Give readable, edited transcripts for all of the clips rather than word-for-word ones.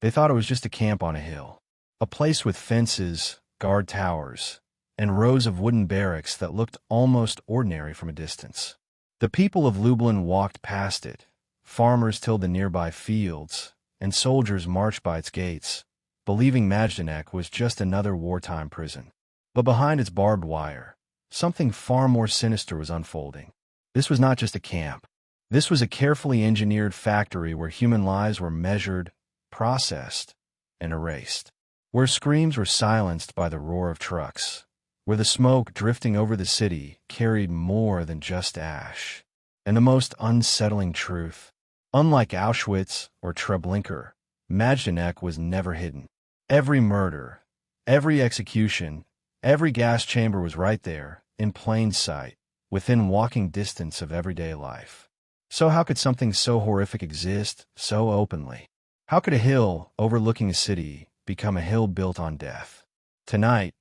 They thought it was just a camp on a hill, a place with fences, guard towers, and rows of wooden barracks that looked almost ordinary from a distance. The people of Lublin walked past it, farmers tilled the nearby fields, and soldiers marched by its gates, believing Majdanek was just another wartime prison. But behind its barbed wire, something far more sinister was unfolding. This was not just a camp. This was a carefully engineered factory where human lives were measured, processed, and erased. Where screams were silenced by the roar of trucks. Where the smoke drifting over the city carried more than just ash. And the most unsettling truth, unlike Auschwitz or Treblinka, Majdanek was never hidden. Every murder, every execution, every gas chamber was right there, in plain sight, within walking distance of everyday life. So how could something so horrific exist so openly? How could a hill overlooking a city become a hill built on death? Tonight,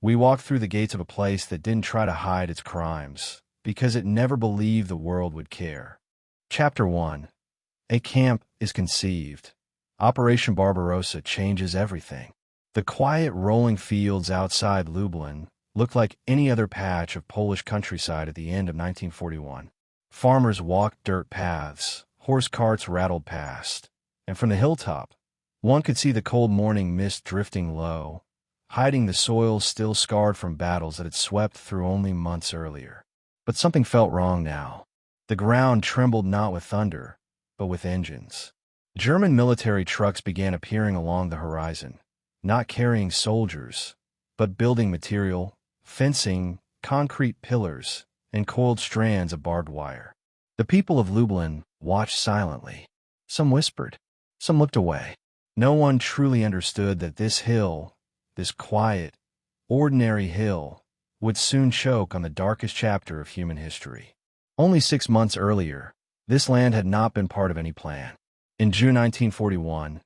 we walk through the gates of a place that didn't try to hide its crimes, because it never believed the world would care. Chapter 1. A camp is conceived. Operation Barbarossa changes everything. The quiet rolling fields outside Lublin looked like any other patch of Polish countryside at the end of 1941. Farmers walked dirt paths, horse carts rattled past, and from the hilltop, one could see the cold morning mist drifting low, hiding the soil still scarred from battles that had swept through only months earlier. But something felt wrong now. The ground trembled not with thunder, but with engines. German military trucks began appearing along the horizon, not carrying soldiers, but building material, fencing, concrete pillars, and coiled strands of barbed wire. The people of Lublin watched silently. Some whispered. Some looked away. No one truly understood that this hill, this quiet, ordinary hill, would soon choke on the darkest chapter of human history. Only 6 months earlier, this land had not been part of any plan. In June 1941,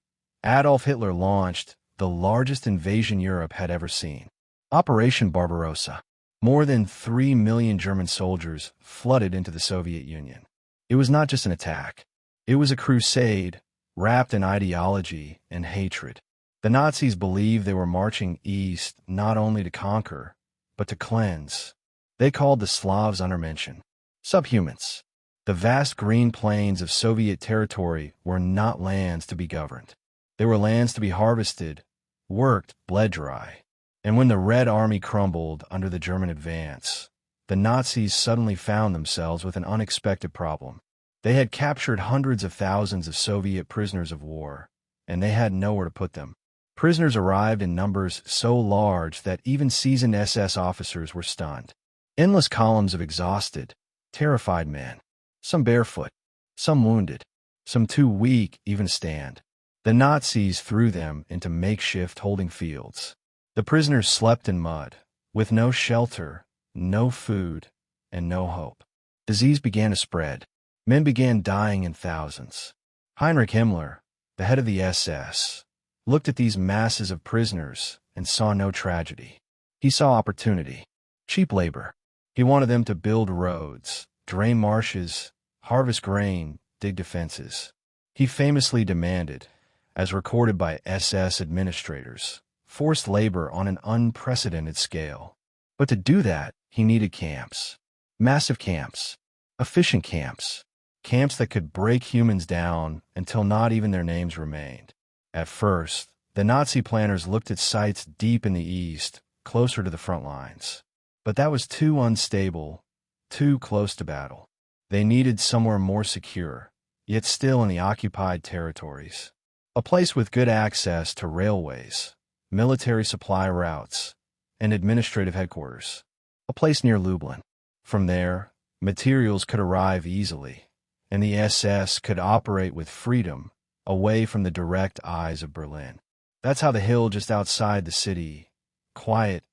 Adolf Hitler launched the largest invasion Europe had ever seen. Operation Barbarossa. More than 3 million German soldiers flooded into the Soviet Union. It was not just an attack. It was a crusade, wrapped in ideology and hatred. The Nazis believed they were marching east not only to conquer, but to cleanse. They called the Slavs under mention subhumans. The vast green plains of Soviet territory were not lands to be governed. They were lands to be harvested, worked, bled dry. And when the Red Army crumbled under the German advance, the Nazis suddenly found themselves with an unexpected problem. They had captured hundreds of thousands of Soviet prisoners of war, and they had nowhere to put them. Prisoners arrived in numbers so large that even seasoned SS officers were stunned. Endless columns of exhausted, terrified men, some barefoot, some wounded, some too weak even to stand. The Nazis threw them into makeshift holding fields. The prisoners slept in mud, with no shelter, no food, and no hope. Disease began to spread. Men began dying in thousands. Heinrich Himmler, the head of the SS, looked at these masses of prisoners and saw no tragedy. He saw opportunity, cheap labor. He wanted them to build roads, drain marshes, harvest grain, dig defenses. He famously demanded, as recorded by SS administrators, forced labor on an unprecedented scale. But to do that, he needed camps. Massive camps. Efficient camps. Camps that could break humans down until not even their names remained. At first, the Nazi planners looked at sites deep in the east, closer to the front lines. But that was too unstable, too close to battle. They needed somewhere more secure, yet still in the occupied territories. A place with good access to railways, military supply routes, and administrative headquarters. A place near Lublin. From there, materials could arrive easily, and the SS could operate with freedom away from the direct eyes of Berlin. That's how the hill just outside the city, quiet,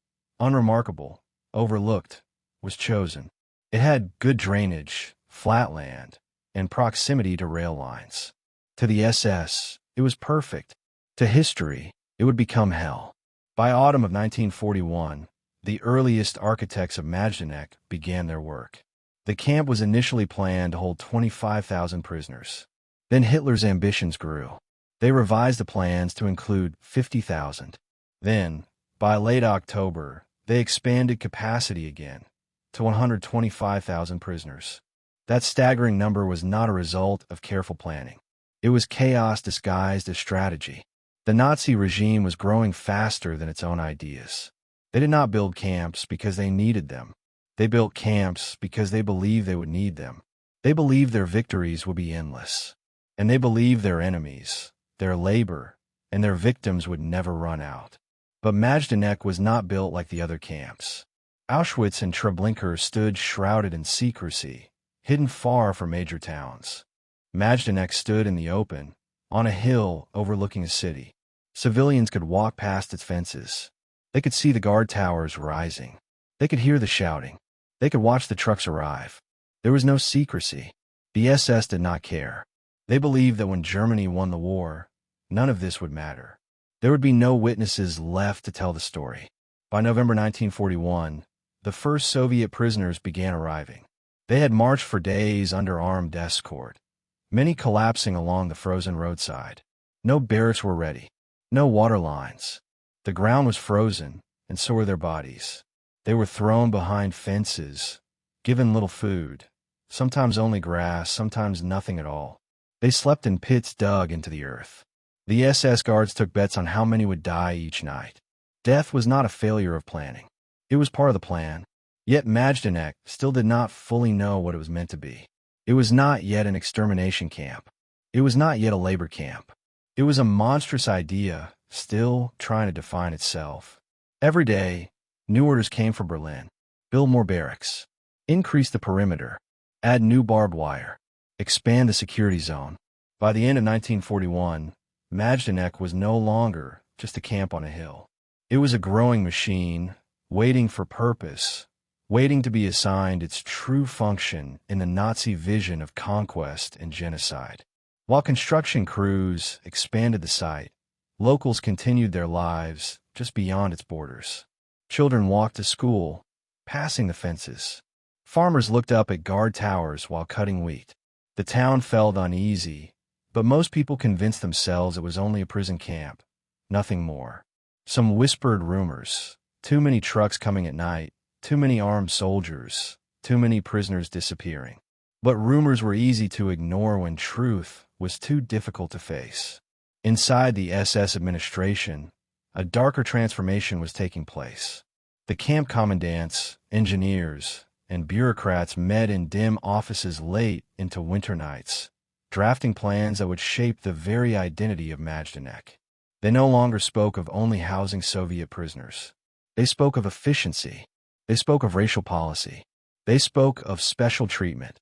unremarkable, overlooked, was chosen. It had good drainage, flat land, and proximity to rail lines. To the SS, it was perfect. To history, it would become hell. By autumn of 1941, the earliest architects of Majdanek began their work. The camp was initially planned to hold 25,000 prisoners. Then Hitler's ambitions grew. They revised the plans to include 50,000. Then, by late October, they expanded capacity again to 125,000 prisoners. That staggering number was not a result of careful planning. It was chaos disguised as strategy. The Nazi regime was growing faster than its own ideas. They did not build camps because they needed them. They built camps because they believed they would need them. They believed their victories would be endless. And they believed their enemies, their labor, and their victims would never run out. But Majdanek was not built like the other camps. Auschwitz and Treblinka stood shrouded in secrecy, hidden far from major towns. Majdanek stood in the open, on a hill overlooking a city. Civilians could walk past its fences. They could see the guard towers rising. They could hear the shouting. They could watch the trucks arrive. There was no secrecy. The SS did not care. They believed that when Germany won the war, none of this would matter. There would be no witnesses left to tell the story. By November 1941, the first Soviet prisoners began arriving. They had marched for days under armed escort, many collapsing along the frozen roadside. No barracks were ready. No water lines. The ground was frozen, and so were their bodies. They were thrown behind fences, given little food, sometimes only grass, sometimes nothing at all. They slept in pits dug into the earth. The SS guards took bets on how many would die each night. Death was not a failure of planning. It was part of the plan. Yet Majdanek still did not fully know what it was meant to be. It was not yet an extermination camp. It was not yet a labor camp. It was a monstrous idea, still trying to define itself. Every day, new orders came from Berlin. Build more barracks. Increase the perimeter. Add new barbed wire. Expand the security zone. By the end of 1941, Majdanek was no longer just a camp on a hill. It was a growing machine, waiting for purpose, waiting to be assigned its true function in the Nazi vision of conquest and genocide. While construction crews expanded the site, locals continued their lives just beyond its borders. Children walked to school, passing the fences. Farmers looked up at guard towers while cutting wheat. The town felt uneasy, but most people convinced themselves it was only a prison camp, nothing more. Some whispered rumors, too many trucks coming at night, too many armed soldiers, too many prisoners disappearing. But rumors were easy to ignore when truth was too difficult to face. Inside the SS administration, a darker transformation was taking place. The camp commandants, engineers, and bureaucrats met in dim offices late into winter nights, drafting plans that would shape the very identity of Majdanek. They no longer spoke of only housing Soviet prisoners. They spoke of efficiency. They spoke of racial policy. They spoke of special treatment,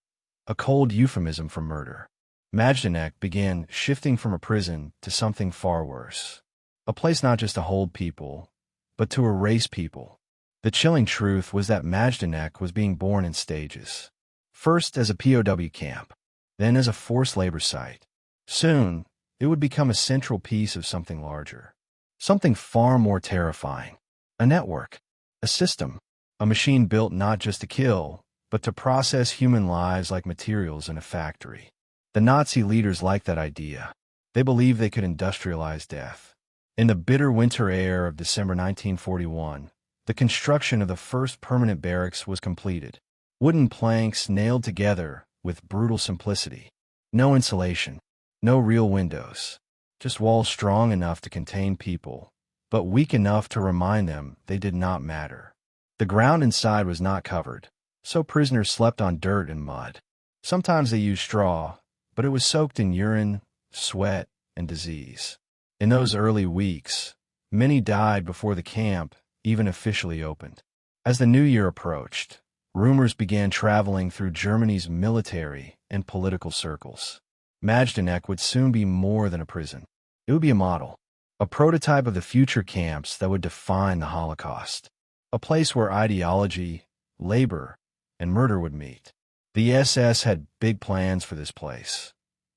a cold euphemism for murder. Majdanek began shifting from a prison to something far worse. A place not just to hold people, but to erase people. The chilling truth was that Majdanek was being born in stages. First as a POW camp, then as a forced labor site. Soon, it would become a central piece of something larger. Something far more terrifying. A network. A system. A machine built not just to kill, but to process human lives like materials in a factory. The Nazi leaders liked that idea. They believed they could industrialize death. In the bitter winter air of December 1941, the construction of the first permanent barracks was completed. Wooden planks nailed together with brutal simplicity. No insulation. No real windows. Just walls strong enough to contain people, but weak enough to remind them they did not matter. The ground inside was not covered, so prisoners slept on dirt and mud. Sometimes they used straw, but it was soaked in urine, sweat, and disease. In those early weeks, many died before the camp even officially opened. As the new year approached, rumors began traveling through Germany's military and political circles. Majdanek would soon be more than a prison. It would be a model, a prototype of the future camps that would define the Holocaust, a place where ideology, labor, and murder would meet. The SS had big plans for this place,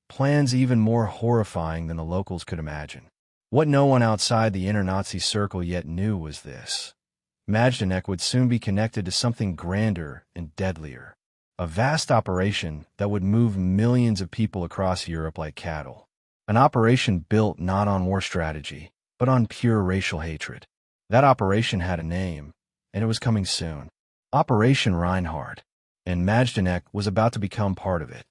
plans even more horrifying than the locals could imagine. What no one outside the inner Nazi circle yet knew was this: Majdanek would soon be connected to something grander and deadlier, a vast operation that would move millions of people across Europe like cattle. An operation built not on war strategy, but on pure racial hatred. That operation had a name, and it was coming soon. Operation Reinhardt, and Majdanek was about to become part of it.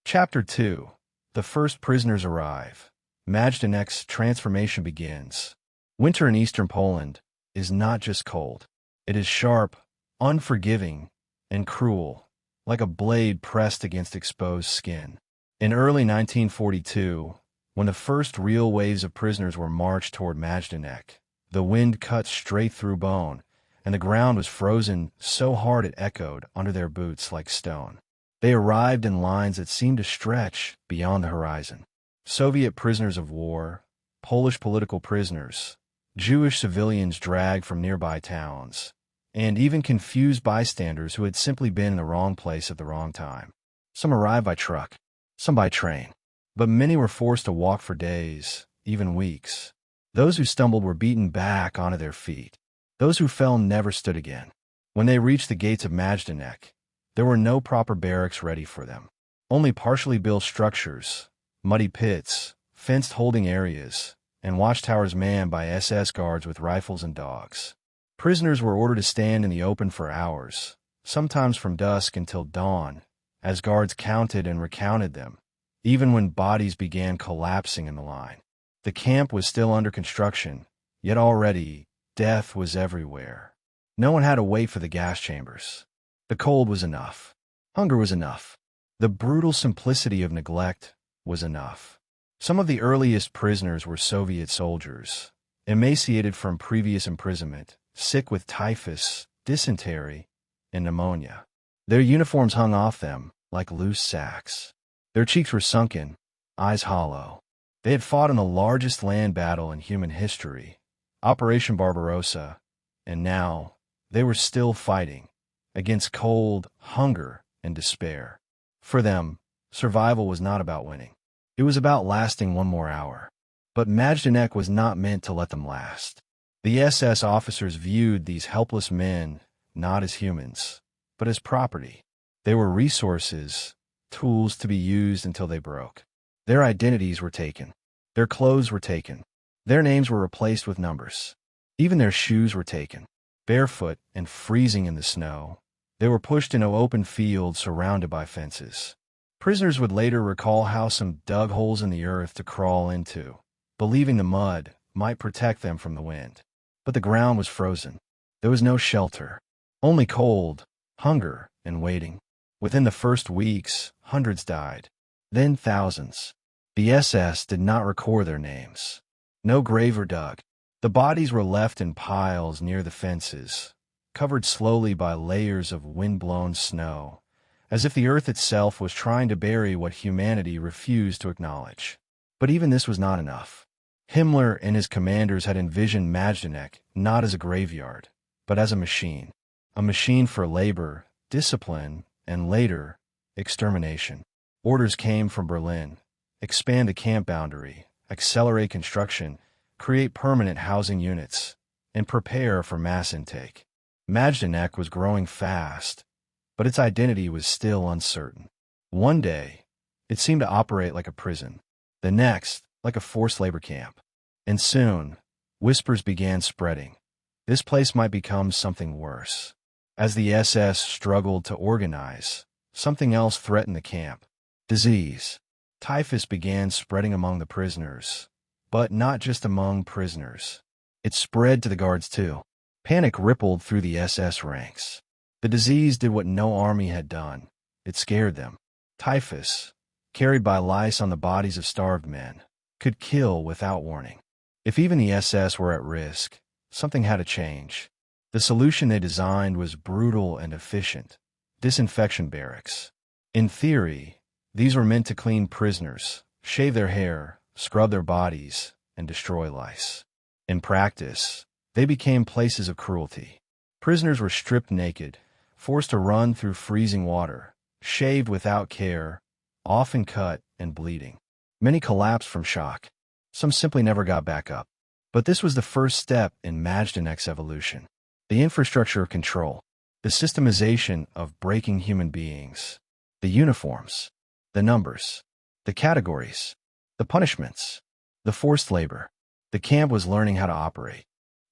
Chapter 2. The first prisoners arrive. Majdanek's transformation begins. Winter in eastern Poland is not just cold. It is sharp, unforgiving, and cruel, like a blade pressed against exposed skin. In early 1942, when the first real waves of prisoners were marched toward Majdanek, the wind cut straight through bone, and the ground was frozen so hard it echoed under their boots like stone. They arrived in lines that seemed to stretch beyond the horizon. Soviet prisoners of war, Polish political prisoners, Jewish civilians dragged from nearby towns, and even confused bystanders who had simply been in the wrong place at the wrong time. Some arrived by truck, some by train, but many were forced to walk for days, even weeks. Those who stumbled were beaten back onto their feet. Those who fell never stood again. When they reached the gates of Majdanek, there were no proper barracks ready for them. Only partially built structures, muddy pits, fenced holding areas, and watchtowers manned by SS guards with rifles and dogs. Prisoners were ordered to stand in the open for hours, sometimes from dusk until dawn, as guards counted and recounted them, even when bodies began collapsing in the line. The camp was still under construction, yet already death was everywhere. No one had to wait for the gas chambers. The cold was enough. Hunger was enough. The brutal simplicity of neglect was enough. Some of the earliest prisoners were Soviet soldiers, emaciated from previous imprisonment, sick with typhus, dysentery, and pneumonia. Their uniforms hung off them like loose sacks. Their cheeks were sunken, eyes hollow. They had fought in the largest land battle in human history, Operation Barbarossa, and now they were still fighting against cold, hunger, and despair. For them, survival was not about winning. It was about lasting one more hour. But Majdanek was not meant to let them last. The SS officers viewed these helpless men not as humans, but as property. They were resources, tools to be used until they broke. Their identities were taken. Their clothes were taken. Their names were replaced with numbers. Even their shoes were taken. Barefoot and freezing in the snow, they were pushed into open fields surrounded by fences. Prisoners would later recall how some dug holes in the earth to crawl into, believing the mud might protect them from the wind. But the ground was frozen. There was no shelter, only cold, hunger, and waiting. Within the first weeks, hundreds died, then thousands. The SS did not record their names. No grave were dug. The bodies were left in piles near the fences, covered slowly by layers of wind-blown snow, as if the earth itself was trying to bury what humanity refused to acknowledge. But even this was not enough. Himmler and his commanders had envisioned Majdanek not as a graveyard, but as a machine for labor, discipline, and later, extermination. Orders came from Berlin: expand the camp boundary, accelerate construction, create permanent housing units, and prepare for mass intake. Majdanek was growing fast, but its identity was still uncertain. One day, it seemed to operate like a prison, the next, like a forced labor camp. And soon, whispers began spreading. This place might become something worse. As the SS struggled to organize, something else threatened the camp: disease. Typhus began spreading among the prisoners, but not just among prisoners. It spread to the guards too. Panic rippled through the SS ranks. The disease did what no army had done. It scared them. Typhus, carried by lice on the bodies of starved men, could kill without warning. If even the SS were at risk, something had to change. The solution they designed was brutal and efficient: disinfection barracks. In theory, these were meant to clean prisoners, shave their hair, scrub their bodies, and destroy lice. In practice, they became places of cruelty. Prisoners were stripped naked, forced to run through freezing water, shaved without care, often cut and bleeding. Many collapsed from shock. Some simply never got back up. But this was the first step in Majdanek's evolution. The infrastructure of control, the systemization of breaking human beings, the uniforms, the numbers, the categories. The punishments. The forced labor. The camp was learning how to operate.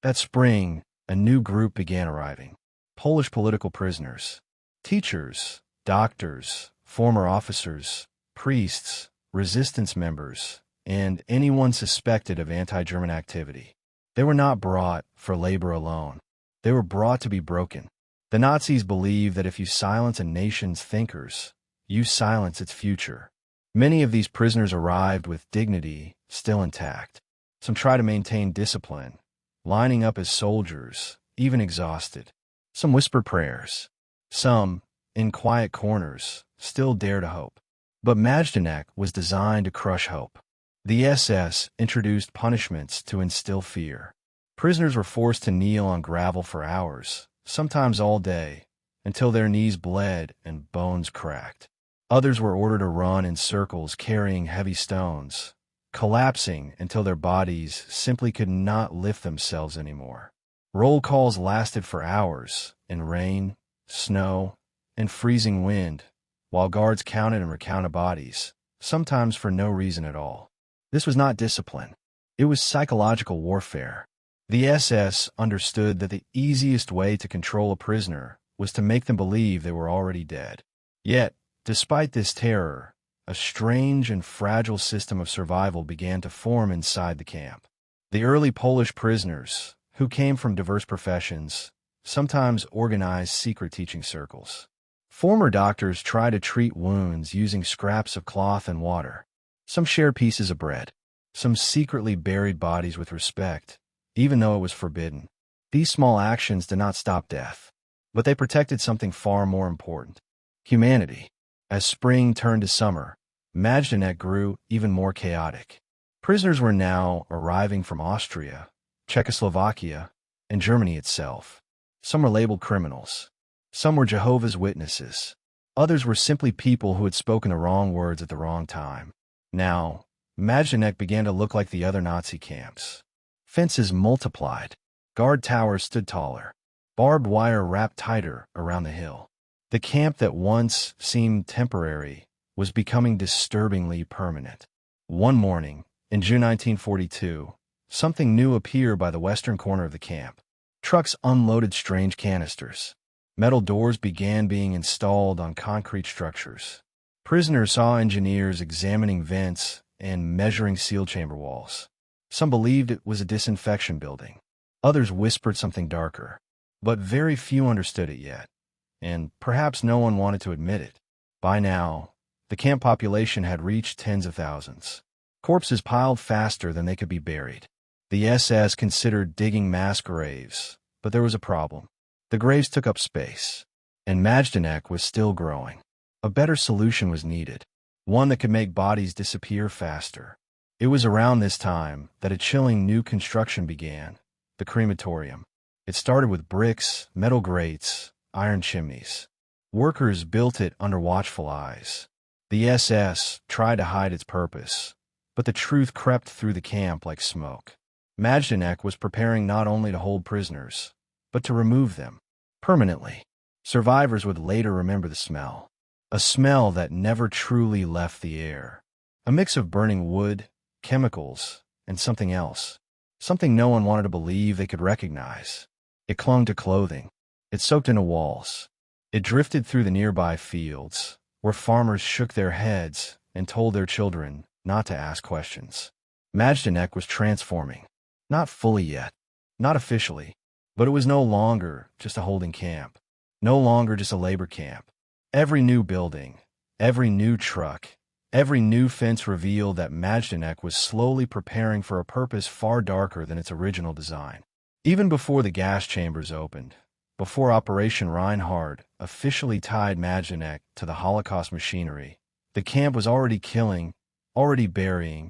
That spring, a new group began arriving. Polish political prisoners. Teachers, doctors, former officers, priests, resistance members, and anyone suspected of anti-German activity. They were not brought for labor alone. They were brought to be broken. The Nazis believed that if you silence a nation's thinkers, you silence its future. Many of these prisoners arrived with dignity still intact. Some tried to maintain discipline, lining up as soldiers, even exhausted. Some whispered prayers. Some, in quiet corners, still dared to hope. But Majdanek was designed to crush hope. The SS introduced punishments to instill fear. Prisoners were forced to kneel on gravel for hours, sometimes all day, until their knees bled and bones cracked. Others were ordered to run in circles carrying heavy stones, collapsing until their bodies simply could not lift themselves anymore. Roll calls lasted for hours, in rain, snow, and freezing wind, while guards counted and recounted bodies, sometimes for no reason at all. This was not discipline. It was psychological warfare. The SS understood that the easiest way to control a prisoner was to make them believe they were already dead. Yet, despite this terror, a strange and fragile system of survival began to form inside the camp. The early Polish prisoners, who came from diverse professions, sometimes organized secret teaching circles. Former doctors tried to treat wounds using scraps of cloth and water. Some shared pieces of bread. Some secretly buried bodies with respect, even though it was forbidden. These small actions did not stop death, but they protected something far more important: humanity. As spring turned to summer, Majdanek grew even more chaotic. Prisoners were now arriving from Austria, Czechoslovakia, and Germany itself. Some were labeled criminals. Some were Jehovah's Witnesses. Others were simply people who had spoken the wrong words at the wrong time. Now, Majdanek began to look like the other Nazi camps. Fences multiplied. Guard towers stood taller. Barbed wire wrapped tighter around the hill. The camp that once seemed temporary was becoming disturbingly permanent. One morning, in June 1942, something new appeared by the western corner of the camp. Trucks unloaded strange canisters. Metal doors began being installed on concrete structures. Prisoners saw engineers examining vents and measuring seal chamber walls. Some believed it was a disinfection building. Others whispered something darker. But very few understood it yet, and perhaps no one wanted to admit it. By now, the camp population had reached tens of thousands. Corpses piled faster than they could be buried. The SS considered digging mass graves, but there was a problem. The graves took up space, and Majdanek was still growing. A better solution was needed, one that could make bodies disappear faster. It was around this time that a chilling new construction began: the crematorium. It started with bricks, metal grates, iron chimneys. Workers built it under watchful eyes. The SS tried to hide its purpose, but the truth crept through the camp like smoke. Majdanek was preparing not only to hold prisoners, but to remove them permanently. Survivors would later remember the smell. A smell that never truly left the air. A mix of burning wood, chemicals, and something else. Something no one wanted to believe they could recognize. It clung to clothing. It soaked into walls. It drifted through the nearby fields, where farmers shook their heads and told their children not to ask questions. Majdanek was transforming. Not fully yet. Not officially. But it was no longer just a holding camp. No longer just a labor camp. Every new building, every new truck, every new fence revealed that Majdanek was slowly preparing for a purpose far darker than its original design. Even before the gas chambers opened, before Operation Reinhard officially tied Majdanek to the Holocaust machinery, the camp was already killing, already burying,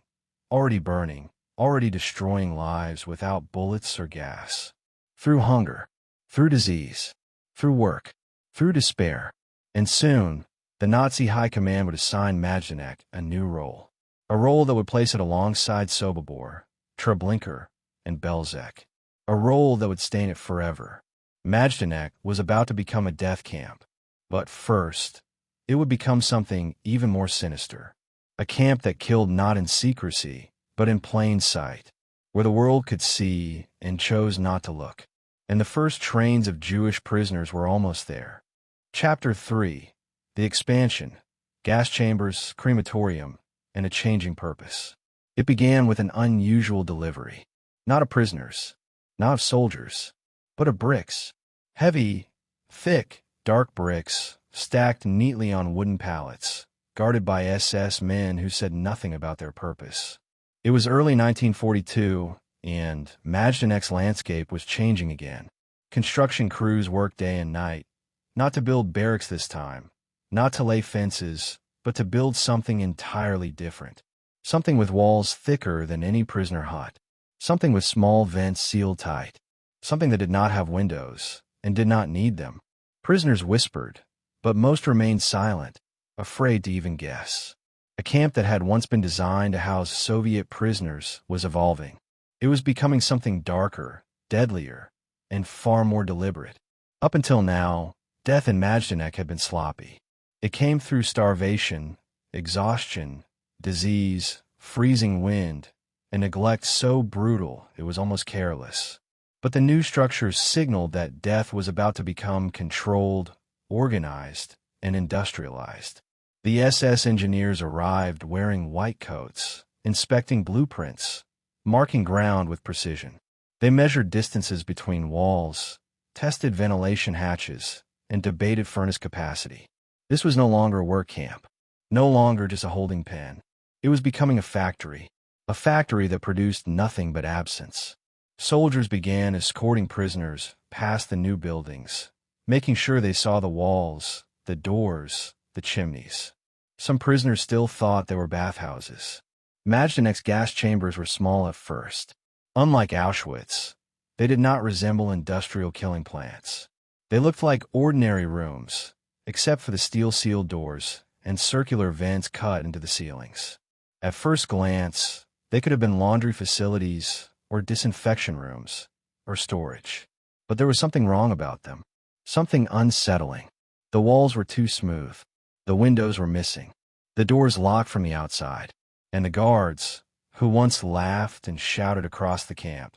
already burning, already destroying lives without bullets or gas. Through hunger, through disease, through work, through despair. And soon, the Nazi high command would assign Majdanek a new role. A role that would place it alongside Sobibor, Treblinka, and Belzec. A role that would stain it forever. Majdanek was about to become a death camp. But first, it would become something even more sinister. A camp that killed not in secrecy, but in plain sight, where the world could see and chose not to look. And the first trains of Jewish prisoners were almost there. Chapter 3. The Expansion. Gas chambers, crematorium, and a changing purpose. It began with an unusual delivery. Not of prisoners, not of soldiers, but of bricks. Heavy, thick, dark bricks, stacked neatly on wooden pallets, guarded by SS men who said nothing about their purpose. It was early 1942, and Majdanek's landscape was changing again. Construction crews worked day and night, not to build barracks this time, not to lay fences, but to build something entirely different. Something with walls thicker than any prisoner hut. Something with small vents sealed tight. Something that did not have windows, and did not need them. Prisoners whispered, but most remained silent, afraid to even guess. A camp that had once been designed to house Soviet prisoners was evolving. It was becoming something darker, deadlier, and far more deliberate. Up until now, death in Majdanek had been sloppy. It came through starvation, exhaustion, disease, freezing wind, and neglect so brutal it was almost careless. But the new structures signaled that death was about to become controlled, organized, and industrialized. The SS engineers arrived wearing white coats, inspecting blueprints, marking ground with precision. They measured distances between walls, tested ventilation hatches, and debated furnace capacity. This was no longer a work camp, no longer just a holding pen. It was becoming a factory that produced nothing but absence. Soldiers began escorting prisoners past the new buildings, making sure they saw the walls, the doors, the chimneys. Some prisoners still thought they were bathhouses. Majdanek's gas chambers were small at first. Unlike Auschwitz, they did not resemble industrial killing plants. They looked like ordinary rooms, except for the steel-sealed doors and circular vents cut into the ceilings. At first glance, they could have been laundry facilities or disinfection rooms or storage. But there was something wrong about them, something unsettling. The walls were too smooth. The windows were missing. The doors locked from the outside. And the guards, who once laughed and shouted across the camp,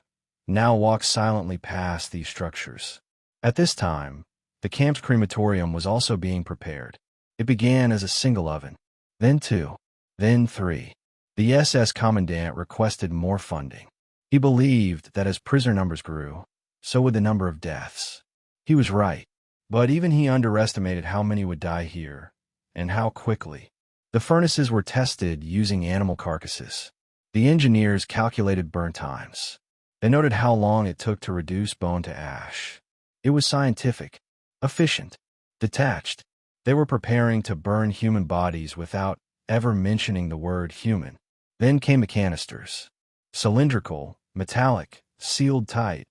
now walked silently past these structures. At this time, the camp's crematorium was also being prepared. It began as a single oven, then 2, then 3. The SS commandant requested more funding. He believed that as prisoner numbers grew, so would the number of deaths. He was right, but even he underestimated how many would die here, and how quickly. The furnaces were tested using animal carcasses. The engineers calculated burn times. They noted how long it took to reduce bone to ash. It was scientific, efficient, detached. They were preparing to burn human bodies without ever mentioning the word human. Then came the canisters. Cylindrical, metallic, sealed tight,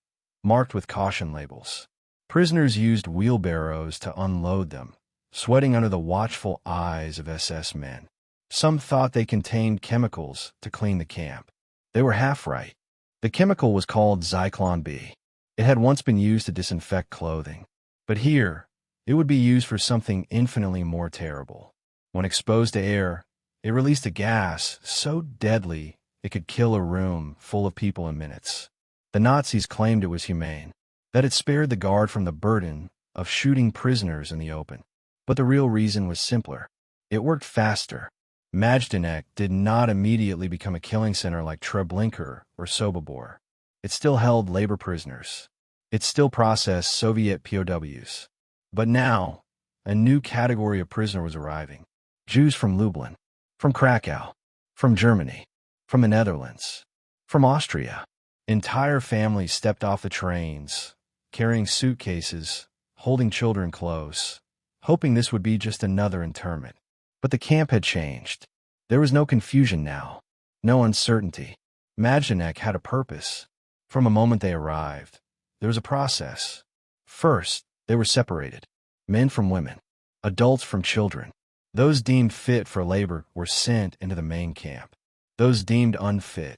marked with caution labels. Prisoners used wheelbarrows to unload them, sweating under the watchful eyes of SS men. Some thought they contained chemicals to clean the camp. They were half right. The chemical was called Zyklon B. It had once been used to disinfect clothing. But here, it would be used for something infinitely more terrible. When exposed to air, it released a gas so deadly it could kill a room full of people in minutes. The Nazis claimed it was humane, that it spared the guard from the burden of shooting prisoners in the open. But the real reason was simpler. It worked faster. Majdanek did not immediately become a killing center like Treblinka or Sobibor. It still held labor prisoners. It still processed Soviet POWs. But now, a new category of prisoner was arriving. Jews from Lublin, from Krakow, from Germany, from the Netherlands, from Austria. Entire families stepped off the trains, carrying suitcases, holding children close, hoping this would be just another internment. But the camp had changed. There was no confusion now, no uncertainty. Majdanek had a purpose. From the moment they arrived, there was a process. First, they were separated. Men from women, adults from children. Those deemed fit for labor were sent into the main camp. Those deemed unfit,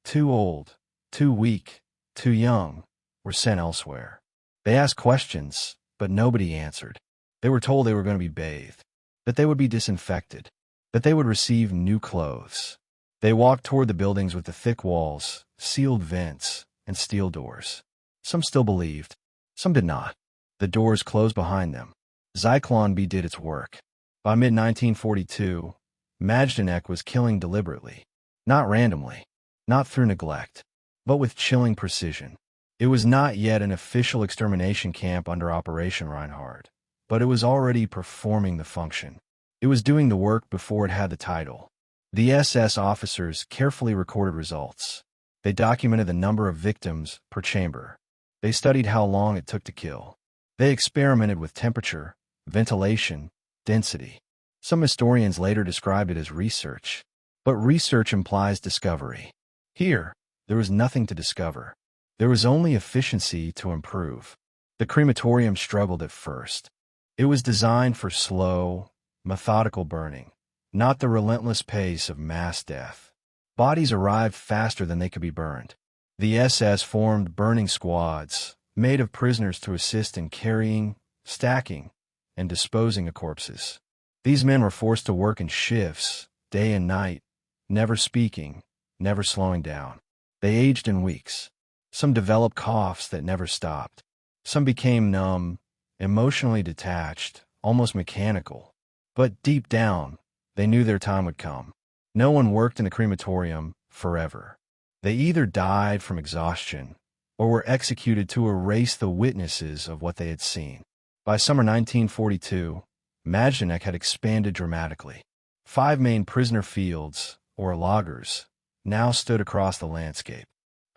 too old, too weak, too young, were sent elsewhere. They asked questions, but nobody answered. They were told they were going to be bathed, that they would be disinfected, that they would receive new clothes. They walked toward the buildings with the thick walls, sealed vents, and steel doors. Some still believed. Some did not. The doors closed behind them. Zyklon B did its work. By mid-1942, Majdanek was killing deliberately. Not randomly. Not through neglect. But with chilling precision. It was not yet an official extermination camp under Operation Reinhardt, but it was already performing the function. It was doing the work before it had the title. The SS officers carefully recorded results. They documented the number of victims per chamber. They studied how long it took to kill. They experimented with temperature, ventilation, density. Some historians later described it as research. But research implies discovery. Here, there was nothing to discover. There was only efficiency to improve. The crematorium struggled at first. It was designed for slow, methodical burning, not the relentless pace of mass death. Bodies arrived faster than they could be burned. The SS formed burning squads, made of prisoners to assist in carrying, stacking, and disposing of corpses. These men were forced to work in shifts, day and night, never speaking, never slowing down. They aged in weeks. Some developed coughs that never stopped. Some became numb, emotionally detached, almost mechanical. But deep down, they knew their time would come. No one worked in a crematorium forever. They either died from exhaustion or were executed to erase the witnesses of what they had seen. By summer 1942, Majdanek had expanded dramatically. 5 main prisoner fields, or lagers, now stood across the landscape.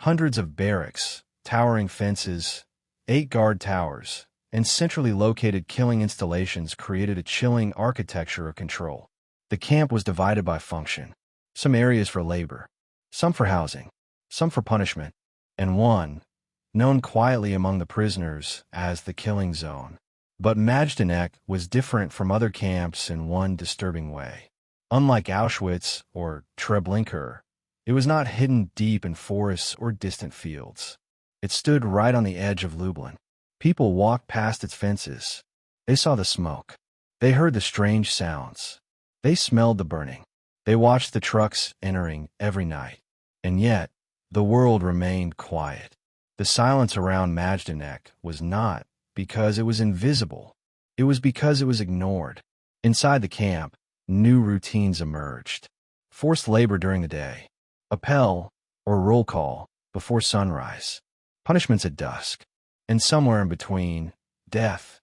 Hundreds of barracks, towering fences, 8 guard towers, and centrally located killing installations created a chilling architecture of control. The camp was divided by function. Some areas for labor, some for housing, some for punishment, and one, known quietly among the prisoners as the killing zone. But Majdanek was different from other camps in one disturbing way. Unlike Auschwitz or Treblinka, it was not hidden deep in forests or distant fields. It stood right on the edge of Lublin. People walked past its fences. They saw the smoke. They heard the strange sounds. They smelled the burning. They watched the trucks entering every night. And yet, the world remained quiet. The silence around Majdanek was not because it was invisible. It was because it was ignored. Inside the camp, new routines emerged. Forced labor during the day. Appel, or roll call, before sunrise. Punishments at dusk. And somewhere in between, death,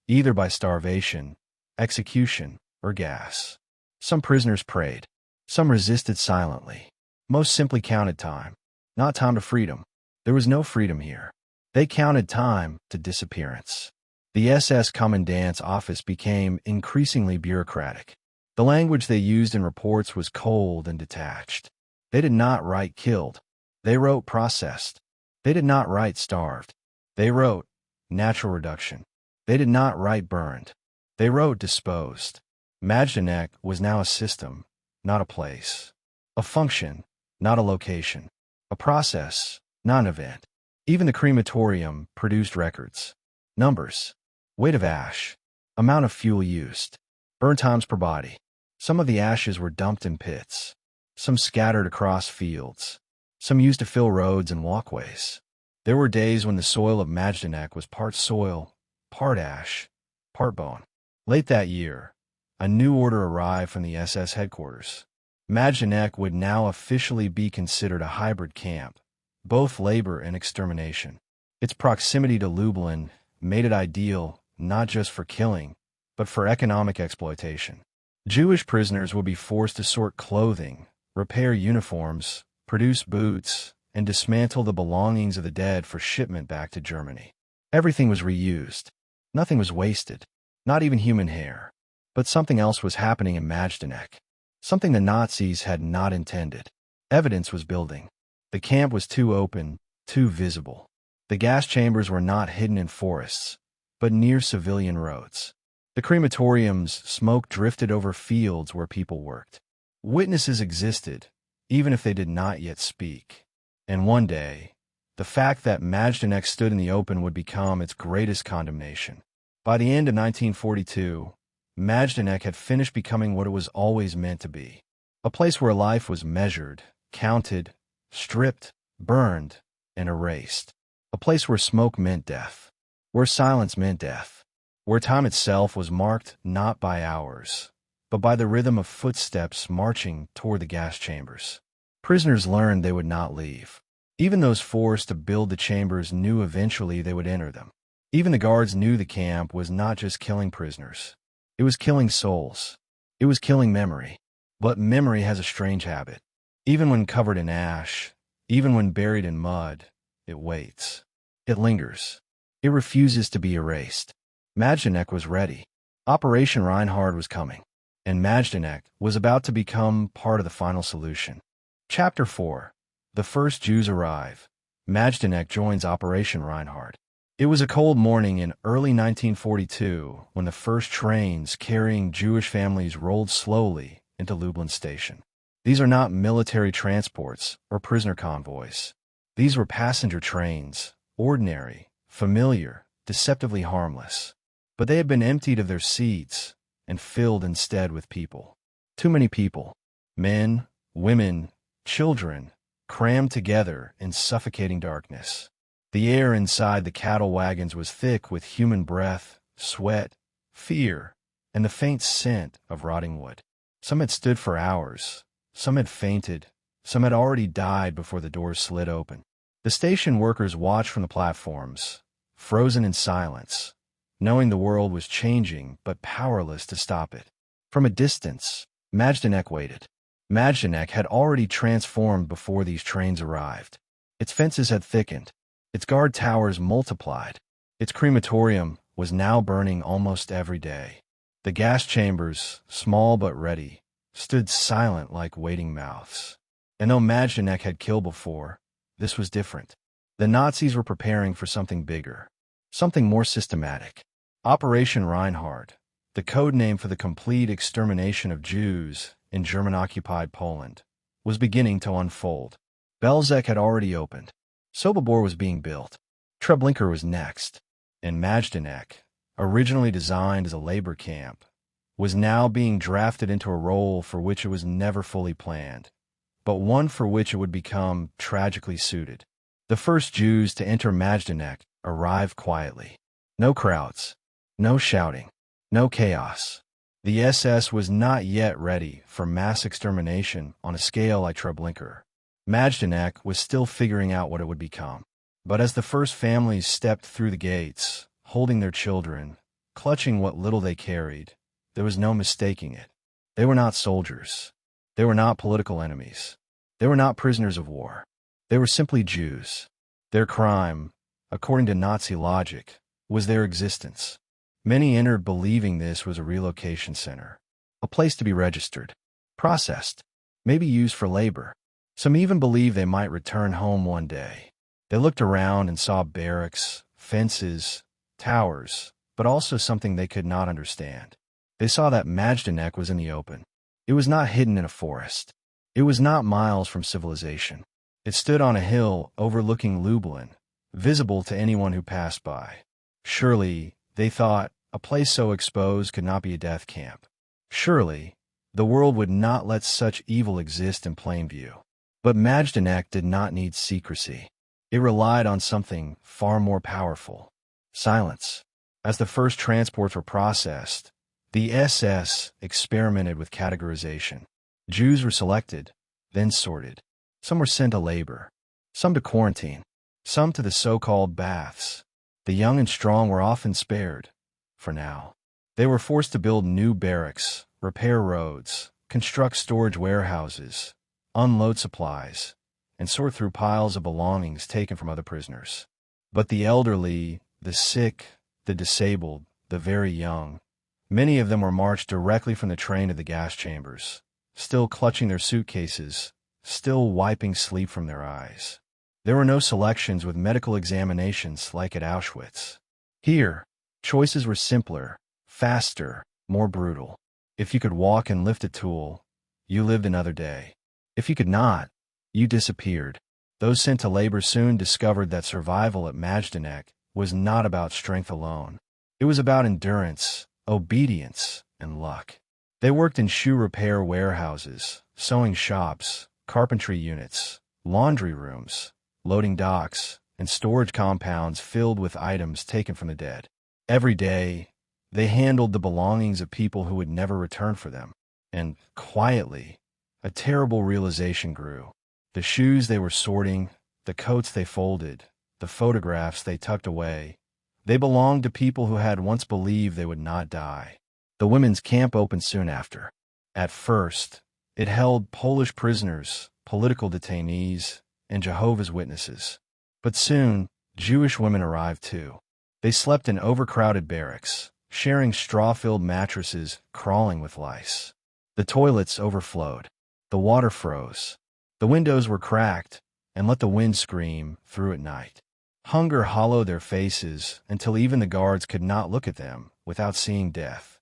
either by starvation, execution, or gas. Some prisoners prayed. Some resisted silently. Most simply counted time. Not time to freedom. There was no freedom here. They counted time to disappearance. The SS commandant's office became increasingly bureaucratic. The language they used in reports was cold and detached. They did not write killed. They wrote processed. They did not write starved. They wrote natural reduction. They did not write burned. They wrote disposed. Majdanek was now a system, not a place. A function, not a location. A process, not an event. Even the crematorium produced records. Numbers. Weight of ash. Amount of fuel used. Burn times per body. Some of the ashes were dumped in pits. Some scattered across fields. Some used to fill roads and walkways. There were days when the soil of Majdanek was part soil, part ash, part bone. Late that year, a new order arrived from the SS headquarters. Majdanek would now officially be considered a hybrid camp, both labor and extermination. Its proximity to Lublin made it ideal not just for killing, but for economic exploitation. Jewish prisoners would be forced to sort clothing, repair uniforms, produce boots, and dismantle the belongings of the dead for shipment back to Germany. Everything was reused. Nothing was wasted, not even human hair. But something else was happening in Majdanek. Something the Nazis had not intended. Evidence was building. The camp was too open, too visible. The gas chambers were not hidden in forests, but near civilian roads. The crematorium's smoke drifted over fields where people worked. Witnesses existed, even if they did not yet speak. And one day, the fact that Majdanek stood in the open would become its greatest condemnation. By the end of 1942, Majdanek had finished becoming what it was always meant to be. A place where life was measured, counted, stripped, burned, and erased. A place where smoke meant death. Where silence meant death. Where time itself was marked not by hours, but by the rhythm of footsteps marching toward the gas chambers. Prisoners learned they would not leave. Even those forced to build the chambers knew eventually they would enter them. Even the guards knew the camp was not just killing prisoners. It was killing souls. It was killing memory. But memory has a strange habit. Even when covered in ash, even when buried in mud, it waits. It lingers. It refuses to be erased. Majdanek was ready. Operation Reinhard was coming. And Majdanek was about to become part of the final solution. Chapter 4. The first Jews arrive. Majdanek joins Operation Reinhard. It was a cold morning in early 1942 when the first trains carrying Jewish families rolled slowly into Lublin station. These are not military transports or prisoner convoys. These were passenger trains, ordinary, familiar, deceptively harmless. But they had been emptied of their seats and filled instead with people. Too many people. Men, women, children, crammed together in suffocating darkness. The air inside the cattle wagons was thick with human breath, sweat, fear, and the faint scent of rotting wood. Some had stood for hours. Some had fainted. Some had already died before the doors slid open. The station workers watched from the platforms, frozen in silence, knowing the world was changing but powerless to stop it. From a distance, Majdanek waited. Majdanek had already transformed before these trains arrived. Its fences had thickened. Its guard towers multiplied. Its crematorium was now burning almost every day. The gas chambers, small but ready, stood silent like waiting mouths. And though Majdanek had killed before, this was different. The Nazis were preparing for something bigger, something more systematic. Operation Reinhard, the code name for the complete extermination of Jews in German-occupied Poland, was beginning to unfold. Belzec had already opened. Sobibor was being built. Treblinka was next. And Majdanek, originally designed as a labor camp, was now being drafted into a role for which it was never fully planned, but one for which it would become tragically suited. The first Jews to enter Majdanek arrived quietly. No crowds, no shouting, no chaos. The SS was not yet ready for mass extermination on a scale like Treblinka. Majdanek was still figuring out what it would become. But as the first families stepped through the gates, holding their children, clutching what little they carried, there was no mistaking it. They were not soldiers. They were not political enemies. They were not prisoners of war. They were simply Jews. Their crime, according to Nazi logic, was their existence. Many entered believing this was a relocation center, a place to be registered, processed, maybe used for labor. Some even believed they might return home one day. They looked around and saw barracks, fences, towers, but also something they could not understand. They saw that Majdanek was in the open. It was not hidden in a forest. It was not miles from civilization. It stood on a hill overlooking Lublin, visible to anyone who passed by. Surely, they thought, a place so exposed could not be a death camp. Surely, the world would not let such evil exist in plain view. But Majdanek did not need secrecy. It relied on something far more powerful: silence. As the first transports were processed, the SS experimented with categorization. Jews were selected, then sorted. Some were sent to labor, some to quarantine, some to the so-called baths. The young and strong were often spared, for now. They were forced to build new barracks, repair roads, construct storage warehouses, unload supplies, and sort through piles of belongings taken from other prisoners. But the elderly, the sick, the disabled, the very young, many of them were marched directly from the train to the gas chambers, still clutching their suitcases, still wiping sleep from their eyes. There were no selections with medical examinations like at Auschwitz. Here, choices were simpler, faster, more brutal. If you could walk and lift a tool, you lived another day. If you could not, you disappeared. Those sent to labor soon discovered that survival at Majdanek was not about strength alone. It was about endurance, obedience, and luck. They worked in shoe repair warehouses, sewing shops, carpentry units, laundry rooms, loading docks, and storage compounds filled with items taken from the dead. Every day, they handled the belongings of people who would never return for them. And, quietly, a terrible realization grew. The shoes they were sorting, the coats they folded, the photographs they tucked away, they belonged to people who had once believed they would not die. The women's camp opened soon after. At first, it held Polish prisoners, political detainees, and Jehovah's Witnesses. But soon, Jewish women arrived too. They slept in overcrowded barracks, sharing straw-filled mattresses crawling with lice. The toilets overflowed. The water froze. The windows were cracked and let the wind scream through at night. Hunger hollowed their faces until even the guards could not look at them without seeing death.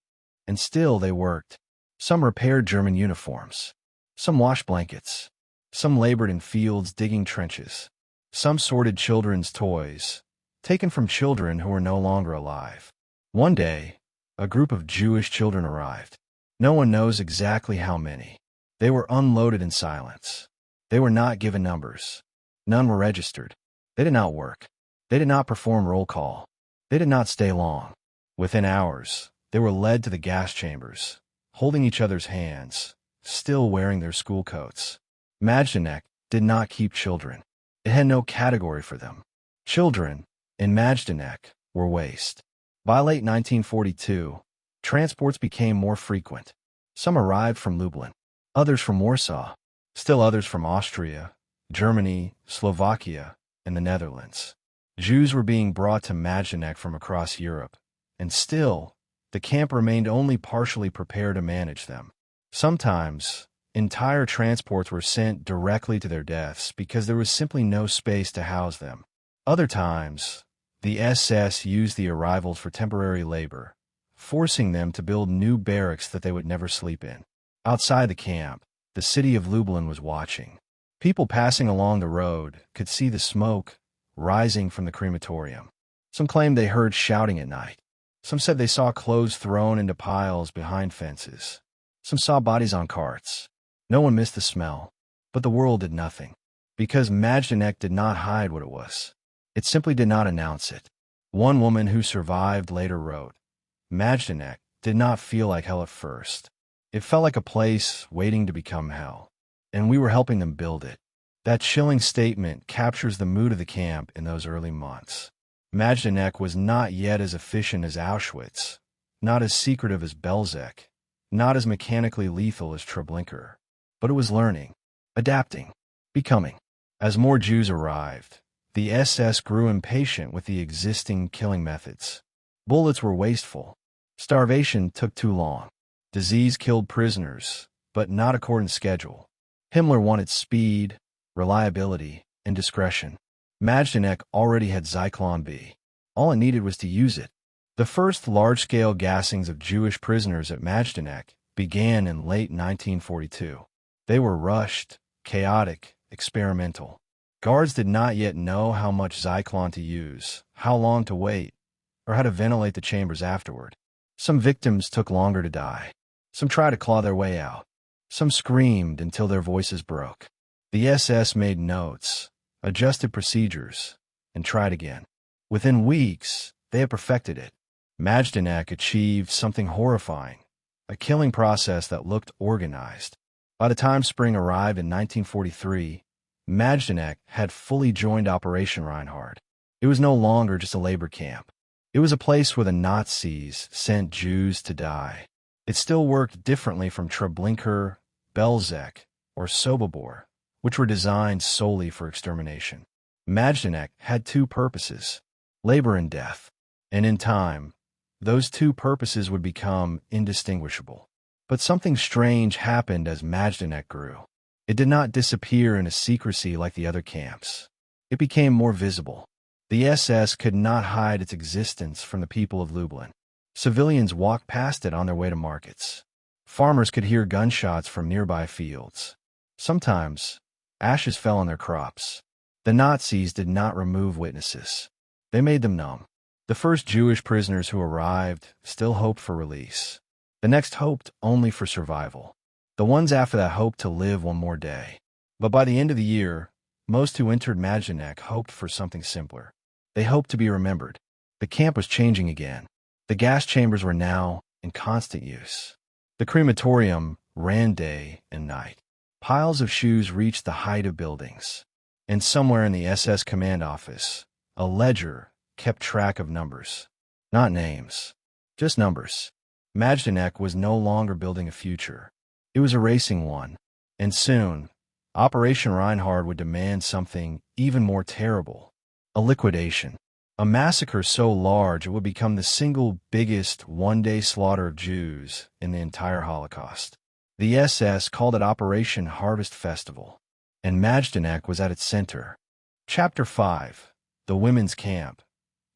And still they worked. Some repaired German uniforms. Some washed blankets. Some labored in fields digging trenches. Some sorted children's toys, taken from children who were no longer alive. One day, a group of Jewish children arrived. No one knows exactly how many. They were unloaded in silence. They were not given numbers. None were registered. They did not work. They did not perform roll call. They did not stay long. Within hours, they were led to the gas chambers, holding each other's hands, still wearing their school coats. Majdanek did not keep children. It had no category for them. Children, in Majdanek, were waste. By late 1942, transports became more frequent. Some arrived from Lublin, others from Warsaw, still others from Austria, Germany, Slovakia, and the Netherlands. Jews were being brought to Majdanek from across Europe, and still, the camp remained only partially prepared to manage them. Sometimes, entire transports were sent directly to their deaths because there was simply no space to house them. Other times, the SS used the arrivals for temporary labor, forcing them to build new barracks that they would never sleep in. Outside the camp, the city of Lublin was watching. People passing along the road could see the smoke rising from the crematorium. Some claimed they heard shouting at night. Some said they saw clothes thrown into piles behind fences. Some saw bodies on carts. No one missed the smell, but the world did nothing. Because Majdanek did not hide what it was. It simply did not announce it. One woman who survived later wrote, "Majdanek did not feel like hell at first. It felt like a place waiting to become hell. And we were helping them build it." That chilling statement captures the mood of the camp in those early months. Majdanek was not yet as efficient as Auschwitz, not as secretive as Belzec, not as mechanically lethal as Treblinka. But it was learning, adapting, becoming. As more Jews arrived, the SS grew impatient with the existing killing methods. Bullets were wasteful. Starvation took too long. Disease killed prisoners, but not according to schedule. Himmler wanted speed, reliability, and discretion. Majdanek already had Zyklon B. All it needed was to use it. The first large-scale gassings of Jewish prisoners at Majdanek began in late 1942. They were rushed, chaotic, experimental. Guards did not yet know how much Zyklon to use, how long to wait, or how to ventilate the chambers afterward. Some victims took longer to die. Some tried to claw their way out. Some screamed until their voices broke. The SS made notes, adjusted procedures, and tried again. Within weeks, they had perfected it. Majdanek achieved something horrifying, a killing process that looked organized. By the time spring arrived in 1943, Majdanek had fully joined Operation Reinhard. It was no longer just a labor camp. It was a place where the Nazis sent Jews to die. It still worked differently from Treblinka, Belzec, or Sobibor, which were designed solely for extermination. Majdanek had two purposes, labor and death. And in time, those two purposes would become indistinguishable. But something strange happened as Majdanek grew. It did not disappear into secrecy like the other camps. It became more visible. The SS could not hide its existence from the people of Lublin. Civilians walked past it on their way to markets. Farmers could hear gunshots from nearby fields. Sometimes, ashes fell on their crops. The Nazis did not remove witnesses. They made them numb. The first Jewish prisoners who arrived still hoped for release. The next hoped only for survival. The ones after that hoped to live one more day. But by the end of the year, most who entered Majdanek hoped for something simpler. They hoped to be remembered. The camp was changing again. The gas chambers were now in constant use. The crematorium ran day and night. Piles of shoes reached the height of buildings. And somewhere in the SS command office, a ledger kept track of numbers. Not names, just numbers. Majdanek was no longer building a future. It was erasing one. And soon, Operation Reinhard would demand something even more terrible. A liquidation. A massacre so large it would become the single biggest one-day slaughter of Jews in the entire Holocaust. The SS called it Operation Harvest Festival, and Majdanek was at its center. Chapter 5. The Women's Camp.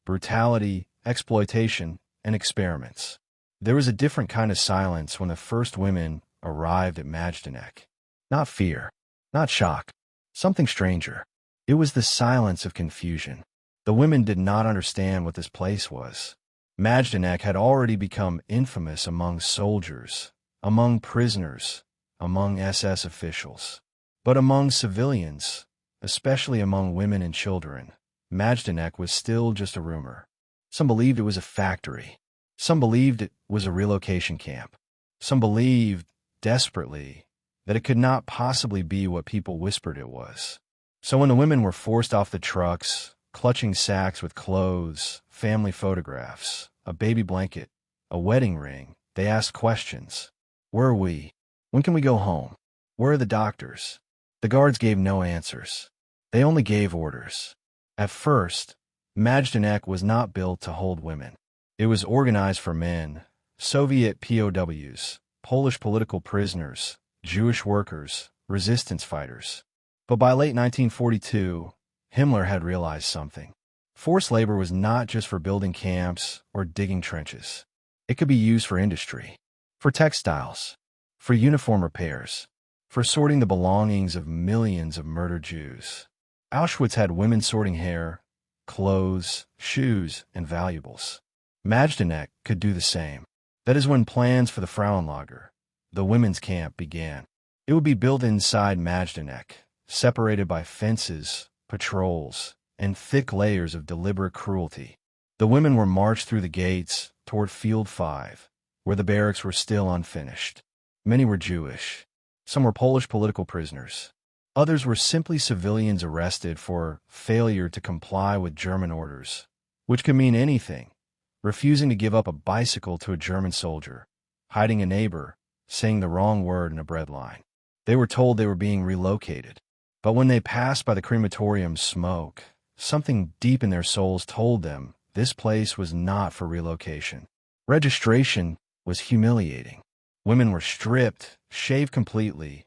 Brutality, exploitation, and experiments. There was a different kind of silence when the first women arrived at Majdanek. Not fear, not shock, something stranger. It was the silence of confusion. The women did not understand what this place was. Majdanek had already become infamous among soldiers, among prisoners, among SS officials. But among civilians, especially among women and children, Majdanek was still just a rumor. Some believed it was a factory. Some believed it was a relocation camp. Some believed, desperately, that it could not possibly be what people whispered it was. So when the women were forced off the trucks, clutching sacks with clothes, family photographs, a baby blanket, a wedding ring, they asked questions. Where are we? When can we go home? Where are the doctors? The guards gave no answers. They only gave orders. At first, Majdanek was not built to hold women. It was organized for men, Soviet POWs, Polish political prisoners, Jewish workers, resistance fighters. But by late 1942, Himmler had realized something. Forced labor was not just for building camps or digging trenches. It could be used for industry, for textiles, for uniform repairs, for sorting the belongings of millions of murdered Jews. Auschwitz had women sorting hair, clothes, shoes, and valuables. Majdanek could do the same. That is when plans for the Frauenlager, the women's camp, began. It would be built inside Majdanek, separated by fences, patrols, and thick layers of deliberate cruelty. The women were marched through the gates toward Field 5, where the barracks were still unfinished. Many were Jewish. Some were Polish political prisoners. Others were simply civilians arrested for failure to comply with German orders, which could mean anything: refusing to give up a bicycle to a German soldier, hiding a neighbor, saying the wrong word in a bread line. They were told they were being relocated. But when they passed by the crematorium's smoke, something deep in their souls told them this place was not for relocation. Registration was humiliating. Women were stripped, shaved completely,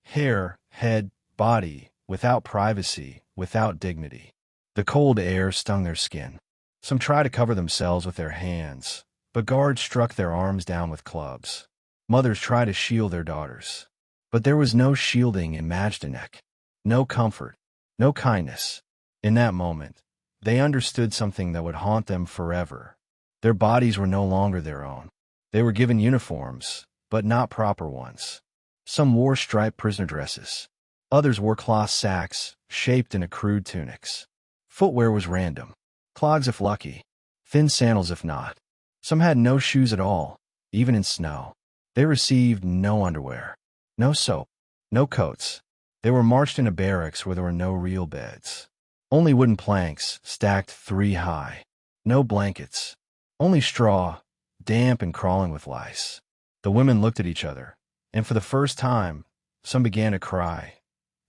hair, head, body, without privacy, without dignity. The cold air stung their skin. Some tried to cover themselves with their hands, but guards struck their arms down with clubs. Mothers tried to shield their daughters. But there was no shielding in Majdanek. No comfort, no kindness. In that moment, they understood something that would haunt them forever. Their bodies were no longer their own. They were given uniforms, but not proper ones. Some wore striped prisoner dresses. Others wore cloth sacks, shaped into crude tunics. Footwear was random. Clogs if lucky, thin sandals if not. Some had no shoes at all, even in snow. They received no underwear, no soap, no coats. They were marched into barracks where there were no real beds. Only wooden planks stacked 3 high. No blankets. Only straw, damp and crawling with lice. The women looked at each other, and for the first time, some began to cry,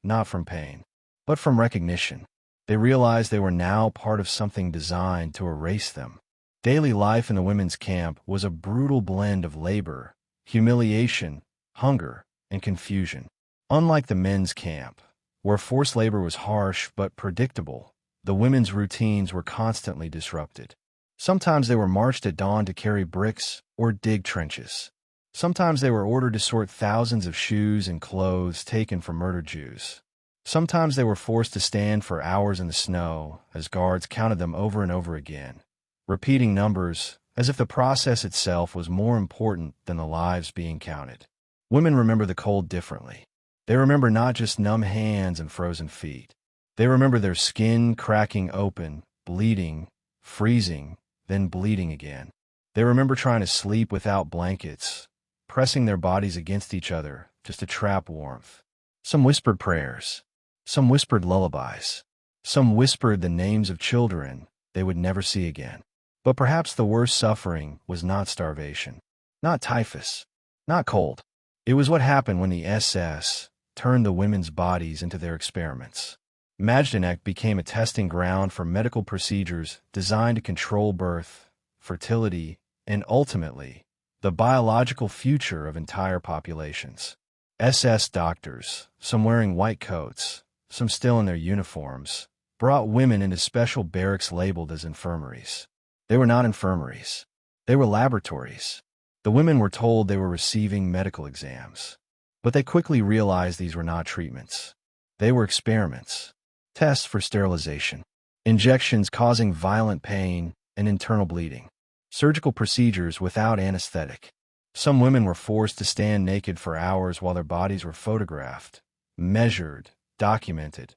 not from pain, but from recognition. They realized they were now part of something designed to erase them. Daily life in the women's camp was a brutal blend of labor, humiliation, hunger, and confusion. Unlike the men's camp, where forced labor was harsh but predictable, the women's routines were constantly disrupted. Sometimes they were marched at dawn to carry bricks or dig trenches. Sometimes they were ordered to sort thousands of shoes and clothes taken from murdered Jews. Sometimes they were forced to stand for hours in the snow as guards counted them over and over again, repeating numbers as if the process itself was more important than the lives being counted. Women remember the cold differently. They remember not just numb hands and frozen feet. They remember their skin cracking open, bleeding, freezing, then bleeding again. They remember trying to sleep without blankets, pressing their bodies against each other just to trap warmth. Some whispered prayers. Some whispered lullabies. Some whispered the names of children they would never see again. But perhaps the worst suffering was not starvation, not typhus, not cold. It was what happened when the SS turned the women's bodies into their experiments. Majdanek became a testing ground for medical procedures designed to control birth, fertility, and ultimately, the biological future of entire populations. SS doctors, some wearing white coats, some still in their uniforms, brought women into special barracks labeled as infirmaries. They were not infirmaries. They were laboratories. The women were told they were receiving medical exams. But they quickly realized these were not treatments. They were experiments. Tests for sterilization. Injections causing violent pain and internal bleeding. Surgical procedures without anesthetic. Some women were forced to stand naked for hours while their bodies were photographed, measured, documented,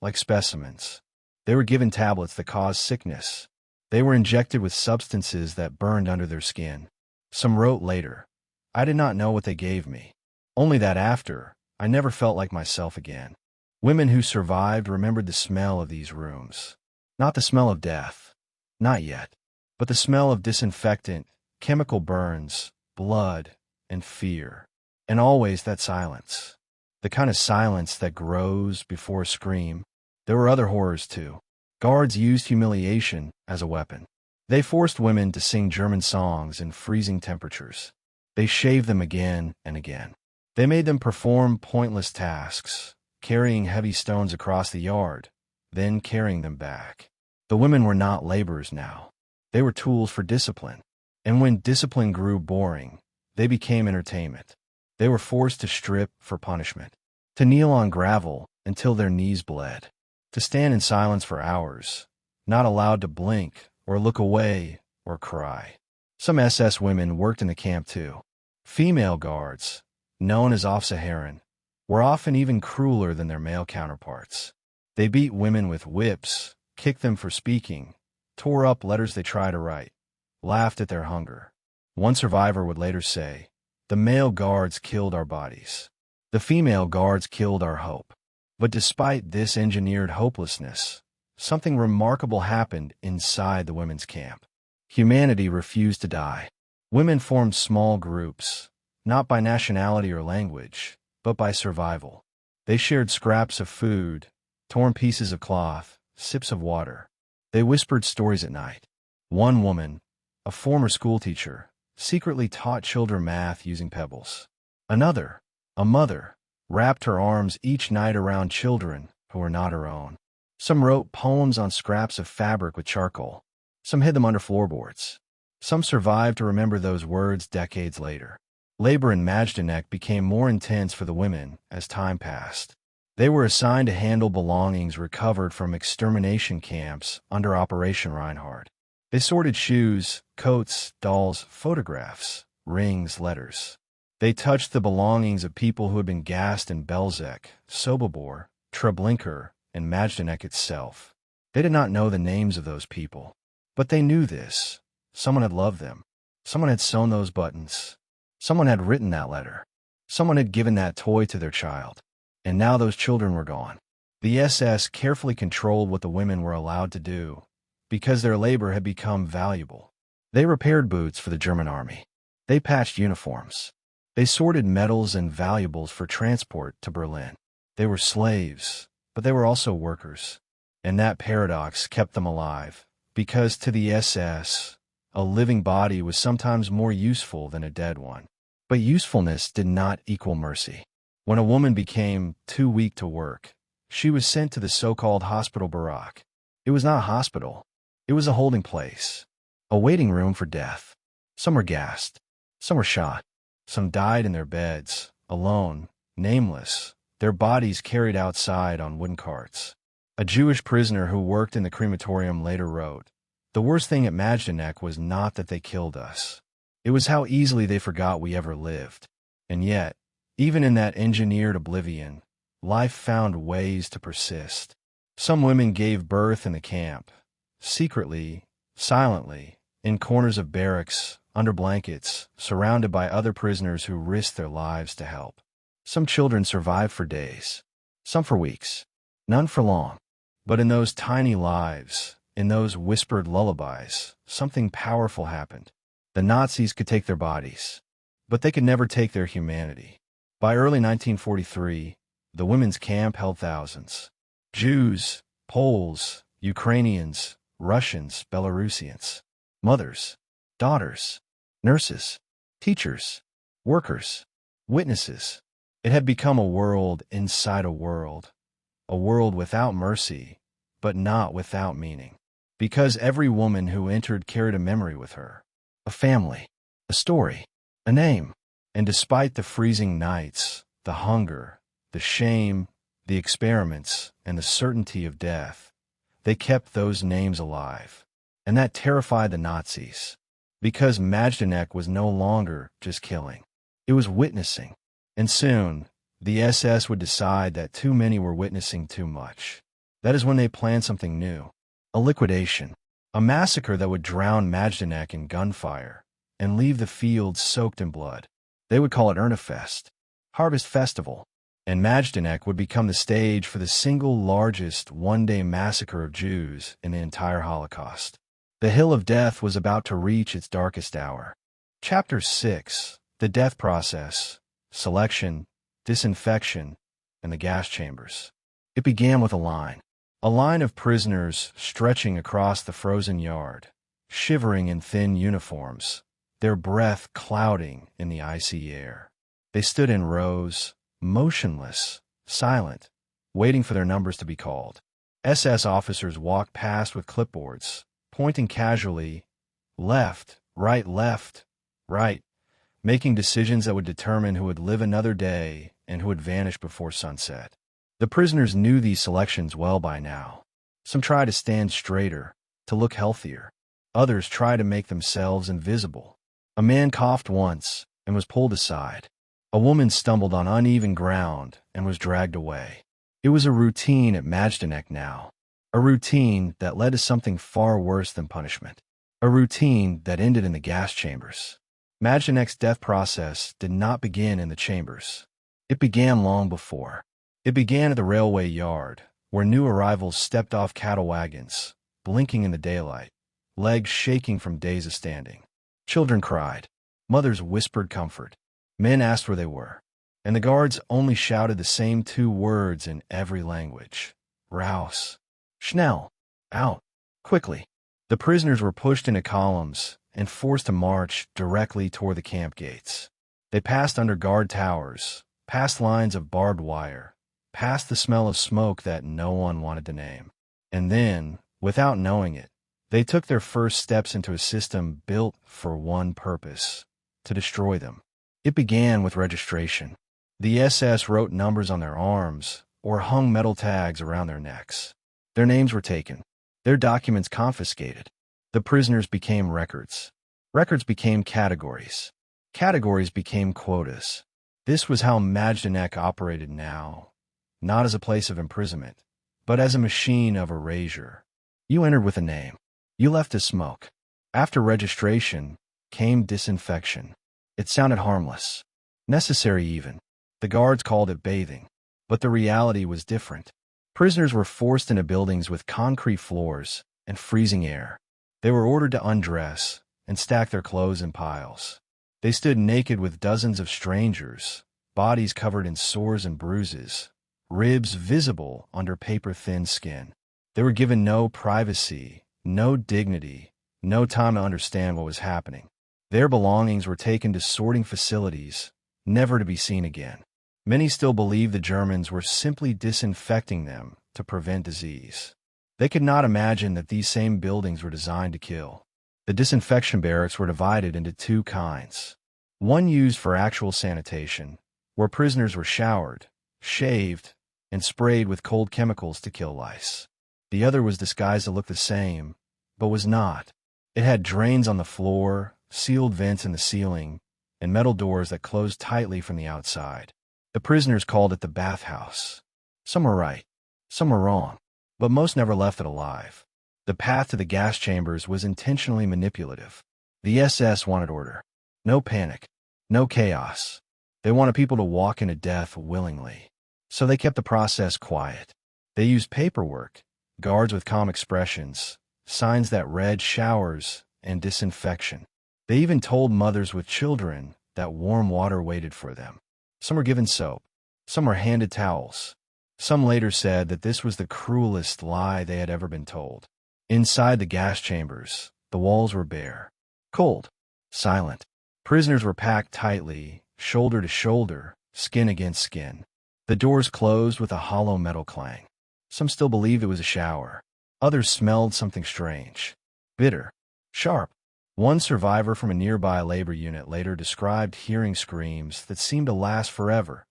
like specimens. They were given tablets that caused sickness. They were injected with substances that burned under their skin. Some wrote later, "I did not know what they gave me. Only that after, I never felt like myself again." Women who survived remembered the smell of these rooms. Not the smell of death. Not yet. But the smell of disinfectant, chemical burns, blood, and fear. And always that silence. The kind of silence that grows before a scream. There were other horrors too. Guards used humiliation as a weapon. They forced women to sing German songs in freezing temperatures. They shaved them again and again. They made them perform pointless tasks, carrying heavy stones across the yard, then carrying them back. The women were not laborers now. They were tools for discipline. And when discipline grew boring, they became entertainment. They were forced to strip for punishment, to kneel on gravel until their knees bled, to stand in silence for hours, not allowed to blink or look away or cry. Some SS women worked in the camp too. Female guards, known as Aufseherin, were often even crueler than their male counterparts. They beat women with whips, kicked them for speaking, tore up letters they tried to write, laughed at their hunger. One survivor would later say, "The male guards killed our bodies. The female guards killed our hope." But despite this engineered hopelessness, something remarkable happened inside the women's camp. Humanity refused to die. Women formed small groups, not by nationality or language, but by survival. They shared scraps of food, torn pieces of cloth, sips of water. They whispered stories at night. One woman, a former schoolteacher, secretly taught children math using pebbles. Another, a mother, wrapped her arms each night around children who were not her own. Some wrote poems on scraps of fabric with charcoal. Some hid them under floorboards. Some survived to remember those words decades later. Labor in Majdanek became more intense for the women as time passed. They were assigned to handle belongings recovered from extermination camps under Operation Reinhard. They sorted shoes, coats, dolls, photographs, rings, letters. They touched the belongings of people who had been gassed in Belzec, Sobibor, Treblinka, and Majdanek itself. They did not know the names of those people. But they knew this. Someone had loved them. Someone had sewn those buttons. Someone had written that letter. Someone had given that toy to their child. And now those children were gone. The SS carefully controlled what the women were allowed to do, because their labor had become valuable. They repaired boots for the German army. They patched uniforms. They sorted metals and valuables for transport to Berlin. They were slaves, but they were also workers. And that paradox kept them alive, because to the SS, a living body was sometimes more useful than a dead one. But usefulness did not equal mercy. When a woman became too weak to work, she was sent to the so-called hospital barrack. It was not a hospital. It was a holding place, a waiting room for death. Some were gassed. Some were shot. Some died in their beds, alone, nameless, their bodies carried outside on wooden carts. A Jewish prisoner who worked in the crematorium later wrote, The worst thing at Majdanek was not that they killed us. It was how easily they forgot we ever lived. And yet, even in that engineered oblivion, life found ways to persist. Some women gave birth in the camp, secretly, silently, in corners of barracks, under blankets, surrounded by other prisoners who risked their lives to help. Some children survived for days, some for weeks, none for long. But in those tiny lives, in those whispered lullabies, something powerful happened. The Nazis could take their bodies, but they could never take their humanity. By early 1943, the women's camp held thousands. Jews, Poles, Ukrainians, Russians, Belarusians, mothers, daughters, nurses, teachers, workers, witnesses. It had become a world inside a world without mercy, but not without meaning. Because every woman who entered carried a memory with her, a family, a story, a name. And despite the freezing nights, the hunger, the shame, the experiments, and the certainty of death, they kept those names alive. And that terrified the Nazis. Because Majdanek was no longer just killing. It was witnessing. And soon, the SS would decide that too many were witnessing too much. That is when they planned something new. A liquidation. A massacre that would drown Majdanek in gunfire and leave the fields soaked in blood. They would call it Ernefest, Harvest Festival. And Majdanek would become the stage for the single largest one-day massacre of Jews in the entire Holocaust. The Hill of Death was about to reach its darkest hour. Chapter 6. The Death Process, Selection, Disinfection, and the Gas Chambers. It began with a line of prisoners stretching across the frozen yard, shivering in thin uniforms, their breath clouding in the icy air. They stood in rows, motionless, silent, waiting for their numbers to be called. SS officers walked past with clipboards, pointing casually, left, right, making decisions that would determine who would live another day and who would vanish before sunset. The prisoners knew these selections well by now. Some tried to stand straighter, to look healthier. Others tried to make themselves invisible. A man coughed once and was pulled aside. A woman stumbled on uneven ground and was dragged away. It was a routine at Majdanek now. A routine that led to something far worse than punishment. A routine that ended in the gas chambers. Majdanek's death process did not begin in the chambers. It began long before. It began at the railway yard, where new arrivals stepped off cattle wagons, blinking in the daylight, legs shaking from days of standing. Children cried. Mothers whispered comfort. Men asked where they were. And the guards only shouted the same two words in every language. Raus. Schnell. Out. Quickly. The prisoners were pushed into columns and forced to march directly toward the camp gates. They passed under guard towers, past lines of barbed wire, past the smell of smoke that no one wanted to name. And then, without knowing it, they took their first steps into a system built for one purpose: to destroy them. It began with registration. The SS wrote numbers on their arms or hung metal tags around their necks. Their names were taken, their documents confiscated. The prisoners became records. Records became categories. Categories became quotas. This was how Majdanek operated now, not as a place of imprisonment, but as a machine of erasure. You entered with a name. You left as smoke. After registration came disinfection. It sounded harmless, necessary even. The guards called it bathing, but the reality was different. Prisoners were forced into buildings with concrete floors and freezing air. They were ordered to undress and stack their clothes in piles. They stood naked with dozens of strangers, bodies covered in sores and bruises, ribs visible under paper-thin skin. They were given no privacy, no dignity, no time to understand what was happening. Their belongings were taken to sorting facilities, never to be seen again. Many still believe the Germans were simply disinfecting them to prevent disease. They could not imagine that these same buildings were designed to kill. The disinfection barracks were divided into two kinds. One used for actual sanitation, where prisoners were showered, shaved, and sprayed with cold chemicals to kill lice. The other was disguised to look the same, but was not. It had drains on the floor, sealed vents in the ceiling, and metal doors that closed tightly from the outside. The prisoners called it the bathhouse. Some were right, some were wrong, but most never left it alive. The path to the gas chambers was intentionally manipulative. The SS wanted order. No panic, no chaos. They wanted people to walk into death willingly. So they kept the process quiet. They used paperwork, guards with calm expressions, signs that read showers and disinfection. They even told mothers with children that warm water waited for them. Some were given soap. Some were handed towels. Some later said that this was the cruelest lie they had ever been told. Inside the gas chambers, the walls were bare, cold, silent. Prisoners were packed tightly, shoulder to shoulder, skin against skin. The doors closed with a hollow metal clang. Some still believed it was a shower. Others smelled something strange, bitter, sharp. One survivor from a nearby labor unit later described hearing screams that seemed to last forever,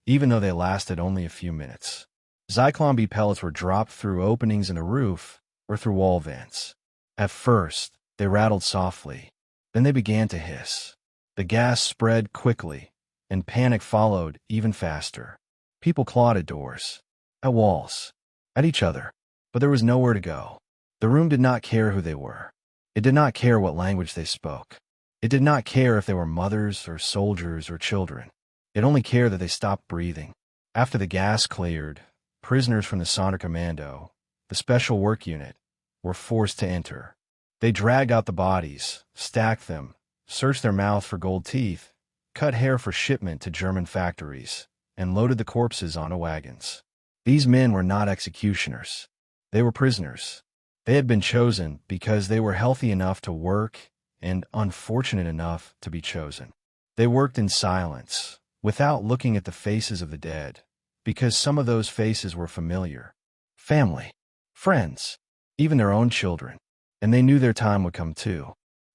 even though they lasted only a few minutes. Zyklon B pellets were dropped through openings in the roof or through wall vents. At first, they rattled softly. Then they began to hiss. The gas spread quickly, and panic followed even faster. People clawed at doors, at walls, at each other, but there was nowhere to go. The room did not care who they were. It did not care what language they spoke. It did not care if they were mothers or soldiers or children. It only cared that they stopped breathing. After the gas cleared, prisoners from the Sonderkommando, the special work unit, were forced to enter. They dragged out the bodies, stacked them, searched their mouths for gold teeth, cut hair for shipment to German factories, and loaded the corpses onto wagons. These men were not executioners. They were prisoners. They had been chosen because they were healthy enough to work and unfortunate enough to be chosen. They worked in silence, without looking at the faces of the dead, because some of those faces were familiar. Family, friends, even their own children, and they knew their time would come too.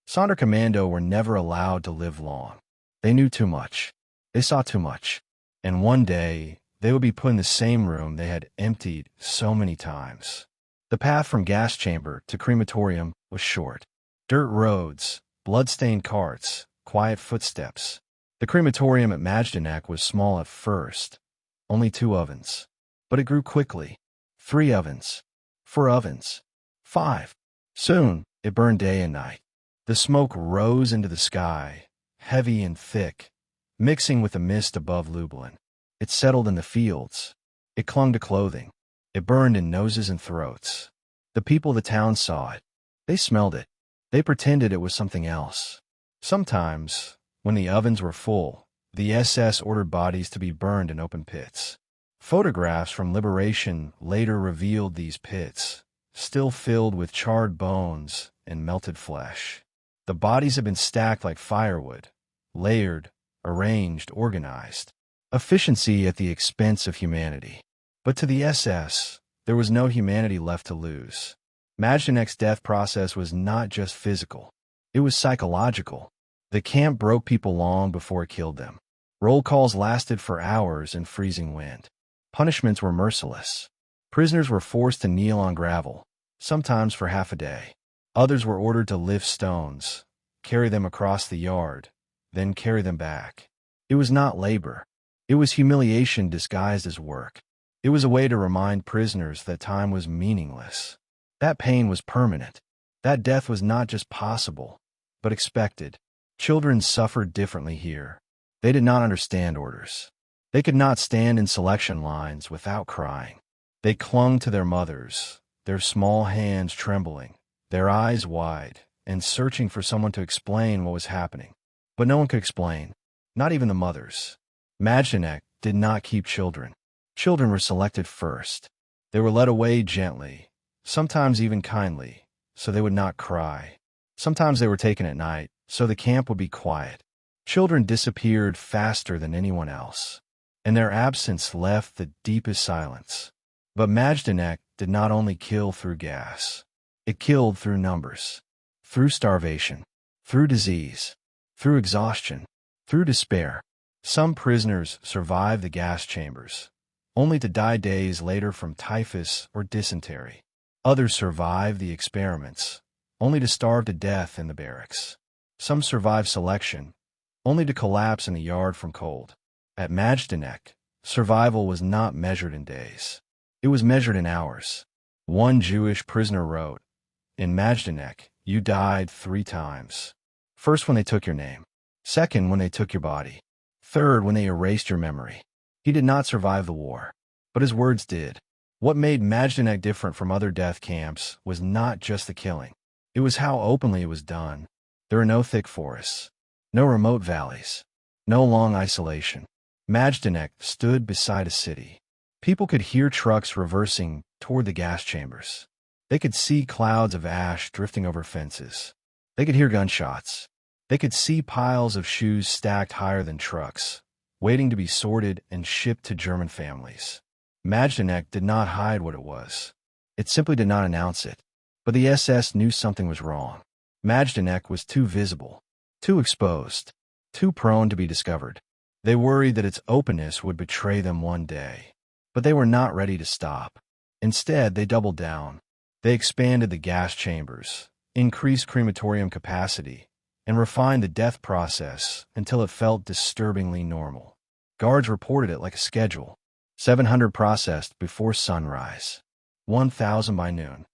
Sonderkommando were never allowed to live long. They knew too much. They saw too much. And one day, they would be put in the same room they had emptied so many times. The path from gas chamber to crematorium was short. Dirt roads, blood-stained carts, quiet footsteps. The crematorium at Majdanek was small at first, only 2 ovens. But it grew quickly. 3 ovens. 4 ovens. 5. Soon, it burned day and night. The smoke rose into the sky, heavy and thick, mixing with the mist above Lublin. It settled in the fields. It clung to clothing. It burned in noses and throats. The people of the town saw it. They smelled it. They pretended it was something else. Sometimes, when the ovens were full, the SS ordered bodies to be burned in open pits. Photographs from Liberation later revealed these pits, still filled with charred bones and melted flesh. The bodies had been stacked like firewood, layered, arranged, organized. Efficiency at the expense of humanity. But to the SS, there was no humanity left to lose. Majdanek's death process was not just physical. It was psychological. The camp broke people long before it killed them. Roll calls lasted for hours in freezing wind. Punishments were merciless. Prisoners were forced to kneel on gravel, sometimes for half a day. Others were ordered to lift stones, carry them across the yard, then carry them back. It was not labor. It was humiliation disguised as work. It was a way to remind prisoners that time was meaningless. That pain was permanent. That death was not just possible, but expected. Children suffered differently here. They did not understand orders. They could not stand in selection lines without crying. They clung to their mothers, their small hands trembling, their eyes wide, and searching for someone to explain what was happening. But no one could explain, not even the mothers. Majdanek did not keep children. Children were selected first. They were led away gently, sometimes even kindly, so they would not cry. Sometimes they were taken at night, so the camp would be quiet. Children disappeared faster than anyone else, and their absence left the deepest silence. But Majdanek did not only kill through gas. It killed through numbers, through starvation, through disease, through exhaustion, through despair. Some prisoners survived the gas chambers, only to die days later from typhus or dysentery. Others survived the experiments, only to starve to death in the barracks. Some survived selection, only to collapse in the yard from cold. At Majdanek, survival was not measured in days. It was measured in hours. One Jewish prisoner wrote, "In Majdanek, you died 3 times. First when they took your name. Second when they took your body. Third when they erased your memory." He did not survive the war, but his words did. What made Majdanek different from other death camps was not just the killing. It was how openly it was done. There are no thick forests, no remote valleys, no long isolation. Majdanek stood beside a city. People could hear trucks reversing toward the gas chambers. They could see clouds of ash drifting over fences. They could hear gunshots. They could see piles of shoes stacked higher than trucks, waiting to be sorted and shipped to German families. Majdanek did not hide what it was. It simply did not announce it. But the SS knew something was wrong. Majdanek was too visible, too exposed, too prone to be discovered. They worried that its openness would betray them one day. But they were not ready to stop. Instead, they doubled down. They expanded the gas chambers, increased crematorium capacity, and refined the death process until it felt disturbingly normal. Guards reported it like a schedule. 700 processed before sunrise. 1,000 by noon.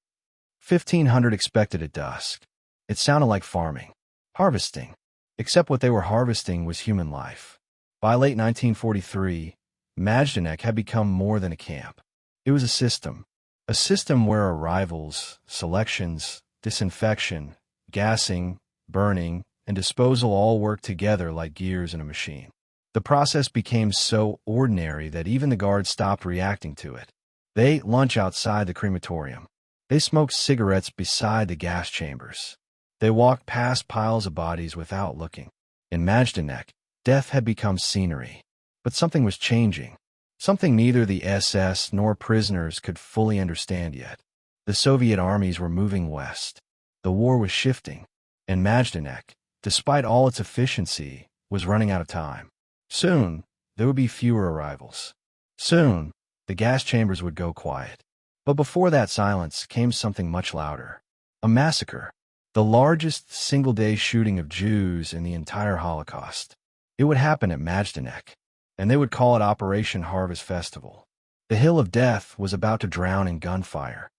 1,500 expected at dusk. It sounded like farming. Harvesting. Except what they were harvesting was human life. By late 1943, Majdanek had become more than a camp. It was a system. A system where arrivals, selections, disinfection, gassing, burning, and disposal all worked together like gears in a machine. The process became so ordinary that even the guards stopped reacting to it. They ate lunch outside the crematorium. They smoked cigarettes beside the gas chambers. They walked past piles of bodies without looking. In Majdanek, death had become scenery. But something was changing. Something neither the SS nor prisoners could fully understand yet. The Soviet armies were moving west. The war was shifting. And Majdanek, despite all its efficiency, was running out of time. Soon, there would be fewer arrivals. Soon, the gas chambers would go quiet. But before that silence came something much louder. A massacre. The largest single-day shooting of Jews in the entire Holocaust. It would happen at Majdanek, and they would call it Operation Harvest Festival. The Hill of Death was about to drown in gunfire.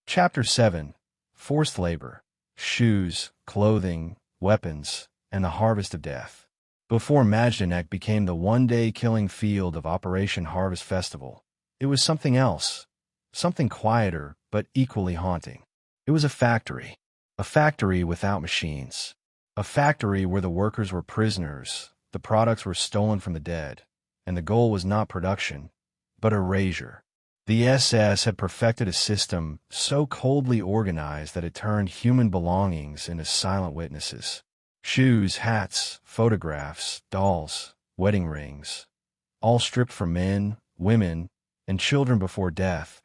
Chapter 7. Forced Labor. Shoes, clothing, weapons, and the harvest of death. Before Majdanek became the one-day killing field of Operation Harvest Festival, it was something else, something quieter but equally haunting. It was a factory without machines, a factory where the workers were prisoners, the products were stolen from the dead, and the goal was not production, but erasure. The SS had perfected a system so coldly organized that it turned human belongings into silent witnesses. Shoes, hats, photographs, dolls, wedding rings, all stripped from men, women, and children before death,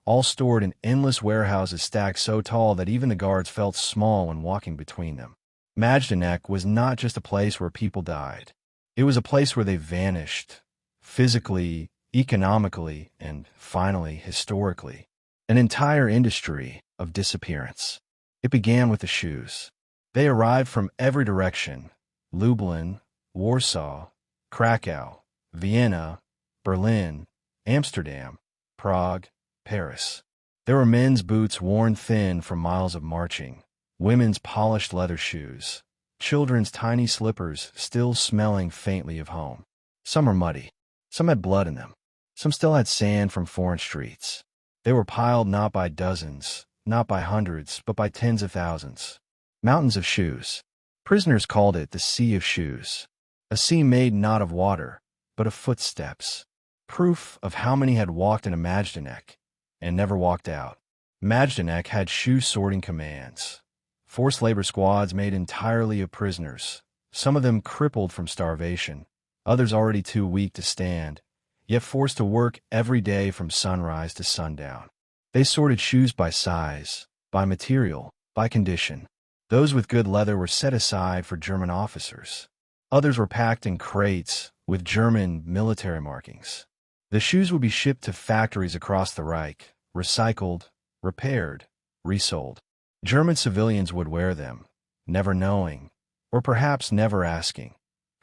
all stored in endless warehouses stacked so tall that even the guards felt small when walking between them. Majdanek was not just a place where people died. It was a place where they vanished, physically, economically, and finally, historically. An entire industry of disappearance. It began with the shoes. They arrived from every direction: Lublin, Warsaw, Krakow, Vienna, Berlin, Amsterdam, Prague, Paris. There were men's boots worn thin from miles of marching, women's polished leather shoes, children's tiny slippers still smelling faintly of home. Some were muddy. Some had blood in them. Some still had sand from foreign streets. They were piled not by dozens, not by hundreds, but by tens of thousands. Mountains of shoes. Prisoners called it the Sea of Shoes. A sea made not of water, but of footsteps. Proof of how many had walked into Majdanek and never walked out. Majdanek had shoe-sorting commands. Forced labor squads made entirely of prisoners, some of them crippled from starvation, others already too weak to stand, yet forced to work every day from sunrise to sundown. They sorted shoes by size, by material, by condition. Those with good leather were set aside for German officers. Others were packed in crates with German military markings. The shoes would be shipped to factories across the Reich, recycled, repaired, resold. German civilians would wear them, never knowing, or perhaps never asking,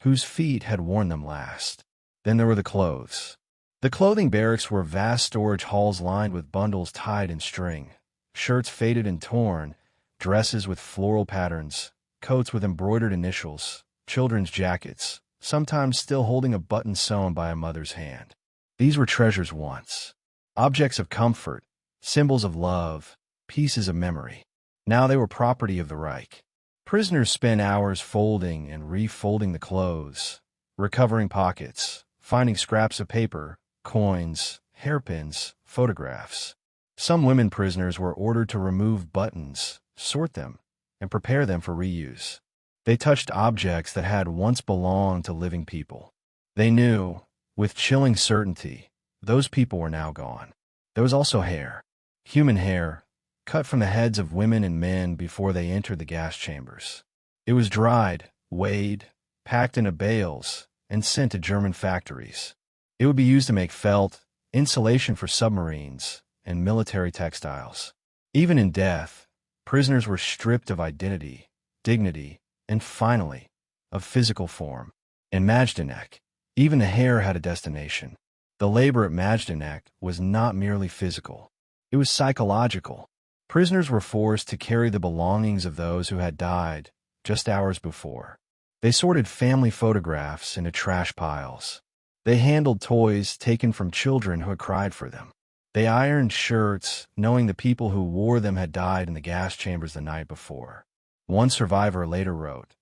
whose feet had worn them last. Then there were the clothes. The clothing barracks were vast storage halls lined with bundles tied in string, shirts faded and torn, dresses with floral patterns, coats with embroidered initials, children's jackets, sometimes still holding a button sewn by a mother's hand. These were treasures once, objects of comfort, symbols of love, pieces of memory. Now they were property of the Reich. Prisoners spent hours folding and refolding the clothes, recovering pockets, finding scraps of paper, coins, hairpins, photographs. Some women prisoners were ordered to remove buttons, sort them, and prepare them for reuse. They touched objects that had once belonged to living people. They knew, with chilling certainty, those people were now gone. There was also hair, human hair, cut from the heads of women and men before they entered the gas chambers. It was dried, weighed, packed into bales, and sent to German factories. It would be used to make felt, insulation for submarines, and military textiles. Even in death, prisoners were stripped of identity, dignity, and finally, of physical form. In Majdanek, even the hair had a destination. The labor at Majdanek was not merely physical. It was psychological. Prisoners were forced to carry the belongings of those who had died just hours before. They sorted family photographs into trash piles. They handled toys taken from children who had cried for them. They ironed shirts, knowing the people who wore them had died in the gas chambers the night before. One survivor later wrote,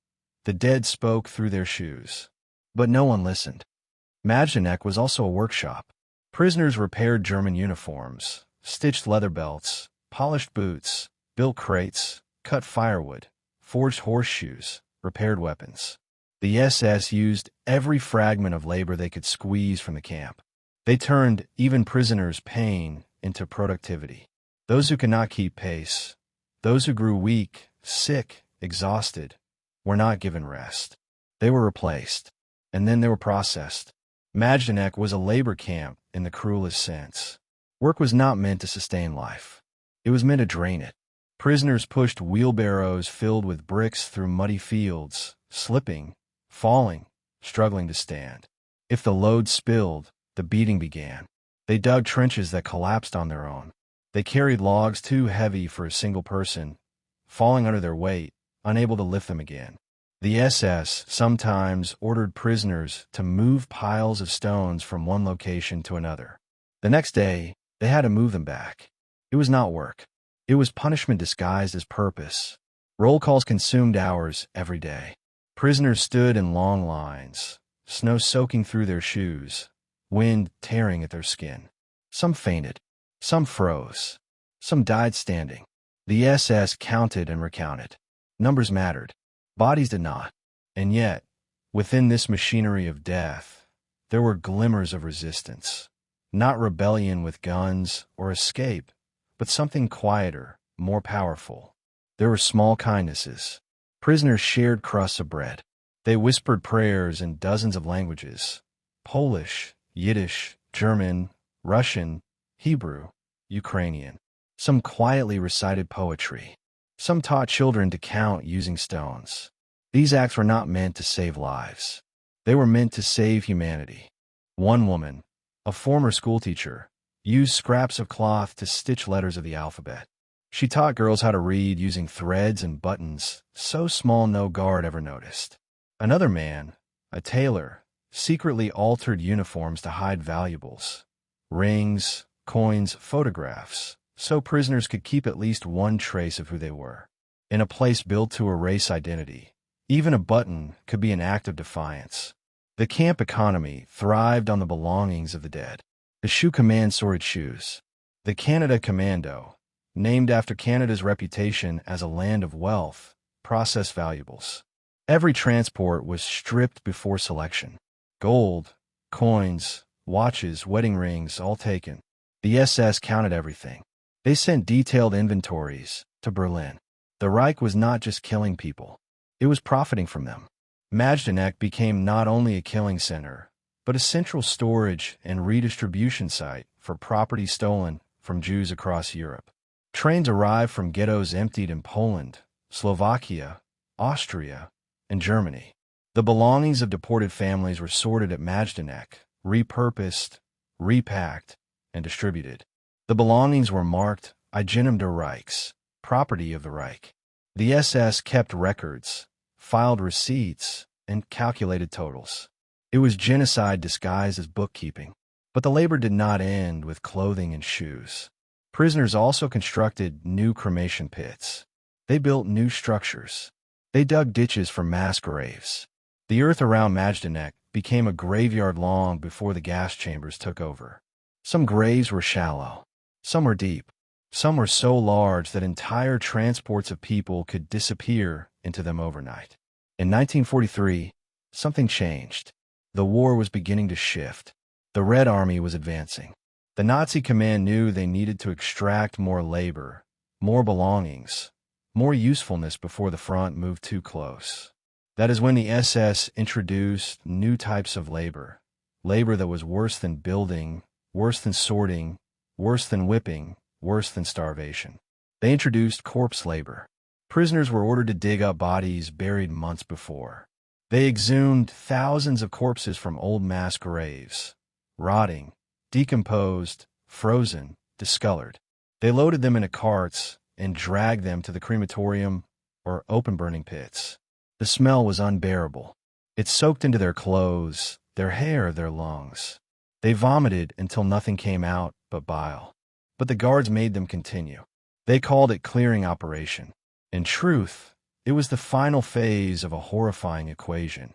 "The dead spoke through their shoes." But no one listened. Majdanek was also a workshop. Prisoners repaired German uniforms, stitched leather belts, polished boots, built crates, cut firewood, forged horseshoes, repaired weapons. The SS used every fragment of labor they could squeeze from the camp. They turned even prisoners' pain into productivity. Those who could not keep pace, those who grew weak, sick, exhausted, were not given rest. They were replaced, and then they were processed. Majdanek was a labor camp in the cruelest sense. Work was not meant to sustain life. It was meant to drain it. Prisoners pushed wheelbarrows filled with bricks through muddy fields, slipping, falling, struggling to stand. If the load spilled, the beating began. They dug trenches that collapsed on their own. They carried logs too heavy for a single person, falling under their weight, unable to lift them again. The SS sometimes ordered prisoners to move piles of stones from one location to another. The next day, they had to move them back. It was not work. It was punishment disguised as purpose. Roll calls consumed hours every day. Prisoners stood in long lines, snow soaking through their shoes, wind tearing at their skin. Some fainted. Some froze. Some died standing. The SS counted and recounted. Numbers mattered. Bodies did not. And yet, within this machinery of death, there were glimmers of resistance. Not rebellion with guns or escape, but something quieter, more powerful. There were small kindnesses. Prisoners shared crusts of bread. They whispered prayers in dozens of languages: Polish, Yiddish, German, Russian, Hebrew, Ukrainian. Some quietly recited poetry. Some taught children to count using stones. These acts were not meant to save lives. They were meant to save humanity. One woman, a former schoolteacher, used scraps of cloth to stitch letters of the alphabet. She taught girls how to read using threads and buttons, so small no guard ever noticed. Another man, a tailor, secretly altered uniforms to hide valuables, rings, coins, photographs, so prisoners could keep at least one trace of who they were. In a place built to erase identity, even a button could be an act of defiance. The camp economy thrived on the belongings of the dead. The Shoe Command sorted shoes. The Canada Commando, named after Canada's reputation as a land of wealth, processed valuables. Every transport was stripped before selection. Gold, coins, watches, wedding rings, all taken. The SS counted everything. They sent detailed inventories to Berlin. The Reich was not just killing people. It was profiting from them. Majdanek became not only a killing center, but a central storage and redistribution site for property stolen from Jews across Europe. Trains arrived from ghettos emptied in Poland, Slovakia, Austria, and Germany. The belongings of deported families were sorted at Majdanek, repurposed, repacked, and distributed. The belongings were marked Eigentum des Reichs, property of the Reich. The SS kept records, filed receipts, and calculated totals. It was genocide disguised as bookkeeping. But the labor did not end with clothing and shoes. Prisoners also constructed new cremation pits. They built new structures. They dug ditches for mass graves. The earth around Majdanek became a graveyard long before the gas chambers took over. Some graves were shallow. Some were deep. Some were so large that entire transports of people could disappear into them overnight. In 1943, something changed. The war was beginning to shift. The Red Army was advancing. The Nazi command knew they needed to extract more labor, more belongings, more usefulness before the front moved too close. That is when the SS introduced new types of labor that was worse than building, worse than sorting, worse than whipping, worse than starvation. They introduced corpse labor. Prisoners were ordered to dig up bodies buried months before. They exhumed thousands of corpses from old mass graves, rotting, decomposed, frozen, discolored. They loaded them into carts and dragged them to the crematorium or open burning pits. The smell was unbearable. It soaked into their clothes, their hair, their lungs. They vomited until nothing came out but bile. But the guards made them continue. They called it clearing operation. In truth, it was the final phase of a horrifying equation.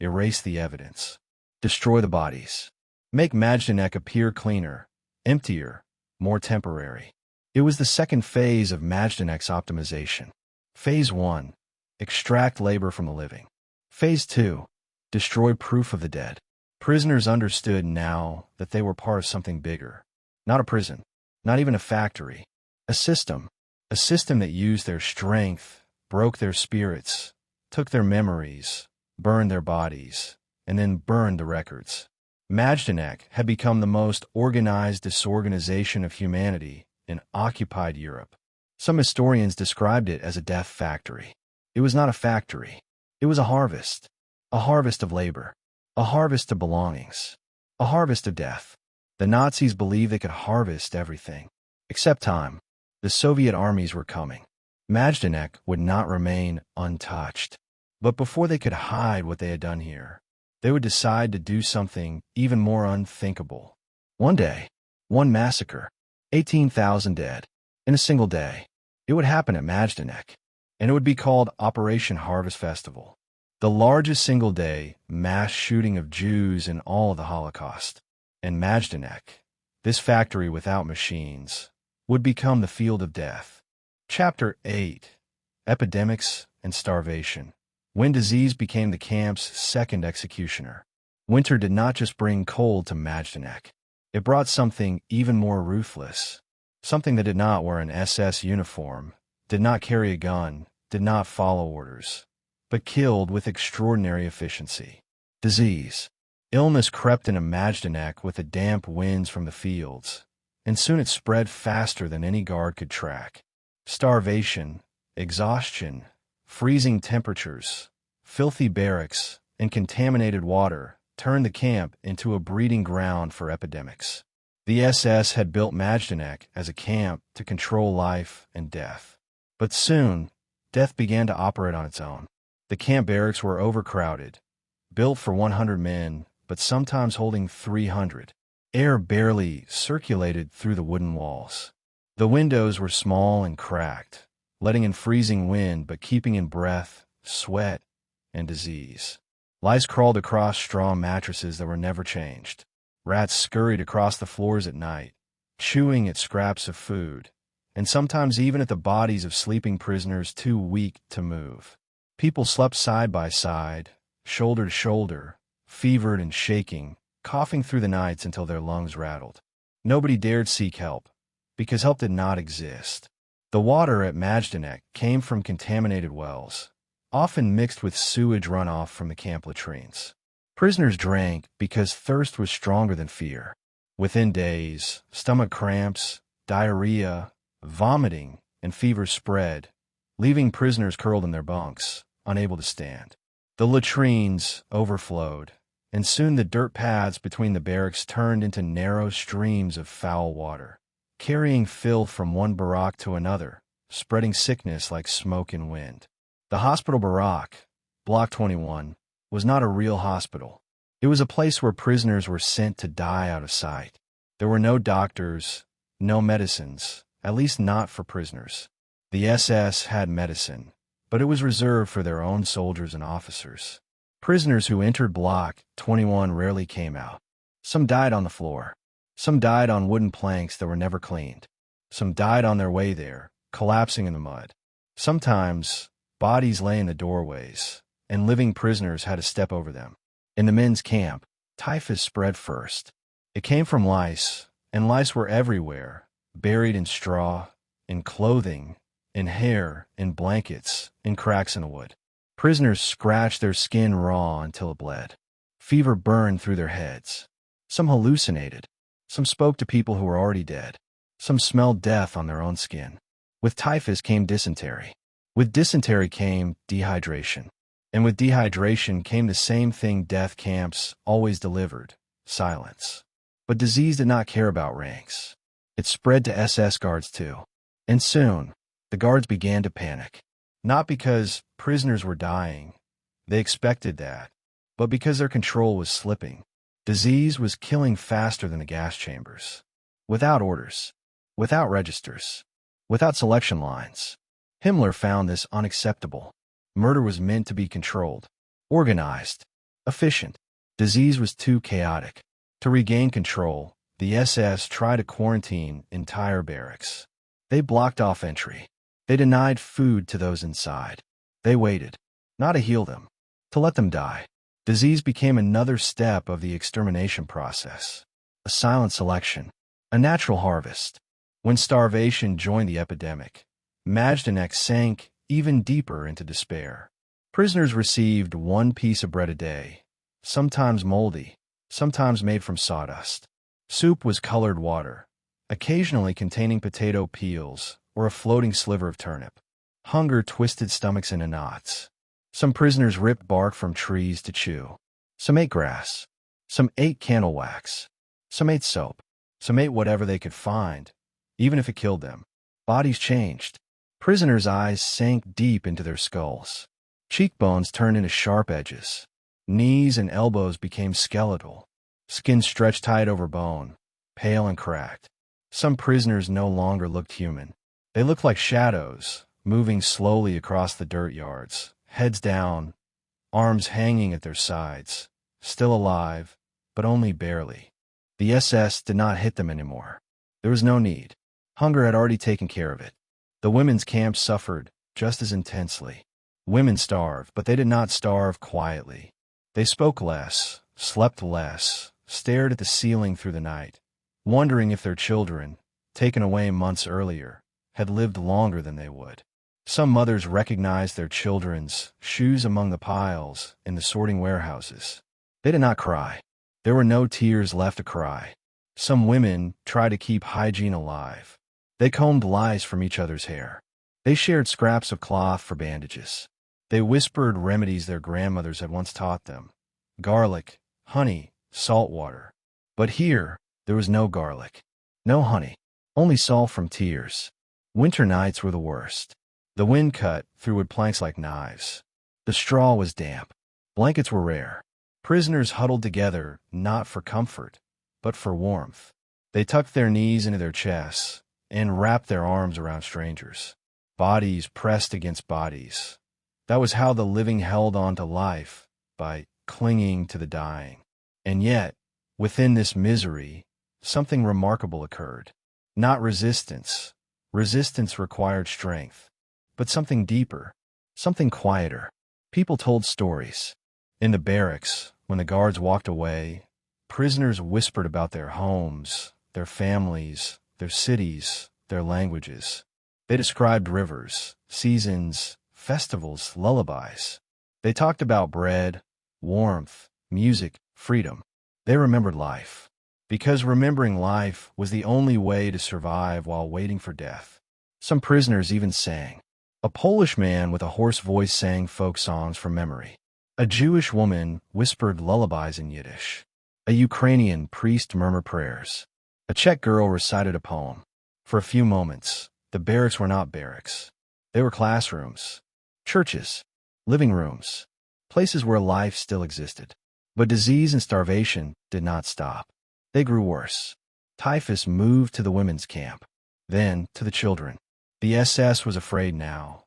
Erase the evidence. Destroy the bodies. Make Majdanek appear cleaner, emptier, more temporary. It was the second phase of Majdanek's optimization. Phase 1. Extract labor from the living. Phase 2. Destroy proof of the dead. Prisoners understood now that they were part of something bigger. Not a prison, not even a factory. A system that used their strength, broke their spirits, took their memories, burned their bodies, and then burned the records. Majdanek had become the most organized disorganization of humanity in occupied Europe. Some historians described it as a death factory. It was not a factory. It was a harvest of labor, a harvest of belongings, a harvest of death. The Nazis believed they could harvest everything, except time. The Soviet armies were coming. Majdanek would not remain untouched. But before they could hide what they had done here, they would decide to do something even more unthinkable. One day, one massacre, 18,000 dead, in a single day. It would happen at Majdanek, and it would be called Operation Harvest Festival, the largest single-day mass shooting of Jews in all of the Holocaust. And Majdanek, this factory without machines, would become the field of death. Chapter 8. Epidemics and Starvation. When disease became the camp's second executioner. Winter did not just bring cold to Majdanek. It brought something even more ruthless. Something that did not wear an SS uniform, did not carry a gun, did not follow orders, but killed with extraordinary efficiency. Disease. Illness crept into Majdanek with the damp winds from the fields, and soon it spread faster than any guard could track. Starvation, exhaustion, freezing temperatures, filthy barracks, and contaminated water turned the camp into a breeding ground for epidemics. The SS had built Majdanek as a camp to control life and death. But soon, death began to operate on its own. The camp barracks were overcrowded, built for 100 men, but sometimes holding 300. Air barely circulated through the wooden walls. The windows were small and cracked, letting in freezing wind but keeping in breath, sweat, and disease. Lice crawled across straw mattresses that were never changed. Rats scurried across the floors at night, chewing at scraps of food, and sometimes even at the bodies of sleeping prisoners too weak to move. People slept side by side, shoulder to shoulder, fevered and shaking, coughing through the nights until their lungs rattled. Nobody dared seek help, because help did not exist. The water at Majdanek came from contaminated wells, often mixed with sewage runoff from the camp latrines. Prisoners drank because thirst was stronger than fear. Within days, stomach cramps, diarrhea, Vomiting and fever spread, leaving prisoners curled in their bunks, unable to stand. The latrines overflowed, and soon the dirt paths between the barracks turned into narrow streams of foul water, carrying filth from one barrack to another, spreading sickness like smoke and wind. The hospital barrack, Block 21, was not a real hospital. It was a place where prisoners were sent to die out of sight. There were no doctors, no medicines, at least not for prisoners. The SS had medicine, but it was reserved for their own soldiers and officers. Prisoners who entered Block 21 rarely came out. Some died on the floor. Some died on wooden planks that were never cleaned. Some died on their way there, collapsing in the mud. Sometimes, bodies lay in the doorways, and living prisoners had to step over them. In the men's camp, typhus spread first. It came from lice, and lice were everywhere, buried in straw, in clothing, in hair, in blankets, in cracks in the wood. Prisoners scratched their skin raw until it bled. Fever burned through their heads. Some hallucinated. Some spoke to people who were already dead. Some smelled death on their own skin. With typhus came dysentery. With dysentery came dehydration. And with dehydration came the same thing death camps always delivered: silence. But disease did not care about ranks. It spread to SS guards too. And soon, the guards began to panic. Not because prisoners were dying. They expected that. But because their control was slipping. Disease was killing faster than the gas chambers. Without orders. Without registers. Without selection lines. Himmler found this unacceptable. Murder was meant to be controlled, organized, efficient. Disease was too chaotic. To regain control, the SS tried to quarantine entire barracks. They blocked off entry. They denied food to those inside. They waited, not to heal them, to let them die. Disease became another step of the extermination process, a silent selection, a natural harvest. When starvation joined the epidemic, Majdanek sank even deeper into despair. Prisoners received one piece of bread a day, sometimes moldy, sometimes made from sawdust. Soup was colored water, occasionally containing potato peels or a floating sliver of turnip. Hunger twisted stomachs into knots. Some prisoners ripped bark from trees to chew. Some ate grass. Some ate candle wax. Some ate soap. Some ate whatever they could find, even if it killed them. Bodies changed. Prisoners' eyes sank deep into their skulls. Cheekbones turned into sharp edges. Knees and elbows became skeletal. Skin stretched tight over bone, pale and cracked. Some prisoners no longer looked human. They looked like shadows, moving slowly across the dirt yards, heads down, arms hanging at their sides, still alive, but only barely. The SS did not hit them anymore. There was no need. Hunger had already taken care of it. The women's camp suffered just as intensely. Women starved, but they did not starve quietly. They spoke less, slept less, stared at the ceiling through the night, wondering if their children, taken away months earlier, had lived longer than they would. Some mothers recognized their children's shoes among the piles in the sorting warehouses. They did not cry. There were no tears left to cry. Some women tried to keep hygiene alive. They combed lice from each other's hair. They shared scraps of cloth for bandages. They whispered remedies their grandmothers had once taught them: garlic, honey, salt water. But here, there was no garlic, no honey, only salt from tears. Winter nights were the worst. The wind cut through wood planks like knives. The straw was damp. Blankets were rare. Prisoners huddled together, not for comfort, but for warmth. They tucked their knees into their chests and wrapped their arms around strangers. Bodies pressed against bodies. That was how the living held on to life, by clinging to the dying. And yet, within this misery, something remarkable occurred. Not resistance. Resistance required strength. But something deeper, something quieter. People told stories. In the barracks, when the guards walked away, prisoners whispered about their homes, their families, their cities, their languages. They described rivers, seasons, festivals, lullabies. They talked about bread, warmth, music, freedom. They remembered life, because remembering life was the only way to survive while waiting for death. Some prisoners even sang. A Polish man with a hoarse voice sang folk songs from memory. A Jewish woman whispered lullabies in Yiddish. A Ukrainian priest murmured prayers. A Czech girl recited a poem. For a few moments, the barracks were not barracks. They were classrooms, churches, living rooms, places where life still existed. But disease and starvation did not stop. They grew worse. Typhus moved to the women's camp, then to the children. The SS was afraid now,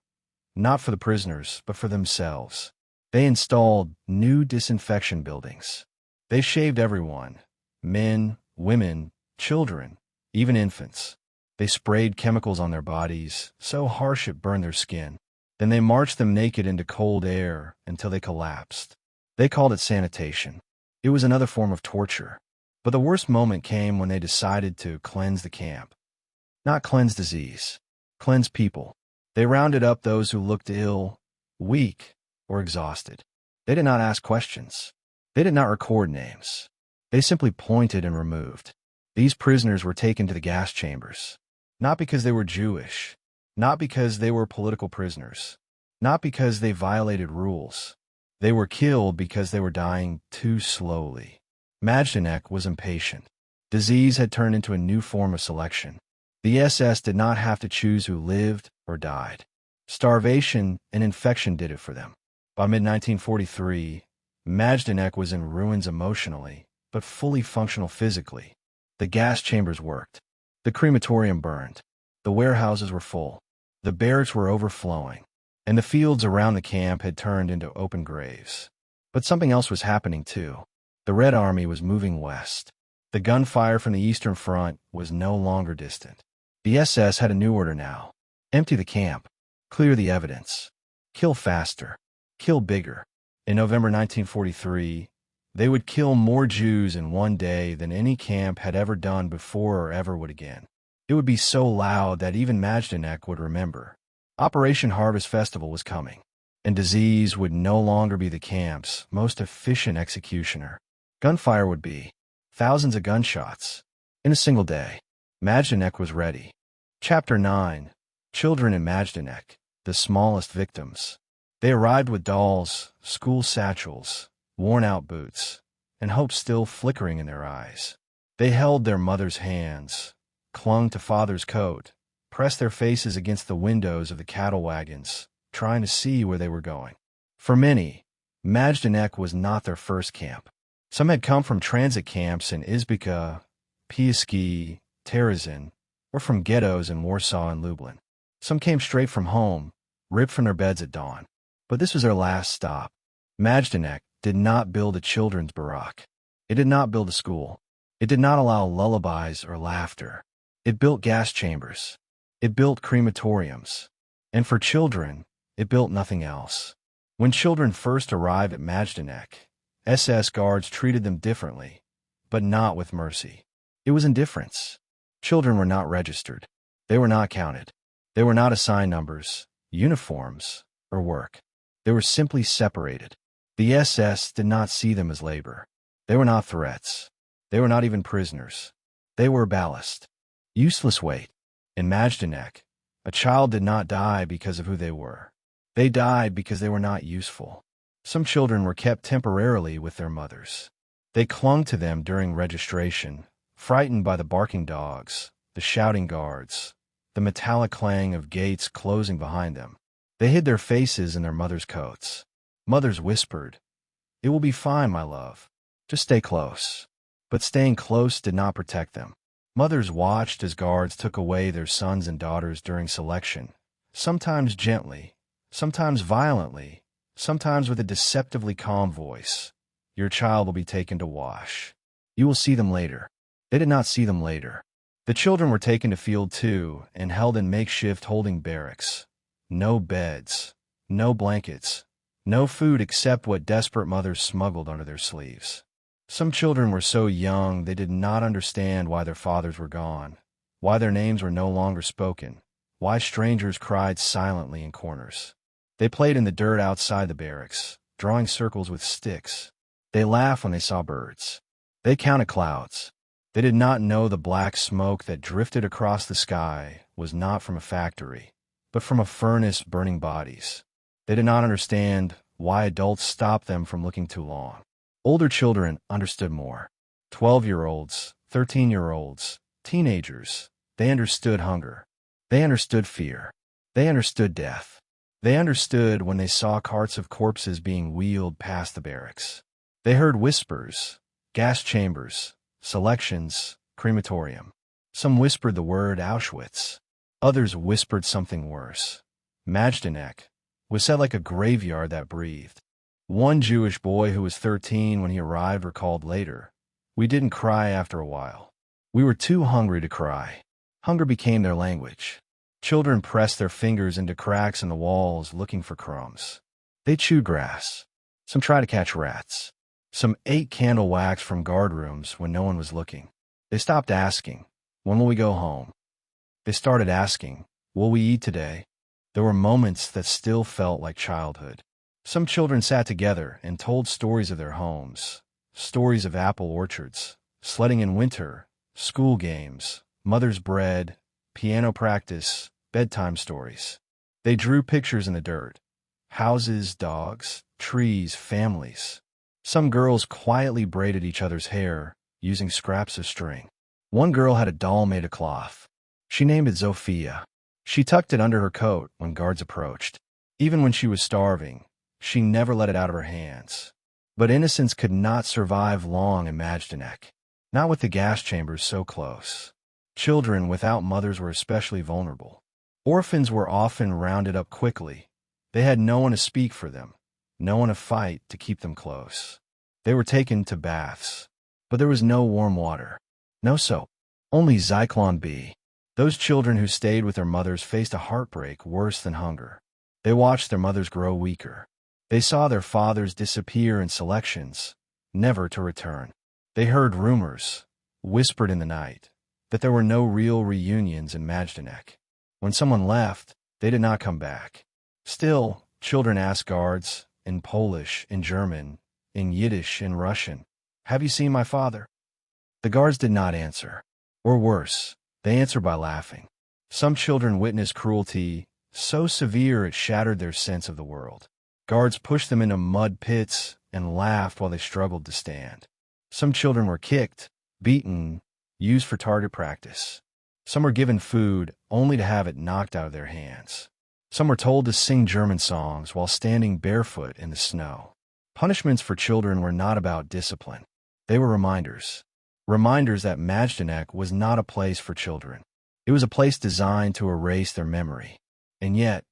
not for the prisoners, but for themselves. They installed new disinfection buildings. They shaved everyone, men, women, children, even infants. They sprayed chemicals on their bodies, so harsh it burned their skin. Then they marched them naked into cold air until they collapsed. They called it sanitation. It was another form of torture. But the worst moment came when they decided to cleanse the camp. Not cleanse disease. Cleanse people. They rounded up those who looked ill, weak, or exhausted. They did not ask questions. They did not record names. They simply pointed and removed. These prisoners were taken to the gas chambers. Not because they were Jewish. Not because they were political prisoners. Not because they violated rules. They were killed because they were dying too slowly. Majdanek was impatient. Disease had turned into a new form of selection. The SS did not have to choose who lived or died. Starvation and infection did it for them. By mid-1943, Majdanek was in ruins emotionally, but fully functional physically. The gas chambers worked. The crematorium burned. The warehouses were full. The barracks were overflowing. And the fields around the camp had turned into open graves. But something else was happening too. The Red Army was moving west. The gunfire from the Eastern Front was no longer distant. The SS had a new order now. Empty the camp. Clear the evidence. Kill faster. Kill bigger. In November 1943, they would kill more Jews in one day than any camp had ever done before or ever would again. It would be so loud that even Majdanek would remember. Operation Harvest Festival was coming, and disease would no longer be the camp's most efficient executioner. Gunfire would be. Thousands of gunshots. In a single day. Majdanek was ready. Chapter 9. Children in Majdanek, the smallest victims. They arrived with dolls, school satchels, worn-out boots, and hope still flickering in their eyes. They held their mother's hands, clung to father's coat, pressed their faces against the windows of the cattle wagons, trying to see where they were going. For many, Majdanek was not their first camp. Some had come from transit camps in Izbica, Piaski, Terezin, or from ghettos in Warsaw and Lublin. Some came straight from home, ripped from their beds at dawn. But this was their last stop. Majdanek did not build a children's barak. It did not build a school. It did not allow lullabies or laughter. It built gas chambers. It built crematoriums. And for children, it built nothing else. When children first arrived at Majdanek, SS guards treated them differently, but not with mercy. It was indifference. Children were not registered. They were not counted. They were not assigned numbers, uniforms, or work. They were simply separated. The SS did not see them as labor. They were not threats. They were not even prisoners. They were ballast. Useless weight. In Majdanek, a child did not die because of who they were. They died because they were not useful. Some children were kept temporarily with their mothers. They clung to them during registration, frightened by the barking dogs, the shouting guards, the metallic clang of gates closing behind them. They hid their faces in their mothers' coats. Mothers whispered, "It will be fine, my love. Just stay close." But staying close did not protect them. Mothers watched as guards took away their sons and daughters during selection, sometimes gently, sometimes violently, sometimes with a deceptively calm voice. "Your child will be taken to wash. You will see them later." They did not see them later. The children were taken to Field 2 and held in makeshift holding barracks. No beds, no blankets, no food except what desperate mothers smuggled under their sleeves. Some children were so young they did not understand why their fathers were gone, why their names were no longer spoken, why strangers cried silently in corners. They played in the dirt outside the barracks, drawing circles with sticks. They laughed when they saw birds. They counted clouds. They did not know the black smoke that drifted across the sky was not from a factory, but from a furnace burning bodies. They did not understand why adults stopped them from looking too long. Older children understood more. 12-year-olds, 13-year-olds, teenagers, they understood hunger. They understood fear. They understood death. They understood when they saw carts of corpses being wheeled past the barracks. They heard whispers, gas chambers, selections, crematorium. Some whispered the word Auschwitz. Others whispered something worse. Majdanek was said like a graveyard that breathed. One Jewish boy who was 13 when he arrived recalled later, "We didn't cry after a while. We were too hungry to cry." Hunger became their language. Children pressed their fingers into cracks in the walls looking for crumbs. They chewed grass. Some tried to catch rats. Some ate candle wax from guard rooms when no one was looking. They stopped asking, "When will we go home?" They started asking, "Will we eat today?" There were moments that still felt like childhood. Some children sat together and told stories of their homes, stories of apple orchards, sledding in winter, school games, mother's bread, piano practice, bedtime stories. They drew pictures in the dirt: houses, dogs, trees, families. Some girls quietly braided each other's hair using scraps of string. One girl had a doll made of cloth. She named it Zofia. She tucked it under her coat when guards approached. Even when she was starving, she never let it out of her hands. But innocence could not survive long in Majdanek, not with the gas chambers so close. Children without mothers were especially vulnerable. Orphans were often rounded up quickly. They had no one to speak for them, no one to fight to keep them close. They were taken to baths, but there was no warm water, no soap, only Zyklon B. Those children who stayed with their mothers faced a heartbreak worse than hunger. They watched their mothers grow weaker. They saw their fathers disappear in selections, never to return. They heard rumors, whispered in the night, that there were no real reunions in Majdanek. When someone left, they did not come back. Still, children asked guards, in Polish, in German, in Yiddish, in Russian, "Have you seen my father?" The guards did not answer. Or worse, they answered by laughing. Some children witnessed cruelty so severe it shattered their sense of the world. Guards pushed them into mud pits and laughed while they struggled to stand. Some children were kicked, beaten, used for target practice. Some were given food only to have it knocked out of their hands. Some were told to sing German songs while standing barefoot in the snow. Punishments for children were not about discipline. They were reminders. Reminders that Majdanek was not a place for children. It was a place designed to erase their memory. And yet,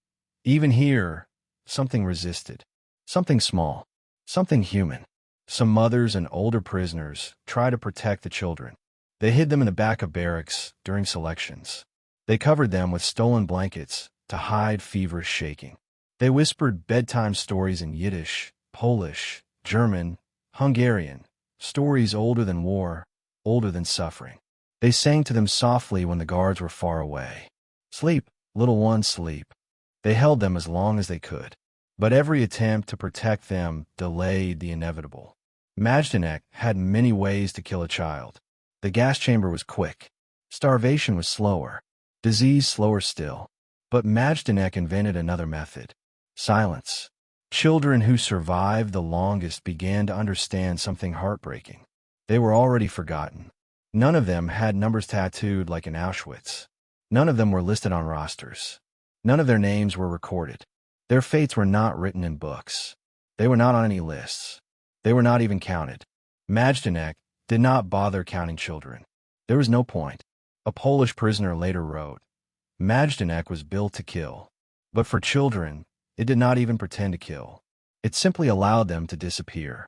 even here, something resisted. Something small. Something human. Some mothers and older prisoners tried to protect the children. They hid them in the back of barracks during selections. They covered them with stolen blankets to hide feverish shaking. They whispered bedtime stories in Yiddish, Polish, German, Hungarian, stories older than war, older than suffering. They sang to them softly when the guards were far away. "Sleep, little one, sleep." They held them as long as they could. But every attempt to protect them delayed the inevitable. Majdanek had many ways to kill a child. The gas chamber was quick. Starvation was slower. Disease slower still. But Majdanek invented another method: silence. Children who survived the longest began to understand something heartbreaking. They were already forgotten. None of them had numbers tattooed like in Auschwitz. None of them were listed on rosters. None of their names were recorded. Their fates were not written in books. They were not on any lists. They were not even counted. Majdanek did not bother counting children. There was no point. A Polish prisoner later wrote, "Majdanek was built to kill. But for children, it did not even pretend to kill. It simply allowed them to disappear."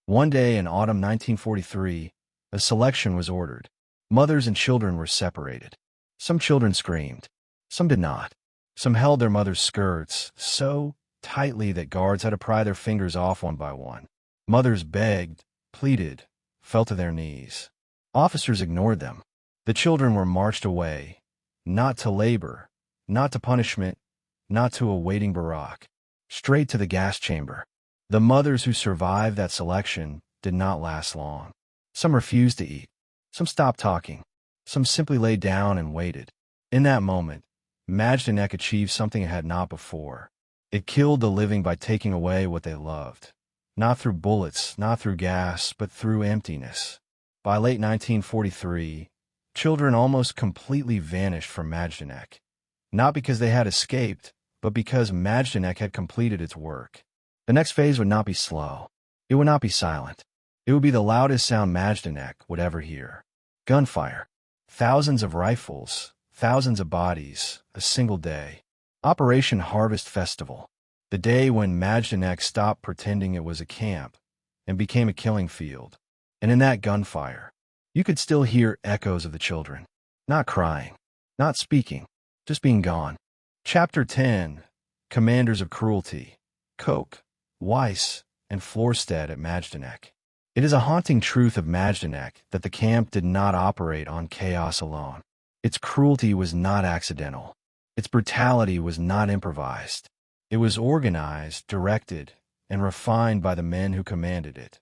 One day in autumn 1943, a selection was ordered. Mothers and children were separated. Some children screamed. Some did not. Some held their mothers' skirts so tightly that guards had to pry their fingers off one by one. Mothers begged, pleaded, fell to their knees. Officers ignored them. The children were marched away, not to labor, not to punishment, not to a waiting barrack, straight to the gas chamber. The mothers who survived that selection did not last long. Some refused to eat. Some stopped talking. Some simply lay down and waited. In that moment, Majdanek achieved something it had not before. It killed the living by taking away what they loved. Not through bullets, not through gas, but through emptiness. By late 1943, children almost completely vanished from Majdanek. Not because they had escaped, but because Majdanek had completed its work. The next phase would not be slow. It would not be silent. It would be the loudest sound Majdanek would ever hear. Gunfire. Thousands of rifles, thousands of bodies, a single day. Operation Harvest Festival. The day when Majdanek stopped pretending it was a camp and became a killing field. And in that gunfire, you could still hear echoes of the children. Not crying, not speaking, just being gone. Chapter 10. Commanders of Cruelty. Koch, Weiss, and Florstedt at Majdanek. It is a haunting truth of Majdanek that the camp did not operate on chaos alone. Its cruelty was not accidental. Its brutality was not improvised. It was organized, directed, and refined by the men who commanded it.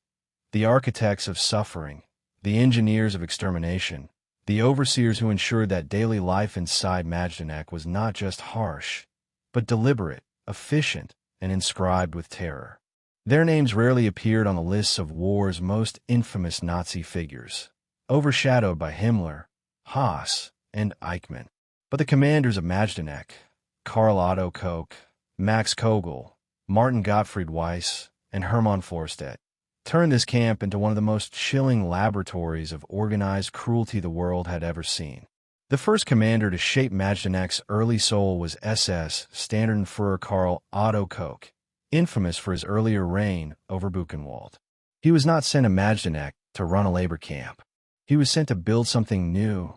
The architects of suffering, the engineers of extermination, the overseers who ensured that daily life inside Majdanek was not just harsh, but deliberate, efficient, and inscribed with terror. Their names rarely appeared on the lists of war's most infamous Nazi figures, overshadowed by Himmler, Haas, and Eichmann. But the commanders of Majdanek, Karl Otto Koch, Max Kogel, Martin Gottfried Weiss, and Hermann Florstedt, turned this camp into one of the most chilling laboratories of organized cruelty the world had ever seen. The first commander to shape Majdanek's early soul was SS Standartenführer Karl Otto Koch, infamous for his earlier reign over Buchenwald. He was not sent to Majdanek to run a labor camp. He was sent to build something new,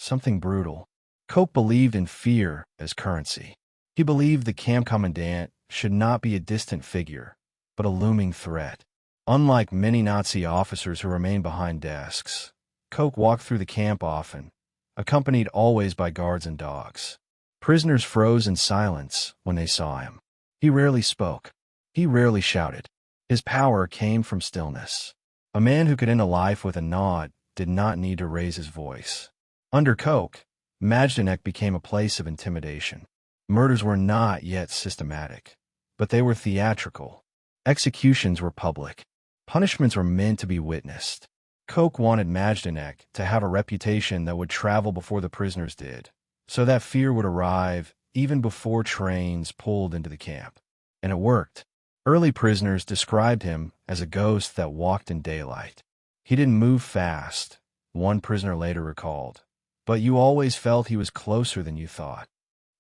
something brutal. Koch believed in fear as currency. He believed the camp commandant should not be a distant figure, but a looming threat. Unlike many Nazi officers who remained behind desks, Koch walked through the camp often, accompanied always by guards and dogs. Prisoners froze in silence when they saw him. He rarely spoke. He rarely shouted. His power came from stillness. A man who could end a life with a nod did not need to raise his voice. Under Koch, Majdanek became a place of intimidation. Murders were not yet systematic, but they were theatrical. Executions were public. Punishments were meant to be witnessed. Koch wanted Majdanek to have a reputation that would travel before the prisoners did, so that fear would arrive even before trains pulled into the camp. And it worked. Early prisoners described him as a ghost that walked in daylight. He didn't move fast, one prisoner later recalled, but you always felt he was closer than you thought.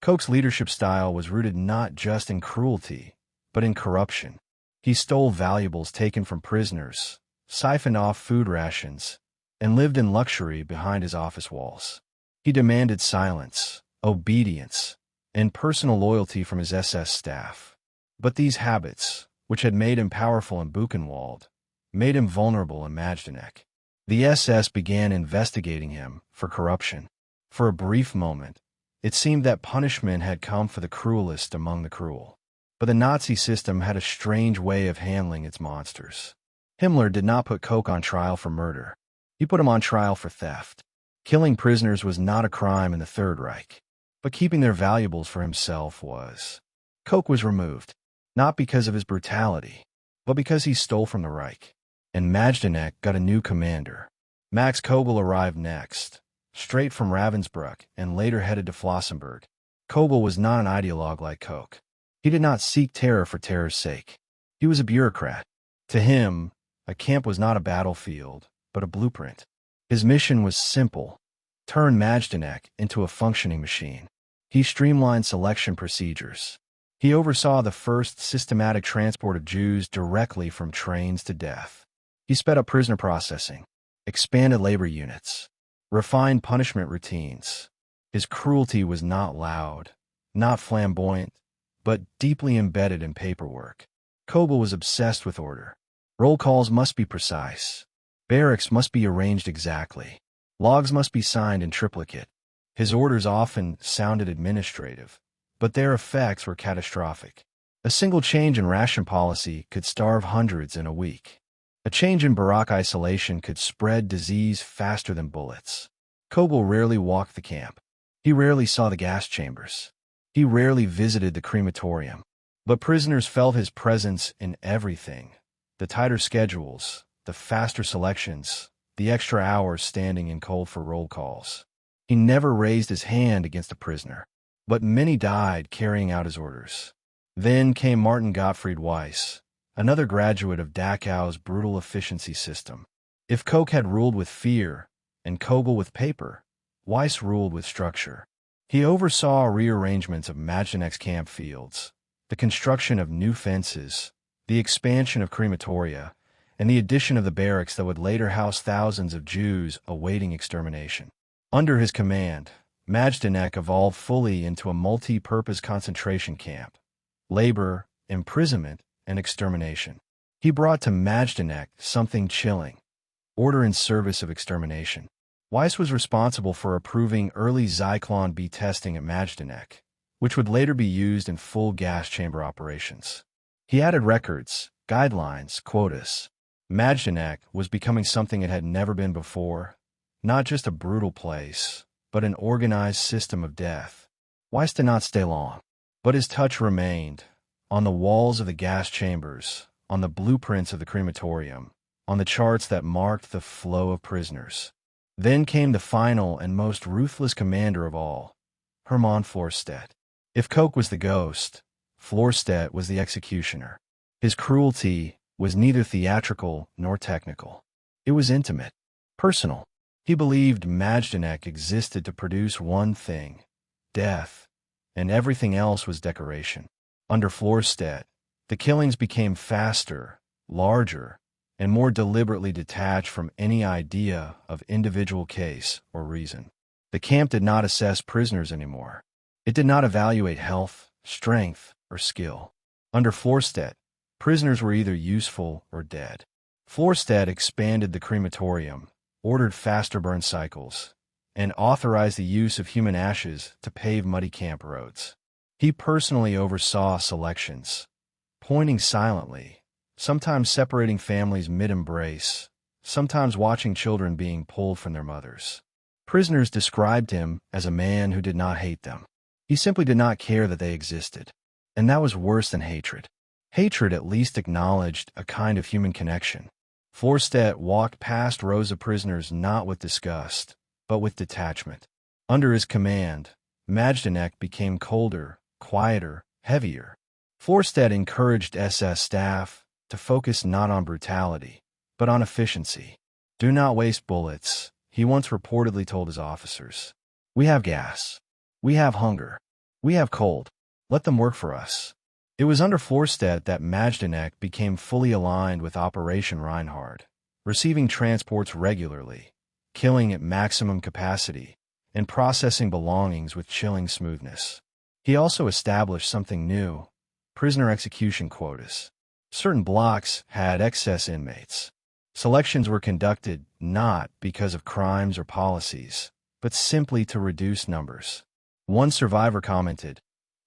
Koch's leadership style was rooted not just in cruelty, but in corruption. He stole valuables taken from prisoners, siphoned off food rations, and lived in luxury behind his office walls. He demanded silence, obedience, and personal loyalty from his SS staff. But these habits, which had made him powerful in Buchenwald, made him vulnerable in Majdanek. The SS began investigating him for corruption. For a brief moment, it seemed that punishment had come for the cruelest among the cruel. But the Nazi system had a strange way of handling its monsters. Himmler did not put Koch on trial for murder. He put him on trial for theft. Killing prisoners was not a crime in the Third Reich, but keeping their valuables for himself was. Koch was removed, not because of his brutality, but because he stole from the Reich. And Majdanek got a new commander. Max Kogel arrived next, straight from Ravensbrück and later headed to Flossenburg. Kogel was not an ideologue like Koch. He did not seek terror for terror's sake. He was a bureaucrat. To him, a camp was not a battlefield, but a blueprint. His mission was simple: turn Majdanek into a functioning machine. He streamlined selection procedures. He oversaw the first systematic transport of Jews directly from trains to death. He sped up prisoner processing, expanded labor units, refined punishment routines. His cruelty was not loud, not flamboyant, but deeply embedded in paperwork. Kogel was obsessed with order. Roll calls must be precise. Barracks must be arranged exactly. Logs must be signed in triplicate. His orders often sounded administrative, but their effects were catastrophic. A single change in ration policy could starve hundreds in a week. A change in barack isolation could spread disease faster than bullets. Kogel rarely walked the camp. He rarely saw the gas chambers. He rarely visited the crematorium. But prisoners felt his presence in everything. The tighter schedules, the faster selections, the extra hours standing in cold for roll calls. He never raised his hand against a prisoner, but many died carrying out his orders. Then came Martin Gottfried Weiss, another graduate of Dachau's brutal efficiency system. If Koch had ruled with fear and Kogel with paper, Weiss ruled with structure. He oversaw rearrangements of Majdanek's camp fields, the construction of new fences, the expansion of crematoria, and the addition of the barracks that would later house thousands of Jews awaiting extermination. Under his command, Majdanek evolved fully into a multi-purpose concentration camp: labor, imprisonment, and extermination. He brought to Majdanek something chilling: order in service of extermination. Weiss was responsible for approving early Zyklon B testing at Majdanek, which would later be used in full gas chamber operations. He added records, guidelines, quotas. Majdanek was becoming something it had never been before, not just a brutal place, but an organized system of death. Weiss did not stay long, but his touch remained on the walls of the gas chambers, on the blueprints of the crematorium, on the charts that marked the flow of prisoners. Then came the final and most ruthless commander of all, Hermann Florstedt. If Koch was the ghost, Florstedt was the executioner. His cruelty was neither theatrical nor technical. It was intimate, personal. He believed Majdanek existed to produce one thing: death, and everything else was decoration. Under Florstedt, the killings became faster, larger, and more deliberately detached from any idea of individual case or reason. The camp did not assess prisoners anymore. It did not evaluate health, strength, or skill. Under Florstedt, prisoners were either useful or dead. Florstedt expanded the crematorium, ordered faster burn cycles, and authorized the use of human ashes to pave muddy camp roads. He personally oversaw selections, pointing silently, sometimes separating families mid-embrace, sometimes watching children being pulled from their mothers. Prisoners described him as a man who did not hate them. He simply did not care that they existed. And that was worse than hatred. Hatred at least acknowledged a kind of human connection. Florstedt walked past rows of prisoners not with disgust, but with detachment. Under his command, Majdanek became colder, quieter, heavier. Florstedt encouraged SS staff to focus not on brutality, but on efficiency. "Do not waste bullets," he once reportedly told his officers. "We have gas. We have hunger. We have cold. Let them work for us." It was under Florstedt that Majdanek became fully aligned with Operation Reinhard, receiving transports regularly, killing at maximum capacity, and processing belongings with chilling smoothness. He also established something new: prisoner execution quotas. Certain blocks had excess inmates. Selections were conducted not because of crimes or policies, but simply to reduce numbers. One survivor commented,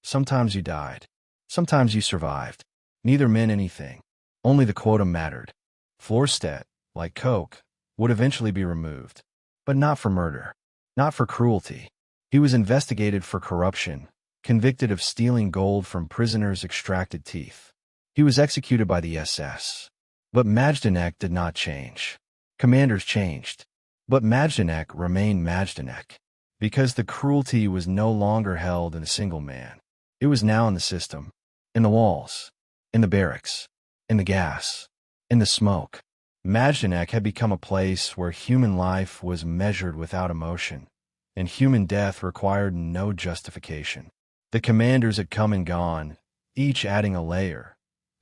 "Sometimes you died. Sometimes you survived. Neither meant anything. Only the quota mattered." Florstedt, like Koch, would eventually be removed. But not for murder. Not for cruelty. He was investigated for corruption, convicted of stealing gold from prisoners' extracted teeth. He was executed by the SS. But Majdanek did not change. Commanders changed. But Majdanek remained Majdanek. Because the cruelty was no longer held in a single man. It was now in the system, in the walls, in the barracks, in the gas, in the smoke. Majdanek had become a place where human life was measured without emotion, and human death required no justification. The commanders had come and gone, each adding a layer: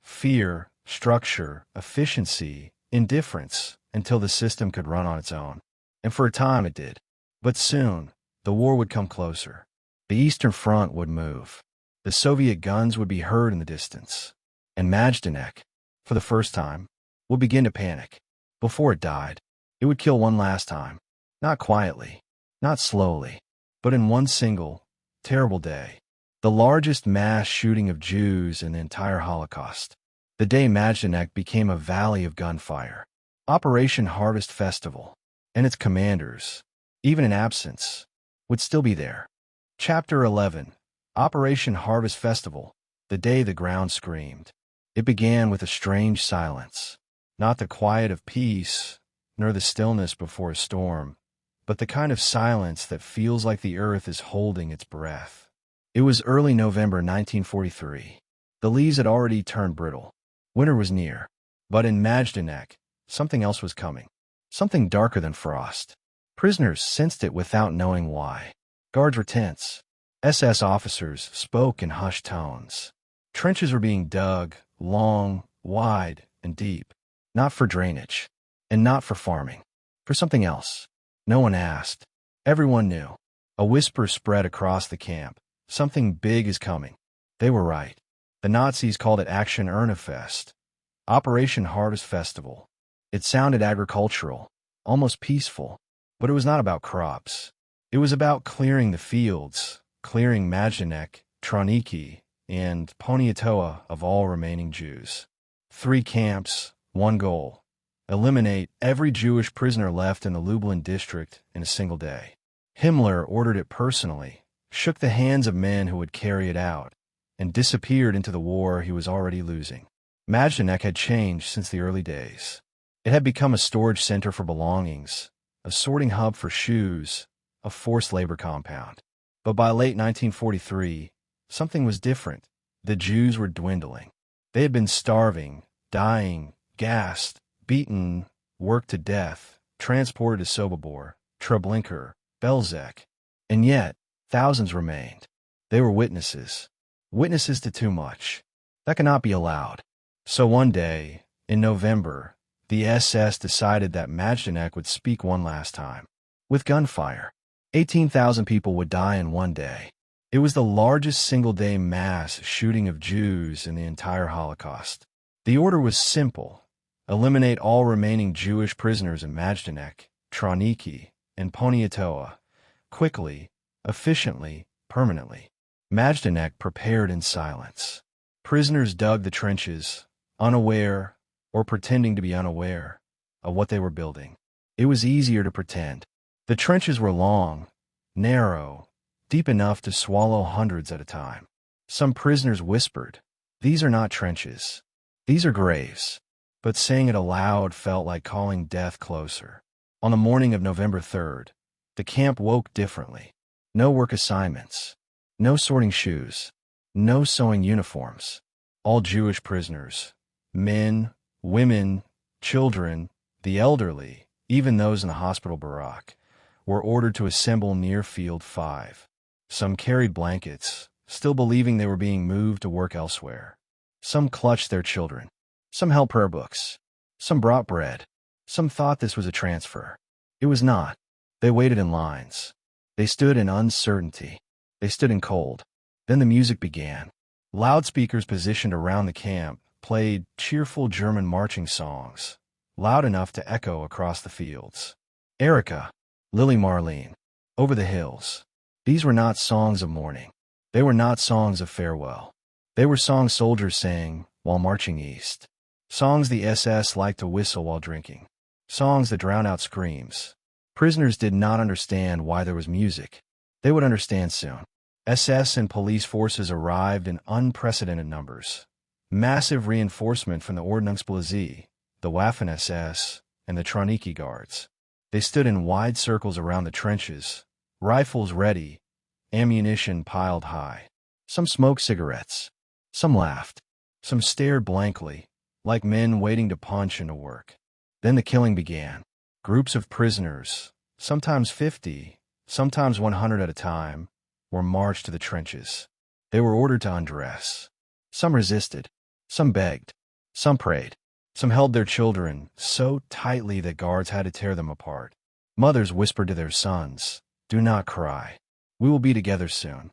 fear, structure, efficiency, indifference, until the system could run on its own. And for a time it did. But soon, the war would come closer. The Eastern Front would move. The Soviet guns would be heard in the distance. And Majdanek, for the first time, would begin to panic. Before it died, it would kill one last time. Not quietly, not slowly, but in one single, terrible day. The largest mass shooting of Jews in the entire Holocaust. The day Majdanek became a valley of gunfire. Operation Harvest Festival. And its commanders, even in absence, would still be there. Chapter 11. Operation Harvest Festival. The day the ground screamed. It began with a strange silence. Not the quiet of peace, nor the stillness before a storm, but the kind of silence that feels like the earth is holding its breath. It was early November 1943. The leaves had already turned brittle. Winter was near. But in Majdanek, something else was coming. Something darker than frost. Prisoners sensed it without knowing why. Guards were tense. SS officers spoke in hushed tones. Trenches were being dug, long, wide, and deep. Not for drainage, and not for farming. For something else. No one asked. Everyone knew. A whisper spread across the camp. Something big is coming. They were right. The Nazis called it Action Ernefest. Operation Harvest Festival. It sounded agricultural, almost peaceful, but it was not about crops. It was about clearing the fields, clearing Majdanek, Treblinka, and Poniatowa of all remaining Jews. 3 camps, 1 goal. Eliminate every Jewish prisoner left in the Lublin district in a single day. Himmler ordered it personally, shook the hands of men who would carry it out, and disappeared into the war he was already losing. Majdanek had changed since the early days. It had become a storage center for belongings, a sorting hub for shoes, a forced labor compound. But by late 1943, something was different. The Jews were dwindling. They had been starving, dying, gassed, beaten, worked to death, transported to Sobibor, Treblinka, Belzec. And yet, thousands remained. They were witnesses. Witnesses to too much. That cannot be allowed. So one day, in November, the SS decided that Majdanek would speak one last time. With gunfire. 18,000 people would die in one day. It was the largest single-day mass shooting of Jews in the entire Holocaust. The order was simple. Eliminate all remaining Jewish prisoners in Majdanek, Treblinka, and Poniatowa. Quickly, efficiently, permanently. Majdanek prepared in silence. Prisoners dug the trenches, unaware, or pretending to be unaware, of what they were building. It was easier to pretend. The trenches were long, narrow, deep enough to swallow hundreds at a time. Some prisoners whispered, "These are not trenches. These are graves." But saying it aloud felt like calling death closer. On the morning of November 3rd, the camp woke differently. No work assignments. No sorting shoes. No sewing uniforms. All Jewish prisoners. Men, women, children, the elderly, even those in the hospital barrack, were ordered to assemble near Field 5. Some carried blankets, still believing they were being moved to work elsewhere. Some clutched their children. Some held prayer books. Some brought bread. Some thought this was a transfer. It was not. They waited in lines. They stood in uncertainty. They stood in cold. Then the music began. Loudspeakers positioned around the camp played cheerful German marching songs, loud enough to echo across the fields. Erica, Lily Marlene, Over the Hills. These were not songs of mourning. They were not songs of farewell. They were songs soldiers sang while marching east. Songs the SS liked to whistle while drinking. Songs that drown out screams. Prisoners did not understand why there was music. They would understand soon. SS and police forces arrived in unprecedented numbers. Massive reinforcement from the Ordnungspolizei, the Waffen-SS, and the Treblinka guards. They stood in wide circles around the trenches, rifles ready, ammunition piled high. Some smoked cigarettes. Some laughed. Some stared blankly, like men waiting to punch and to work. Then the killing began. Groups of prisoners, sometimes 50, sometimes 100 at a time, were marched to the trenches. They were ordered to undress. Some resisted. Some begged. Some prayed. Some held their children so tightly that guards had to tear them apart. Mothers whispered to their sons, "Do not cry. We will be together soon."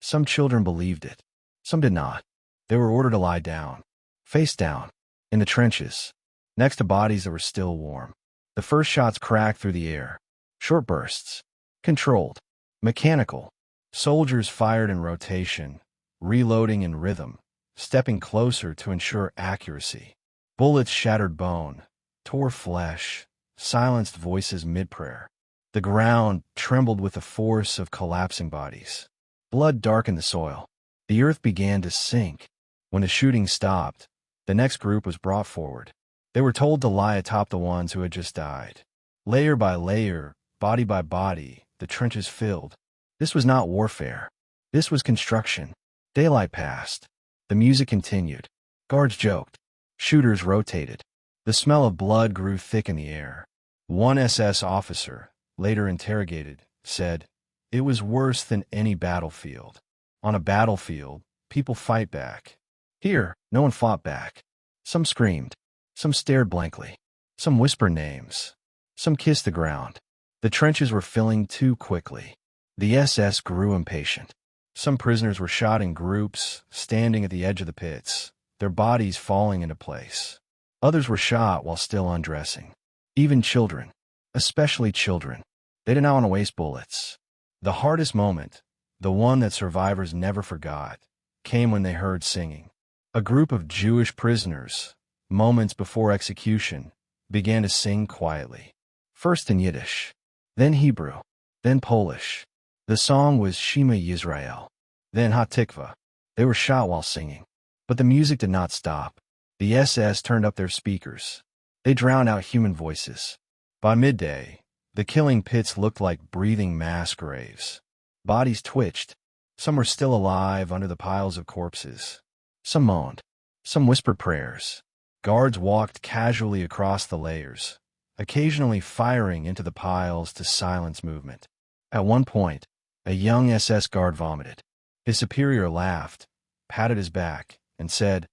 Some children believed it. Some did not. They were ordered to lie down, face down, in the trenches, next to bodies that were still warm. The first shots cracked through the air. Short bursts. Controlled. Mechanical. Soldiers fired in rotation, reloading in rhythm, stepping closer to ensure accuracy. Bullets shattered bone, tore flesh, silenced voices mid-prayer. The ground trembled with the force of collapsing bodies. Blood darkened the soil. The earth began to sink. When the shooting stopped, the next group was brought forward. They were told to lie atop the ones who had just died. Layer by layer, body by body, the trenches filled. This was not warfare. This was construction. Daylight passed. The music continued. Guards joked. Shooters rotated. The smell of blood grew thick in the air. One SS officer, later interrogated, said, "It was worse than any battlefield. On a battlefield, people fight back. Here, no one fought back. Some screamed. Some stared blankly. Some whispered names. Some kissed the ground. The trenches were filling too quickly. The SS grew impatient. Some prisoners were shot in groups, standing at the edge of the pits, their bodies falling into place. Others were shot while still undressing. Even children, especially children, they did not want to waste bullets. The hardest moment, the one that survivors never forgot, came when they heard singing. A group of Jewish prisoners, moments before execution, began to sing quietly. First in Yiddish, then Hebrew, then Polish. The song was Shema Yisrael, then Hatikva. They were shot while singing. But the music did not stop. The SS turned up their speakers. They drowned out human voices. By midday, the killing pits looked like breathing mass graves. Bodies twitched. Some were still alive under the piles of corpses. Some moaned. Some whispered prayers. Guards walked casually across the layers, occasionally firing into the piles to silence movement. At one point, a young SS guard vomited. His superior laughed, patted his back, and said,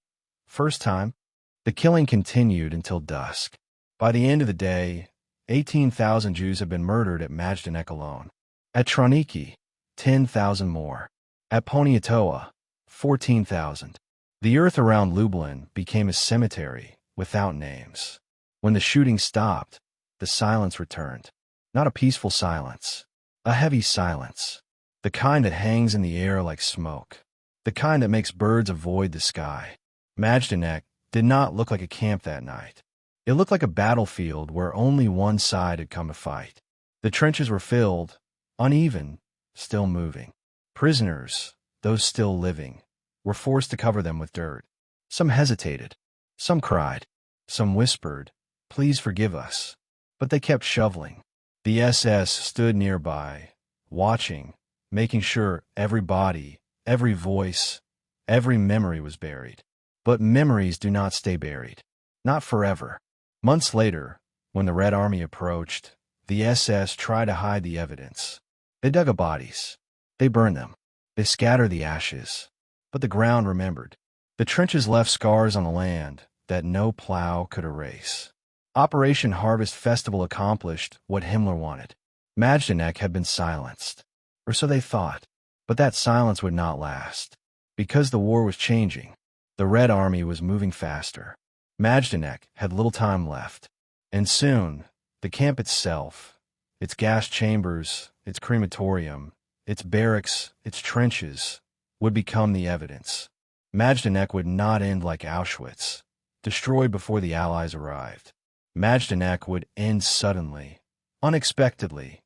"First time." The killing continued until dusk. By the end of the day, 18,000 Jews had been murdered at Majdanek alone. At Treblinka, 10,000 more. At Poniatowa, 14,000. The earth around Lublin became a cemetery without names. When the shooting stopped, the silence returned. Not a peaceful silence, a heavy silence. The kind that hangs in the air like smoke. The kind that makes birds avoid the sky. Majdanek did not look like a camp that night. It looked like a battlefield where only one side had come to fight. The trenches were filled, uneven, still moving. Prisoners, those still living, were forced to cover them with dirt. Some hesitated. Some cried. Some whispered, "Please forgive us." But they kept shoveling. The SS stood nearby, watching, making sure every body, every voice, every memory was buried. But memories do not stay buried. Not forever. Months later, when the Red Army approached, the SS tried to hide the evidence. They dug up bodies. They burned them. They scattered the ashes. But the ground remembered. The trenches left scars on the land that no plow could erase. Operation Harvest Festival accomplished what Himmler wanted. Majdanek had been silenced. Or so they thought. But that silence would not last. Because the war was changing. The Red Army was moving faster. Majdanek had little time left. And soon, the camp itself, its gas chambers, its crematorium, its barracks, its trenches, would become the evidence. Majdanek would not end like Auschwitz, destroyed before the Allies arrived. Majdanek would end suddenly, unexpectedly,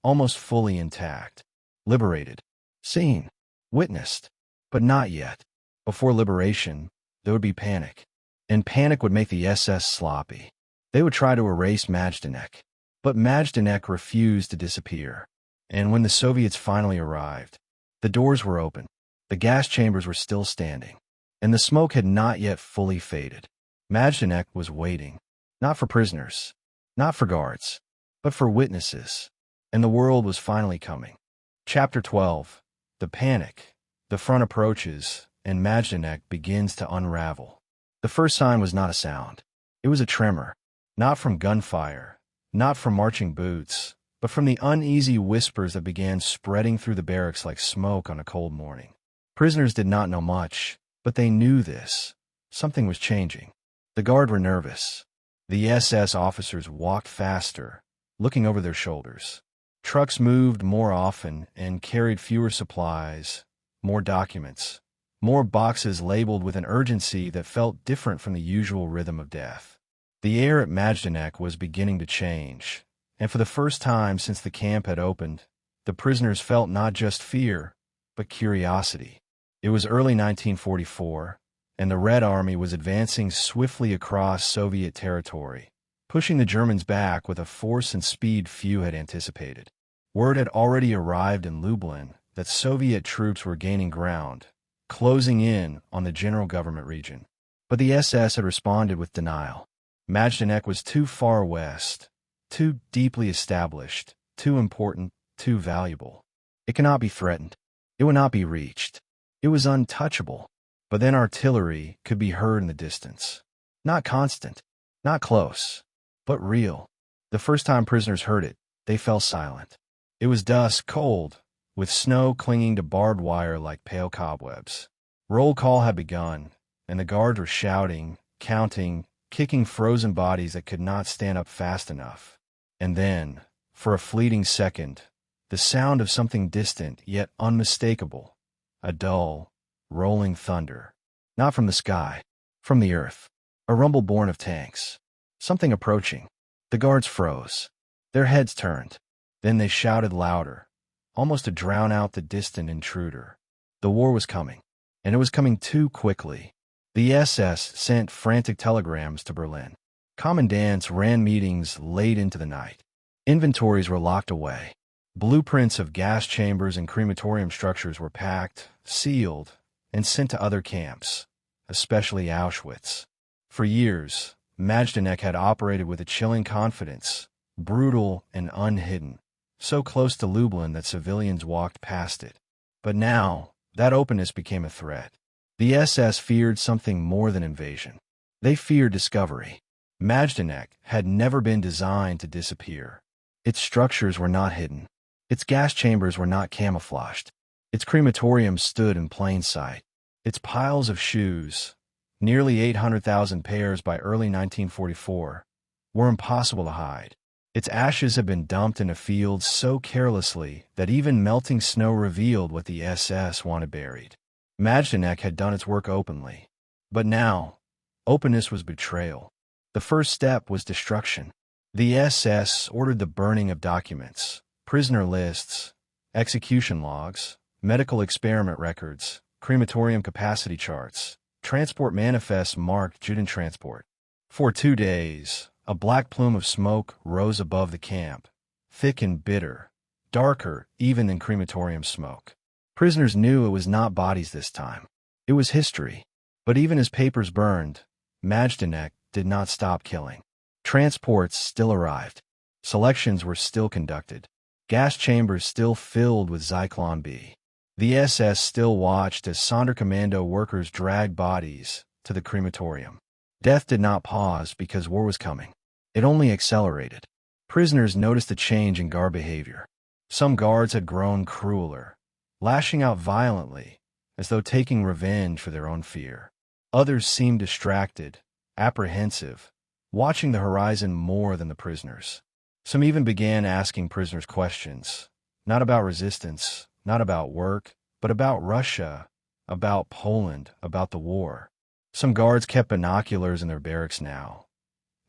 almost fully intact, liberated, seen, witnessed, but not yet. Before liberation, there would be panic, and panic would make the SS sloppy. They would try to erase Majdanek, but Majdanek refused to disappear. And when the Soviets finally arrived, the doors were open, the gas chambers were still standing, and the smoke had not yet fully faded. Majdanek was waiting, not for prisoners, not for guards, but for witnesses, and the world was finally coming. Chapter 12. The panic. The front approaches, and Majdanek begins to unravel. The first sign was not a sound. It was a tremor, not from gunfire, not from marching boots, but from the uneasy whispers that began spreading through the barracks like smoke on a cold morning. Prisoners did not know much, but they knew this. Something was changing. The guard were nervous. The SS officers walked faster, looking over their shoulders. Trucks moved more often and carried fewer supplies, more documents, more boxes labeled with an urgency that felt different from the usual rhythm of death. The air at Majdanek was beginning to change, and for the first time since the camp had opened, the prisoners felt not just fear, but curiosity. It was early 1944, and the Red Army was advancing swiftly across Soviet territory, pushing the Germans back with a force and speed few had anticipated. Word had already arrived in Lublin that Soviet troops were gaining ground, closing in on the general government region. But the SS had responded with denial. Majdanek was too far west, too deeply established, too important, too valuable. It cannot be threatened. It would not be reached. It was untouchable. But then artillery could be heard in the distance. Not constant, not close, but real. The first time prisoners heard it, they fell silent. It was dusk, cold, with snow clinging to barbed wire like pale cobwebs. Roll call had begun, and the guards were shouting, counting, kicking frozen bodies that could not stand up fast enough. And then, for a fleeting second, the sound of something distant yet unmistakable, a dull, rolling thunder. Not from the sky, from the earth. A rumble born of tanks. Something approaching. The guards froze. Their heads turned. Then they shouted louder, almost to drown out the distant intruder. The war was coming, and it was coming too quickly. The SS sent frantic telegrams to Berlin. Commandants ran meetings late into the night. Inventories were locked away. Blueprints of gas chambers and crematorium structures were packed, sealed, and sent to other camps, especially Auschwitz. For years, Majdanek had operated with a chilling confidence, brutal and unhidden, so close to Lublin that civilians walked past it. But now, that openness became a threat. The SS feared something more than invasion. They feared discovery. Majdanek had never been designed to disappear. Its structures were not hidden. Its gas chambers were not camouflaged. Its crematorium stood in plain sight. Its piles of shoes, nearly 800,000 pairs by early 1944, were impossible to hide. Its ashes had been dumped in a field so carelessly that even melting snow revealed what the SS wanted buried. Majdanek had done its work openly. But now, openness was betrayal. The first step was destruction. The SS ordered the burning of documents, prisoner lists, execution logs, medical experiment records, crematorium capacity charts, transport manifests marked Judentransport. For 2 days, a black plume of smoke rose above the camp, thick and bitter, darker even than crematorium smoke. Prisoners knew it was not bodies this time. It was history. But even as papers burned, Majdanek did not stop killing. Transports still arrived. Selections were still conducted. Gas chambers still filled with Zyklon B. The SS still watched as Sonderkommando workers dragged bodies to the crematorium. Death did not pause because war was coming. It only accelerated. Prisoners noticed a change in guard behavior. Some guards had grown crueler, lashing out violently, as though taking revenge for their own fear. Others seemed distracted, apprehensive, watching the horizon more than the prisoners. Some even began asking prisoners questions, not about resistance, not about work, but about Russia, about Poland, about the war. Some guards kept binoculars in their barracks now,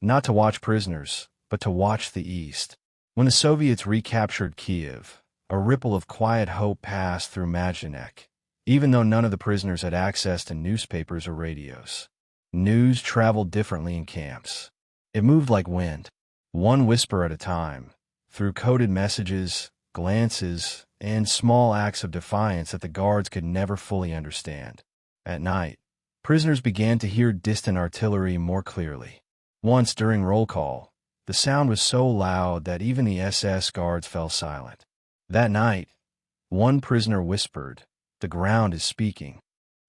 not to watch prisoners, but to watch the East. When the Soviets recaptured Kiev, a ripple of quiet hope passed through Majdanek, even though none of the prisoners had access to newspapers or radios. News traveled differently in camps. It moved like wind, one whisper at a time, through coded messages, glances, and small acts of defiance that the guards could never fully understand. At night, prisoners began to hear distant artillery more clearly. Once during roll call, the sound was so loud that even the SS guards fell silent. That night, one prisoner whispered, "The ground is speaking."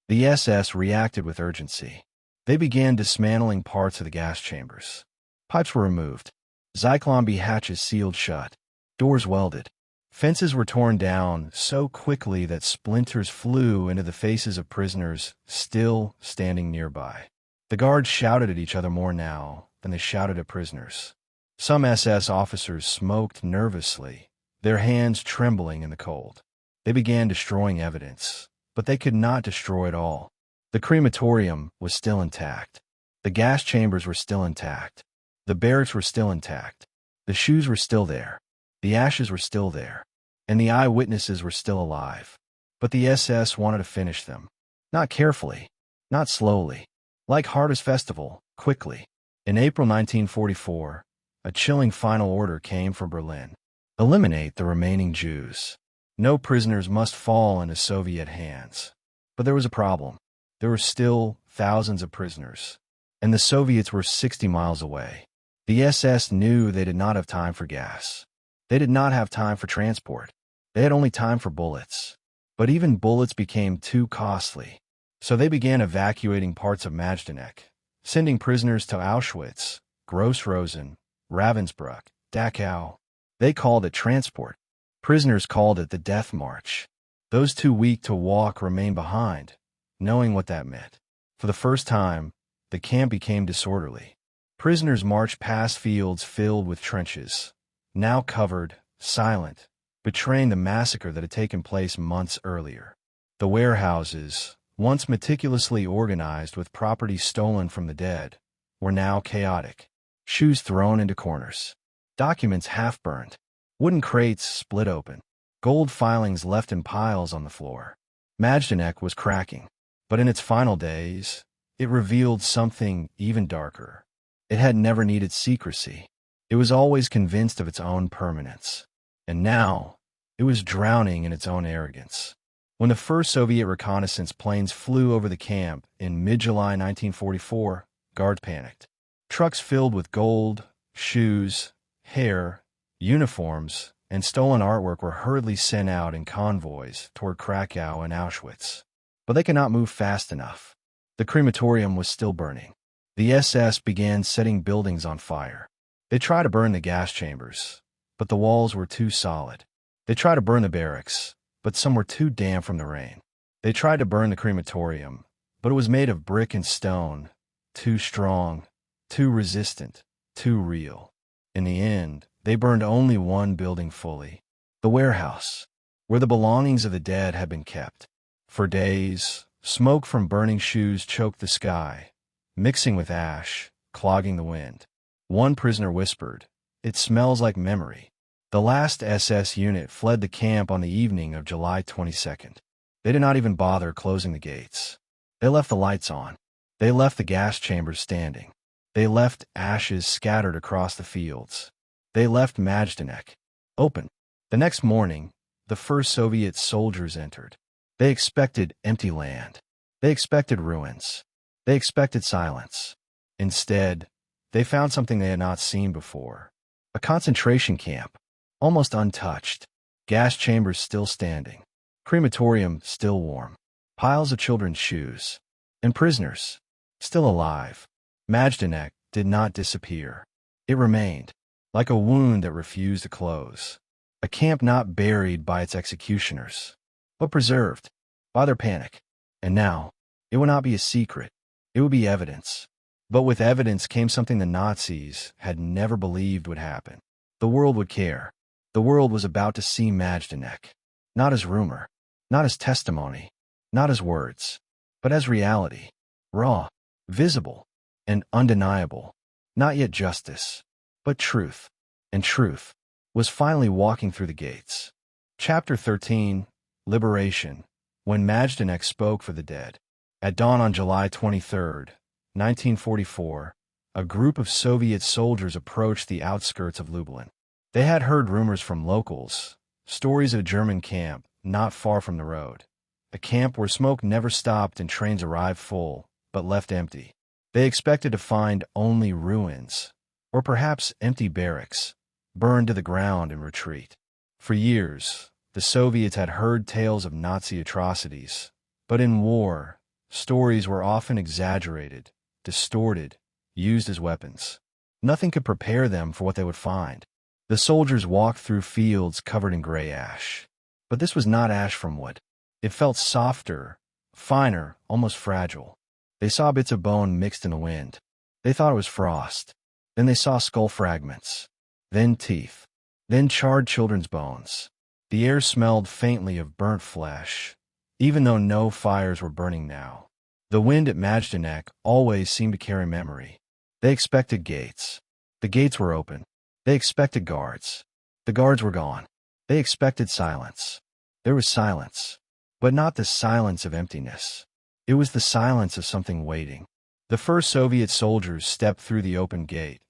The SS reacted with urgency. They began dismantling parts of the gas chambers. Pipes were removed. Zyklon B hatches sealed shut. Doors welded. Fences were torn down so quickly that splinters flew into the faces of prisoners still standing nearby. The guards shouted at each other more now than they shouted at prisoners. Some SS officers smoked nervously, their hands trembling in the cold. They began destroying evidence, but they could not destroy it all. The crematorium was still intact. The gas chambers were still intact. The barracks were still intact. The shoes were still there. The ashes were still there. And the eyewitnesses were still alive. But the SS wanted to finish them. Not carefully, not slowly. Like Harvest Festival, quickly. In April 1944, a chilling final order came from Berlin. Eliminate the remaining Jews. No prisoners must fall into Soviet hands. But there was a problem. There were still thousands of prisoners, and the Soviets were 60 miles away. The SS knew they did not have time for gas. They did not have time for transport. They had only time for bullets. But even bullets became too costly. So they began evacuating parts of Majdanek, sending prisoners to Auschwitz, Gross-Rosen, Ravensbrück, Dachau. They called it transport. Prisoners called it the Death March. Those too weak to walk remained behind, knowing what that meant. For the first time, the camp became disorderly. Prisoners marched past fields filled with trenches, now covered, silent, betraying the massacre that had taken place months earlier. The warehouses, once meticulously organized with property stolen from the dead, were now chaotic. Shoes thrown into corners. Documents half-burned. Wooden crates split open. Gold filings left in piles on the floor. Majdanek was cracking. But in its final days, it revealed something even darker. It had never needed secrecy. It was always convinced of its own permanence. And now, it was drowning in its own arrogance. When the first Soviet reconnaissance planes flew over the camp in mid-July 1944, guards panicked. Trucks filled with gold, shoes, hair, uniforms, and stolen artwork were hurriedly sent out in convoys toward Krakow and Auschwitz. But they could not move fast enough. The crematorium was still burning. The SS began setting buildings on fire. They tried to burn the gas chambers, but the walls were too solid. They tried to burn the barracks, but some were too damp from the rain. They tried to burn the crematorium, but it was made of brick and stone, too strong, too resistant, too real. In the end, they burned only one building fully, the warehouse, where the belongings of the dead had been kept. For days, smoke from burning shoes choked the sky, mixing with ash, clogging the wind. One prisoner whispered, "It smells like memory." The last SS unit fled the camp on the evening of July 22nd. They did not even bother closing the gates. They left the lights on. They left the gas chambers standing. They left ashes scattered across the fields. They left Majdanek open. The next morning, the first Soviet soldiers entered. They expected empty land. They expected ruins. They expected silence. Instead, they found something they had not seen before. A concentration camp, almost untouched. Gas chambers still standing. Crematorium still warm. Piles of children's shoes. And prisoners, still alive. Majdanek did not disappear. It remained, like a wound that refused to close. A camp not buried by its executioners, but preserved by their panic. And now, it would not be a secret. It would be evidence. But with evidence came something the Nazis had never believed would happen. The world would care. The world was about to see Majdanek, not as rumor, not as testimony, not as words, but as reality, raw, visible, and undeniable. Not yet justice, but truth. And truth was finally walking through the gates. Chapter 13, Liberation, when Majdanek spoke for the dead. At dawn on July 23, 1944, a group of Soviet soldiers approached the outskirts of Lublin. They had heard rumors from locals, stories of a German camp not far from the road. A camp where smoke never stopped and trains arrived full, but left empty. They expected to find only ruins, or perhaps empty barracks, burned to the ground in retreat. For years, the Soviets had heard tales of Nazi atrocities, but in war, stories were often exaggerated, distorted, used as weapons. Nothing could prepare them for what they would find. The soldiers walked through fields covered in gray ash. But this was not ash from wood. It felt softer, finer, almost fragile. They saw bits of bone mixed in the wind. They thought it was frost. Then they saw skull fragments. Then teeth. Then charred children's bones. The air smelled faintly of burnt flesh, even though no fires were burning now. The wind at Majdanek always seemed to carry memory. They expected gates. The gates were open. They expected guards. The guards were gone. They expected silence. There was silence. But not the silence of emptiness. It was the silence of something waiting. The first Soviet soldiers stepped through the open gate.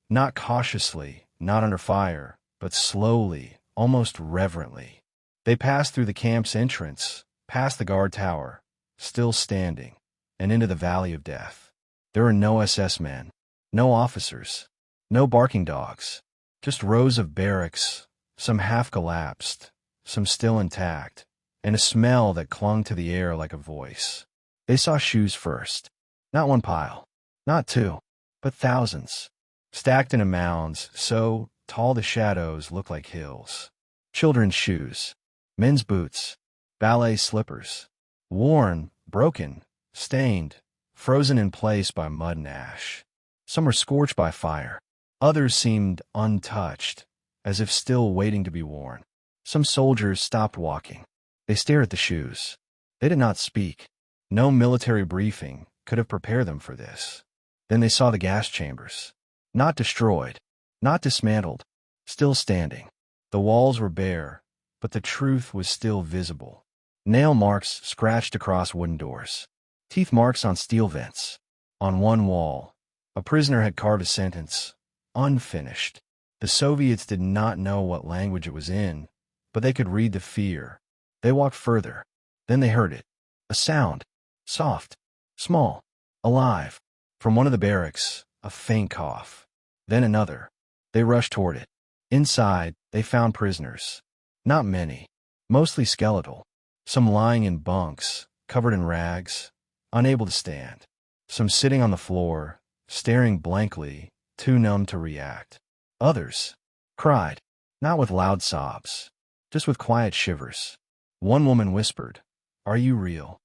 Not cautiously, not under fire, but slowly, almost reverently. They passed through the camp's entrance, past the guard tower, still standing, and into the valley of death. There were no SS men, no officers, no barking dogs, just rows of barracks, some half-collapsed, some still intact, and a smell that clung to the air like a voice. They saw shoes first. Not one pile, not two, but thousands, stacked into mounds so tall the shadows looked like hills. Children's shoes, men's boots, ballet slippers, worn, broken, stained, frozen in place by mud and ash. Some were scorched by fire. Others seemed untouched, as if still waiting to be worn. Some soldiers stopped walking. They stared at the shoes. They did not speak. No military briefing could have prepared them for this. Then they saw the gas chambers. Not destroyed, not dismantled, still standing. The walls were bare, but the truth was still visible. Nail marks scratched across wooden doors. Teeth marks on steel vents. On one wall, a prisoner had carved a sentence, unfinished. The Soviets did not know what language it was in, but they could read the fear. They walked further. Then they heard it. A sound. Soft. Small. Alive. From one of the barracks, a faint cough. Then another. They rushed toward it. Inside, they found prisoners. Not many. Mostly skeletal. Some lying in bunks, covered in rags, unable to stand. Some sitting on the floor, staring blankly, too numb to react. Others cried, not with loud sobs, just with quiet shivers. One woman whispered, "Are you real?"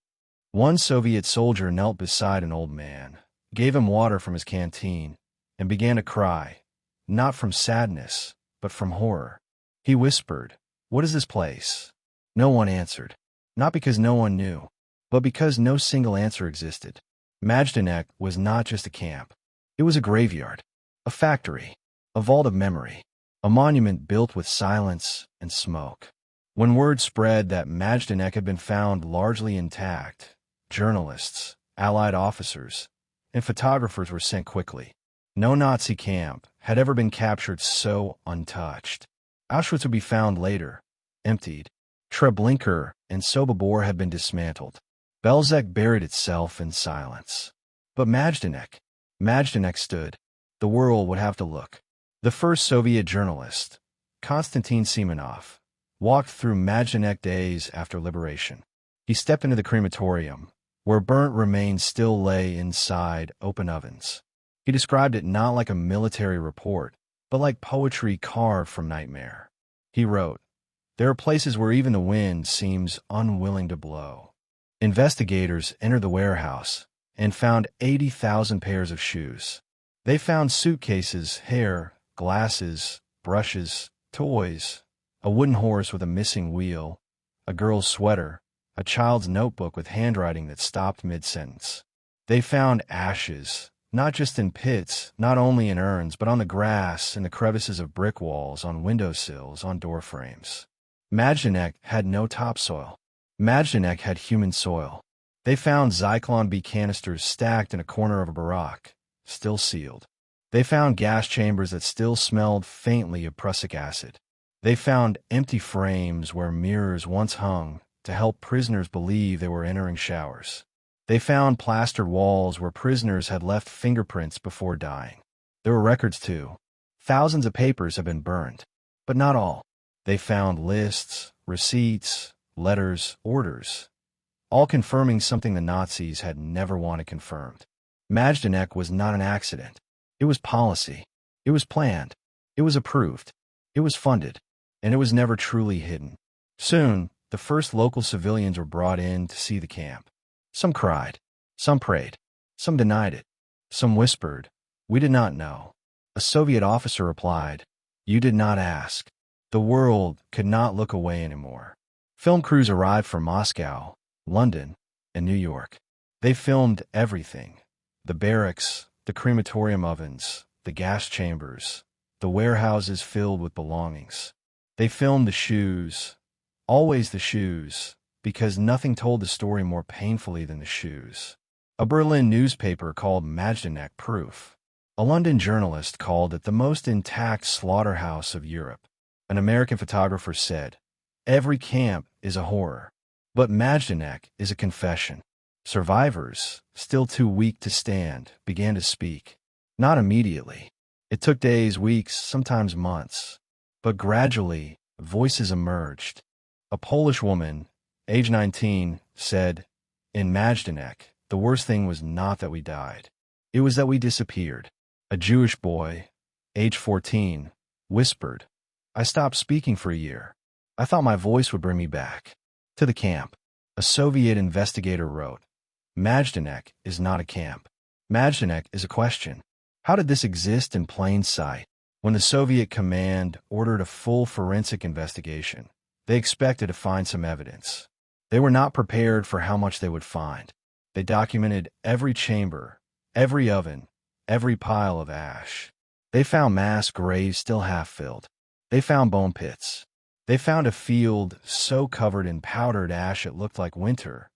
One Soviet soldier knelt beside an old man, gave him water from his canteen, and began to cry, not from sadness, but from horror. He whispered, "What is this place?" No one answered, not because no one knew, but because no single answer existed. Majdanek was not just a camp. It was a graveyard, a factory, a vault of memory, a monument built with silence and smoke. When word spread that Majdanek had been found largely intact, journalists, Allied officers, and photographers were sent quickly. No Nazi camp had ever been captured so untouched. Auschwitz would be found later, emptied. Treblinka and Sobibor had been dismantled. Belzec buried itself in silence. But Majdanek stood. The world would have to look. The first Soviet journalist, Konstantin Simonov, walked through Majdanek days after liberation. He stepped into the crematorium, where burnt remains still lay inside open ovens. He described it not like a military report, but like poetry carved from nightmare. He wrote, "There are places where even the wind seems unwilling to blow." Investigators entered the warehouse and found 80,000 pairs of shoes. They found suitcases, hair, glasses, brushes, toys, a wooden horse with a missing wheel, a girl's sweater, a child's notebook with handwriting that stopped mid-sentence. They found ashes, not just in pits, not only in urns, but on the grass, in the crevices of brick walls, on windowsills, on door frames. Majdanek had no topsoil. Majdanek had human soil. They found Zyklon B canisters stacked in a corner of a barack, still sealed. They found gas chambers that still smelled faintly of prussic acid. They found empty frames where mirrors once hung to help prisoners believe they were entering showers. They found plastered walls where prisoners had left fingerprints before dying. There were records too. Thousands of papers have been burned, but not all. They found lists, receipts, letters, orders, all confirming something the Nazis had never wanted confirmed. Majdanek was not an accident. It was policy. It was planned. It was approved. It was funded. And it was never truly hidden. Soon, the first local civilians were brought in to see the camp. Some cried. Some prayed. Some denied it. Some whispered, "We did not know." A Soviet officer replied, "You did not ask." The world could not look away anymore. Film crews arrived from Moscow, London, and New York. They filmed everything. The barracks, the crematorium ovens, the gas chambers, the warehouses filled with belongings. They filmed the shoes, always the shoes, because nothing told the story more painfully than the shoes. A Berlin newspaper called Majdanek proof. A London journalist called it the most intact slaughterhouse of Europe. An American photographer said, "Every camp is a horror, but Majdanek is a confession." Survivors, still too weak to stand, began to speak. Not immediately. It took days, weeks, sometimes months. But gradually, voices emerged. A Polish woman, age 19, said, "In Majdanek, the worst thing was not that we died. It was that we disappeared." A Jewish boy, age 14, whispered, "I stopped speaking for a year. I thought my voice would bring me back to the camp." A Soviet investigator wrote, "Majdanek is not a camp. Majdanek is a question. How did this exist in plain sight?" When the Soviet command ordered a full forensic investigation, they expected to find some evidence. They were not prepared for how much they would find. They documented every chamber, every oven, every pile of ash. They found mass graves still half-filled. They found bone pits. They found a field so covered in powdered ash it looked like winter,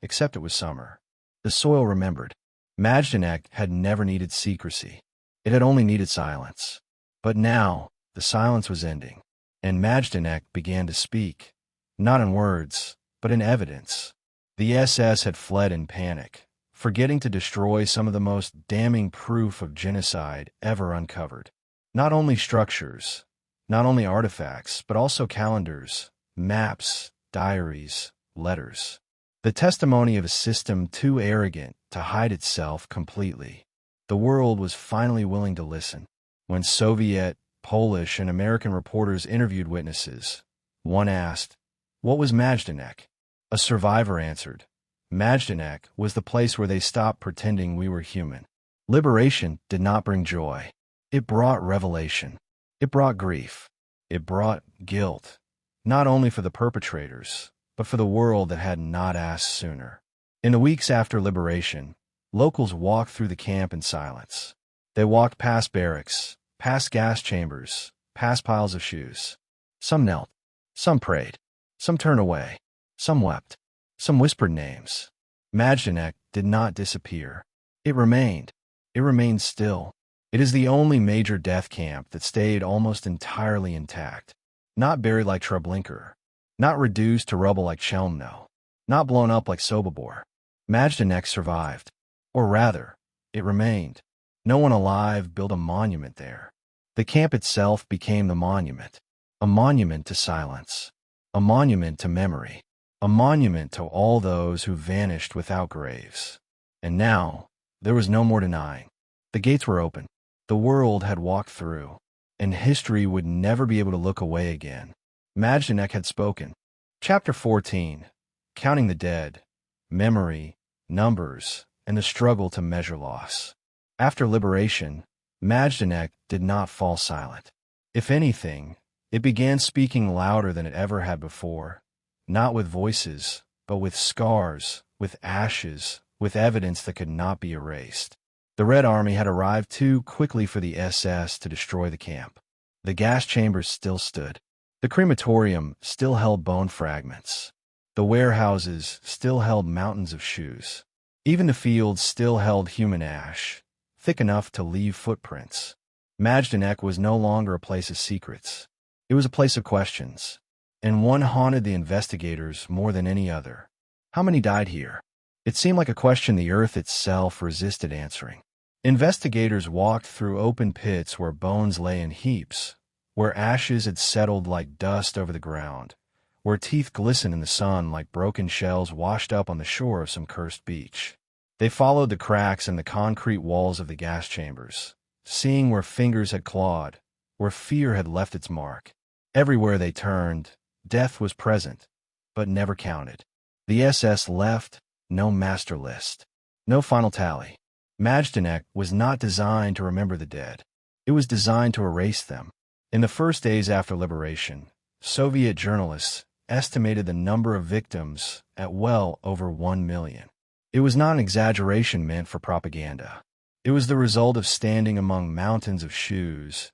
except it was summer. The soil remembered. Majdanek had never needed secrecy. It had only needed silence. But now, the silence was ending, and Majdanek began to speak, not in words, but in evidence. The SS had fled in panic, forgetting to destroy some of the most damning proof of genocide ever uncovered. Not only structures, not only artifacts, but also calendars, maps, diaries, letters. The testimony of a system too arrogant to hide itself completely. The world was finally willing to listen. When Soviet, Polish, and American reporters interviewed witnesses, one asked, "What was Majdanek?" A survivor answered, "Majdanek was the place where they stopped pretending we were human." Liberation did not bring joy. It brought revelation. It brought grief. It brought guilt, not only for the perpetrators, but for the world that had not asked sooner. In the weeks after liberation, locals walked through the camp in silence. They walked past barracks, past gas chambers, past piles of shoes. Some knelt. Some prayed. Some turned away. Some wept. Some whispered names. Majdanek did not disappear. It remained. It remained still. It is the only major death camp that stayed almost entirely intact. Not buried like Treblinka. Not reduced to rubble like Chelmno. Not blown up like Sobibor. Majdanek survived. Or rather, it remained. No one alive built a monument there. The camp itself became the monument. A monument to silence. A monument to memory. A monument to all those who vanished without graves. And now, there was no more denying. The gates were open. The world had walked through, and history would never be able to look away again. Majdanek had spoken. Chapter 14, Counting the Dead, Memory, Numbers, and the Struggle to Measure Loss. After liberation, Majdanek did not fall silent. If anything, it began speaking louder than it ever had before, not with voices, but with scars, with ashes, with evidence that could not be erased. The Red Army had arrived too quickly for the SS to destroy the camp. The gas chambers still stood. The crematorium still held bone fragments. The warehouses still held mountains of shoes. Even the fields still held human ash, thick enough to leave footprints. Majdanek was no longer a place of secrets. It was a place of questions, and one haunted the investigators more than any other. How many died here? It seemed like a question the earth itself resisted answering. Investigators walked through open pits where bones lay in heaps, where ashes had settled like dust over the ground, where teeth glistened in the sun like broken shells washed up on the shore of some cursed beach. They followed the cracks in the concrete walls of the gas chambers, seeing where fingers had clawed, where fear had left its mark. Everywhere they turned, death was present, but never counted. The SS left, no master list, no final tally. Majdanek was not designed to remember the dead. It was designed to erase them. In the first days after liberation, Soviet journalists estimated the number of victims at well over 1 million. It was not an exaggeration meant for propaganda. It was the result of standing among mountains of shoes,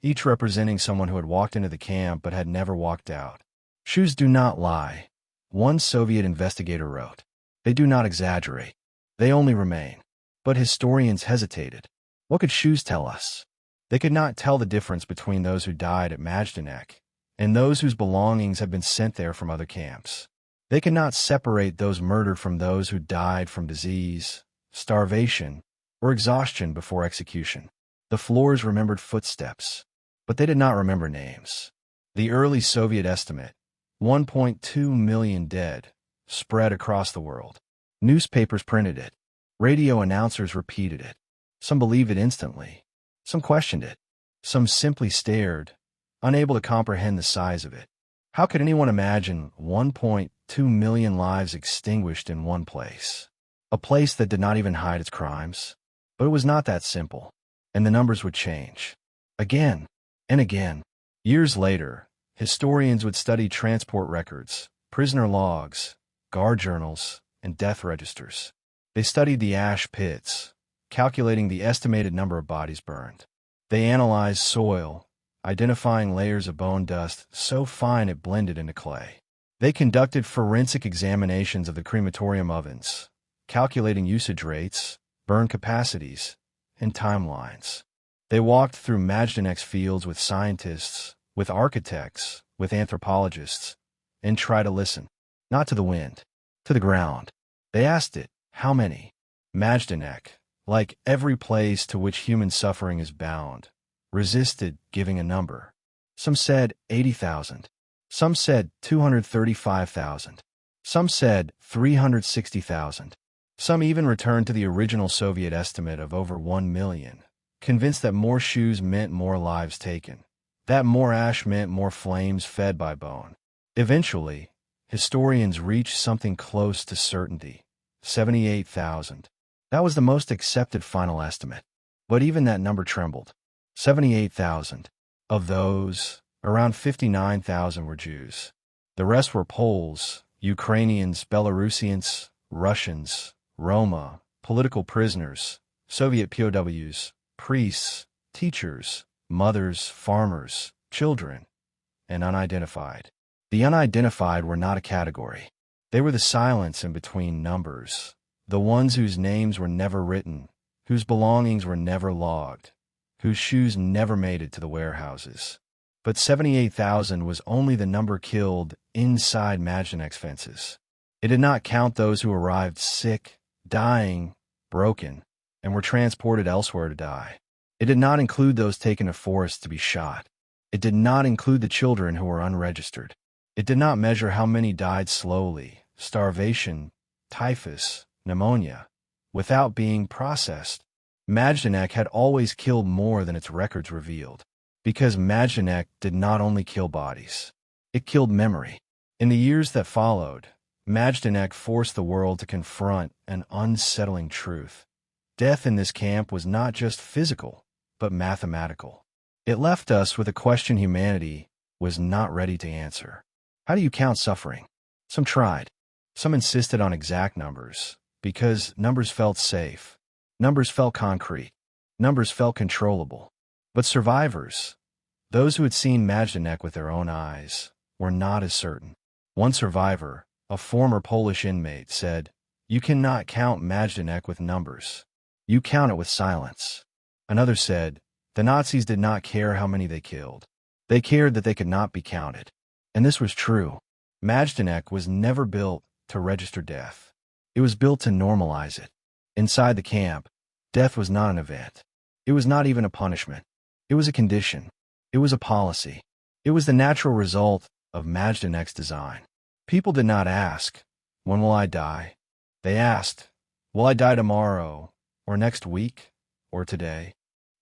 each representing someone who had walked into the camp but had never walked out. Shoes do not lie. One Soviet investigator wrote, "They do not exaggerate. They only remain." But historians hesitated. What could shoes tell us? They could not tell the difference between those who died at Majdanek and those whose belongings had been sent there from other camps. They could not separate those murdered from those who died from disease, starvation, or exhaustion before execution. The floors remembered footsteps, but they did not remember names. The early Soviet estimate, 1.2 million dead, spread across the world. Newspapers printed it. Radio announcers repeated it. Some believed it instantly. Some questioned it. Some simply stared, unable to comprehend the size of it. How could anyone imagine 1.2 million lives extinguished in one place? A place that did not even hide its crimes? But it was not that simple, and the numbers would change. Again and again. Years later, historians would study transport records, prisoner logs, guard journals, and death registers. They studied the ash pits, calculating the estimated number of bodies burned. They analyzed soil, identifying layers of bone dust so fine it blended into clay. They conducted forensic examinations of the crematorium ovens, calculating usage rates, burn capacities, and timelines. They walked through Majdanek's fields with scientists, with architects, with anthropologists, and tried to listen, not to the wind, to the ground. They asked it, how many? Majdanek, like every place to which human suffering is bound, resisted giving a number. Some said 80,000. Some said 235,000. Some said 360,000. Some even returned to the original Soviet estimate of over 1 million, convinced that more shoes meant more lives taken, that more ash meant more flames fed by bone. Eventually, historians reached something close to certainty, 78,000. That was the most accepted final estimate. But even that number trembled. 78,000. Of those, around 59,000 were Jews. The rest were Poles, Ukrainians, Belarusians, Russians, Roma, political prisoners, Soviet POWs, priests, teachers, mothers, farmers, children, and unidentified. The unidentified were not a category. They were the silence in between numbers, the ones whose names were never written, whose belongings were never logged, whose shoes never made it to the warehouses. But 78,000 was only the number killed inside Majdanek's fences. It did not count those who arrived sick, dying, broken, and were transported elsewhere to die. It did not include those taken to forests to be shot. It did not include the children who were unregistered. It did not measure how many died slowly, starvation, typhus, pneumonia, without being processed. Majdanek had always killed more than its records revealed, because Majdanek did not only kill bodies. It killed memory. In the years that followed, Majdanek forced the world to confront an unsettling truth. Death in this camp was not just physical, but mathematical. It left us with a question humanity was not ready to answer. How do you count suffering? Some tried. Some insisted on exact numbers, because numbers felt safe. Numbers felt concrete. Numbers felt controllable. But survivors, those who had seen Majdanek with their own eyes, were not as certain. One survivor, a former Polish inmate, said, "You cannot count Majdanek with numbers. You count it with silence." Another said, "The Nazis did not care how many they killed. They cared that they could not be counted." And this was true. Majdanek was never built to register death. It was built to normalize it. Inside the camp, death was not an event. It was not even a punishment. It was a condition. It was a policy. It was the natural result of Majdanek's design. People did not ask, "When will I die?" They asked, "Will I die tomorrow, or next week, or today?"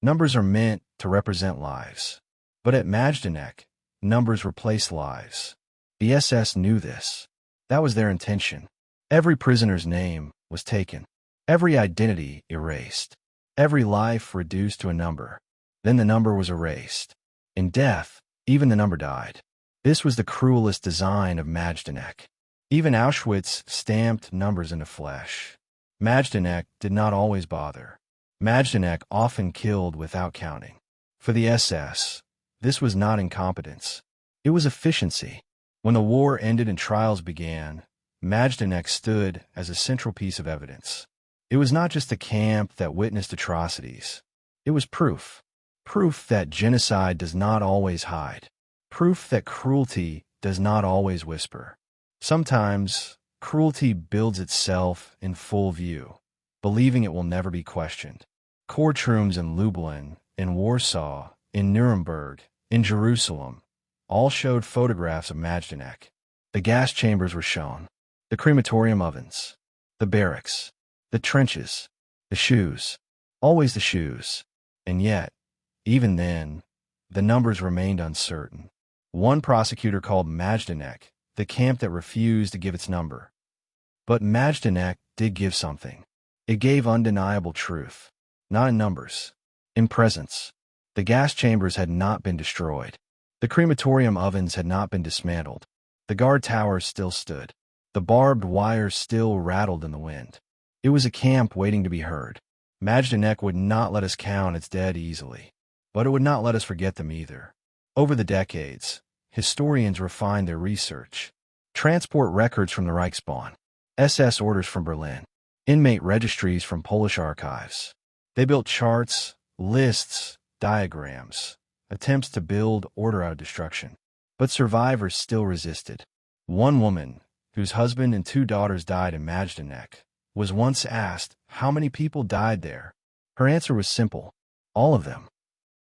Numbers are meant to represent lives. But at Majdanek, numbers replace lives. The SS knew this. That was their intention. Every prisoner's name was taken. Every identity erased. Every life reduced to a number. Then the number was erased. In death, even the number died. This was the cruelest design of Majdanek. Even Auschwitz stamped numbers into flesh. Majdanek did not always bother. Majdanek often killed without counting. For the SS, this was not incompetence. It was efficiency. When the war ended and trials began, Majdanek stood as a central piece of evidence. It was not just a camp that witnessed atrocities. It was proof. Proof that genocide does not always hide. Proof that cruelty does not always whisper. Sometimes, cruelty builds itself in full view, believing it will never be questioned. Courtrooms in Lublin, in Warsaw, in Nuremberg, in Jerusalem, all showed photographs of Majdanek. The gas chambers were shown, the crematorium ovens, the barracks, the trenches, the shoes, always the shoes. And yet, even then, the numbers remained uncertain. One prosecutor called Majdanek the camp that refused to give its number. But Majdanek did give something. It gave undeniable truth, not in numbers, in presence. The gas chambers had not been destroyed. The crematorium ovens had not been dismantled. The guard towers still stood. The barbed wire still rattled in the wind. It was a camp waiting to be heard. Majdanek would not let us count its dead easily, but it would not let us forget them either. Over the decades, historians refined their research. Transport records from the Reichsbahn, SS orders from Berlin, inmate registries from Polish archives. They built charts, lists, diagrams, attempts to build order out of destruction. But survivors still resisted. One woman, whose husband and 2 daughters died in Majdanek, was once asked how many people died there. Her answer was simple: all of them.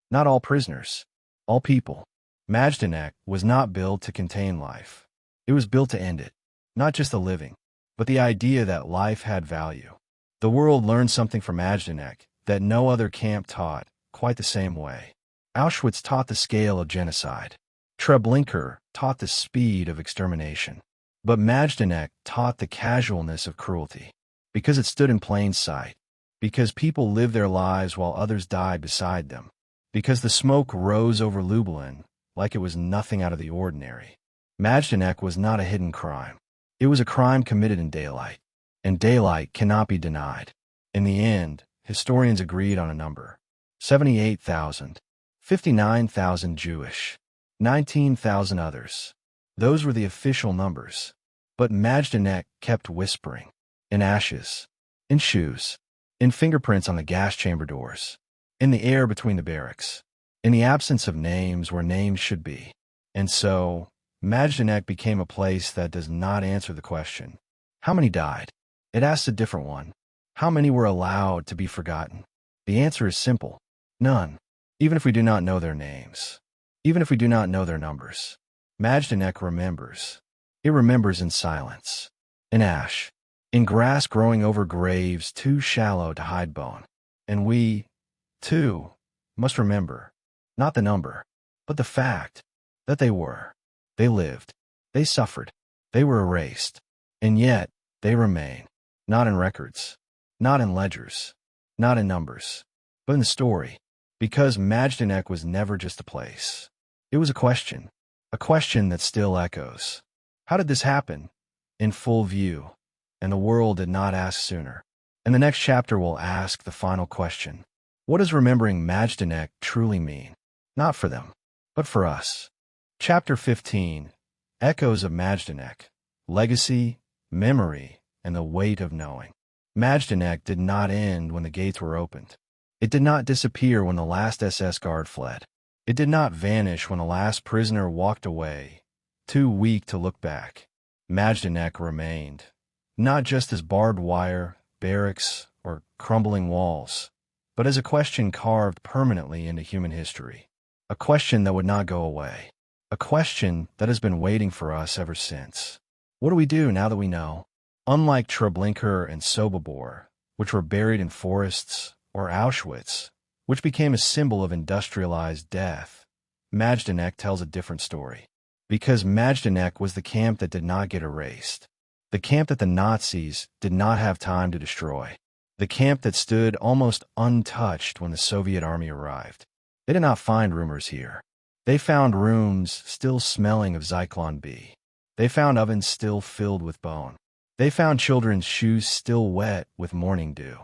Not all prisoners, all people. Majdanek was not built to contain life. It was built to end it. Not just the living, but the idea that life had value. The world learned something from Majdanek that no other camp taught quite the same way. Auschwitz taught the scale of genocide. Treblinka taught the speed of extermination. But Majdanek taught the casualness of cruelty. Because it stood in plain sight. Because people lived their lives while others died beside them. Because the smoke rose over Lublin like it was nothing out of the ordinary. Majdanek was not a hidden crime. It was a crime committed in daylight. And daylight cannot be denied. In the end, historians agreed on a number: 78,000, 59,000 Jewish, 19,000 others. Those were the official numbers. But Majdanek kept whispering. In ashes, in shoes, in fingerprints on the gas chamber doors, in the air between the barracks, in the absence of names where names should be. And so, Majdanek became a place that does not answer the question, how many died? It asks a different one. How many were allowed to be forgotten? The answer is simple: none. Even if we do not know their names. Even if we do not know their numbers. Majdanek remembers. It remembers in silence. In ash. In grass growing over graves too shallow to hide bone. And we, too, must remember, not the number, but the fact that they were. They lived. They suffered. They were erased. And yet, they remain. Not in records. Not in ledgers. Not in numbers. But in the story. Because Majdanek was never just a place. It was a question. A question that still echoes. How did this happen? In full view. And the world did not ask sooner. And the next chapter will ask the final question. What does remembering Majdanek truly mean? Not for them, but for us. Chapter 15. Echoes of Majdanek. Legacy, memory, and the weight of knowing. Majdanek did not end when the gates were opened. It did not disappear when the last SS guard fled. It did not vanish when the last prisoner walked away, too weak to look back. Majdanek remained, not just as barbed wire, barracks, or crumbling walls, but as a question carved permanently into human history. A question that would not go away. A question that has been waiting for us ever since. What do we do now that we know? Unlike Treblinka and Sobibor, which were buried in forests, or Auschwitz, which became a symbol of industrialized death, Majdanek tells a different story. Because Majdanek was the camp that did not get erased. The camp that the Nazis did not have time to destroy. The camp that stood almost untouched when the Soviet army arrived. They did not find rumors here. They found rooms still smelling of Zyklon B. They found ovens still filled with bone. They found children's shoes still wet with morning dew.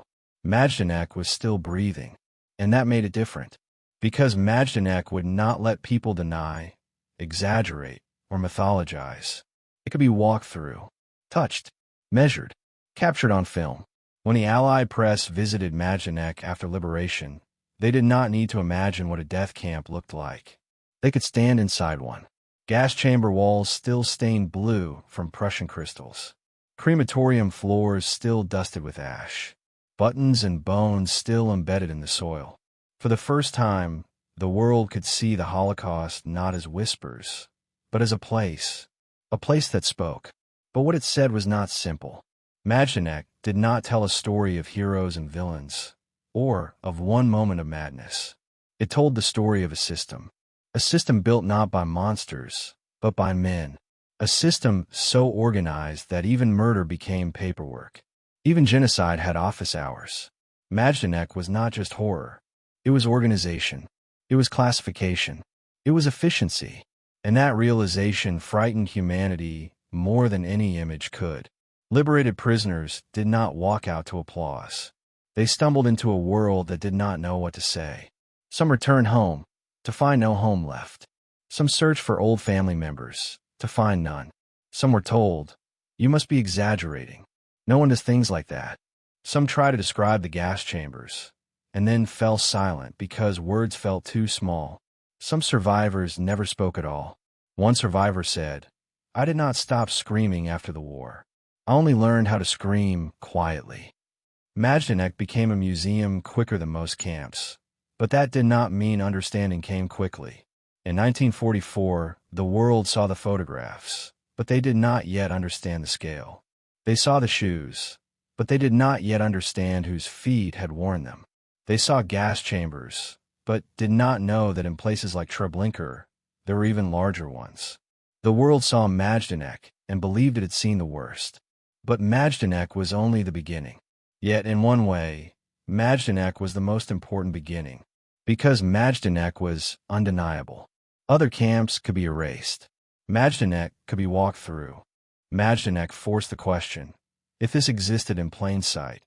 Majdanek was still breathing, and that made it different. Because Majdanek would not let people deny, exaggerate, or mythologize. It could be walked through, touched, measured, captured on film. When the Allied press visited Majdanek after liberation, they did not need to imagine what a death camp looked like. They could stand inside one. Gas chamber walls still stained blue from Prussian crystals. Crematorium floors still dusted with ash. Buttons and bones still embedded in the soil. For the first time, the world could see the Holocaust not as whispers, but as a place that spoke. But what it said was not simple. Majdanek did not tell a story of heroes and villains, or of one moment of madness. It told the story of a system built not by monsters, but by men. A system so organized that even murder became paperwork. Even genocide had office hours. Majdanek was not just horror. It was organization. It was classification. It was efficiency. And that realization frightened humanity more than any image could. Liberated prisoners did not walk out to applause. They stumbled into a world that did not know what to say. Some returned home, to find no home left. Some searched for old family members, to find none. Some were told, "You must be exaggerating. No one does things like that." Some tried to describe the gas chambers, and then fell silent because words felt too small. Some survivors never spoke at all. One survivor said, "I did not stop screaming after the war. I only learned how to scream quietly." Majdanek became a museum quicker than most camps, but that did not mean understanding came quickly. In 1944, the world saw the photographs, but they did not yet understand the scale. They saw the shoes, but they did not yet understand whose feet had worn them. They saw gas chambers, but did not know that in places like Treblinka, there were even larger ones. The world saw Majdanek and believed it had seen the worst. But Majdanek was only the beginning. Yet, in one way, Majdanek was the most important beginning, because Majdanek was undeniable. Other camps could be erased. Majdanek could be walked through. Majdanek forced the question, if this existed in plain sight,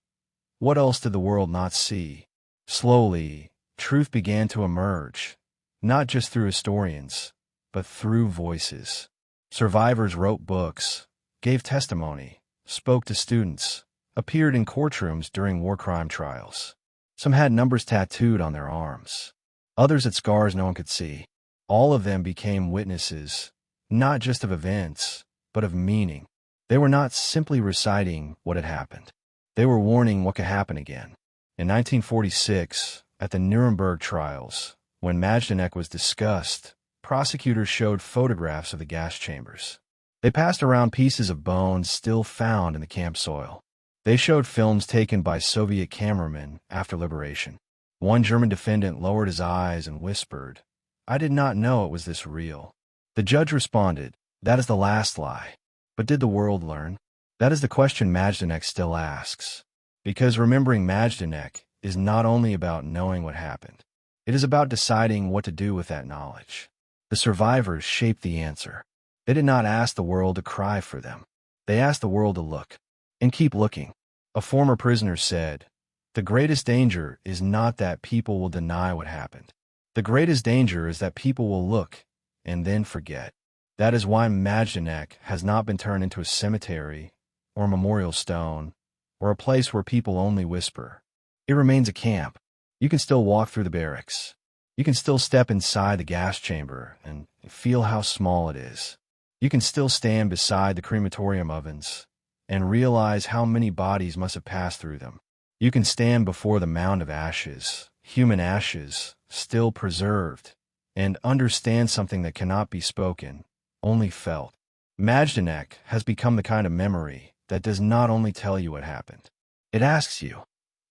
what else did the world not see? Slowly, truth began to emerge, not just through historians, but through voices. Survivors wrote books, gave testimony, spoke to students, appeared in courtrooms during war crime trials. Some had numbers tattooed on their arms. Others had scars no one could see. All of them became witnesses, not just of events, but of meaning. They were not simply reciting what had happened. They were warning what could happen again. In 1946, at the Nuremberg trials, when Majdanek was discussed, prosecutors showed photographs of the gas chambers. They passed around pieces of bones still found in the camp soil. They showed films taken by Soviet cameramen after liberation. One German defendant lowered his eyes and whispered, "I did not know it was this real." The judge responded, "That is the last lie." But did the world learn? That is the question Majdanek still asks. Because remembering Majdanek is not only about knowing what happened. It is about deciding what to do with that knowledge. The survivors shaped the answer. They did not ask the world to cry for them. They asked the world to look. And keep looking. A former prisoner said, "The greatest danger is not that people will deny what happened. The greatest danger is that people will look and then forget." That is why Majdanek has not been turned into a cemetery or a memorial stone or a place where people only whisper. It remains a camp. You can still walk through the barracks. You can still step inside the gas chamber and feel how small it is. You can still stand beside the crematorium ovens and realize how many bodies must have passed through them. You can stand before the mound of ashes, human ashes, still preserved, and understand something that cannot be spoken, only felt. Majdanek has become the kind of memory that does not only tell you what happened. It asks you,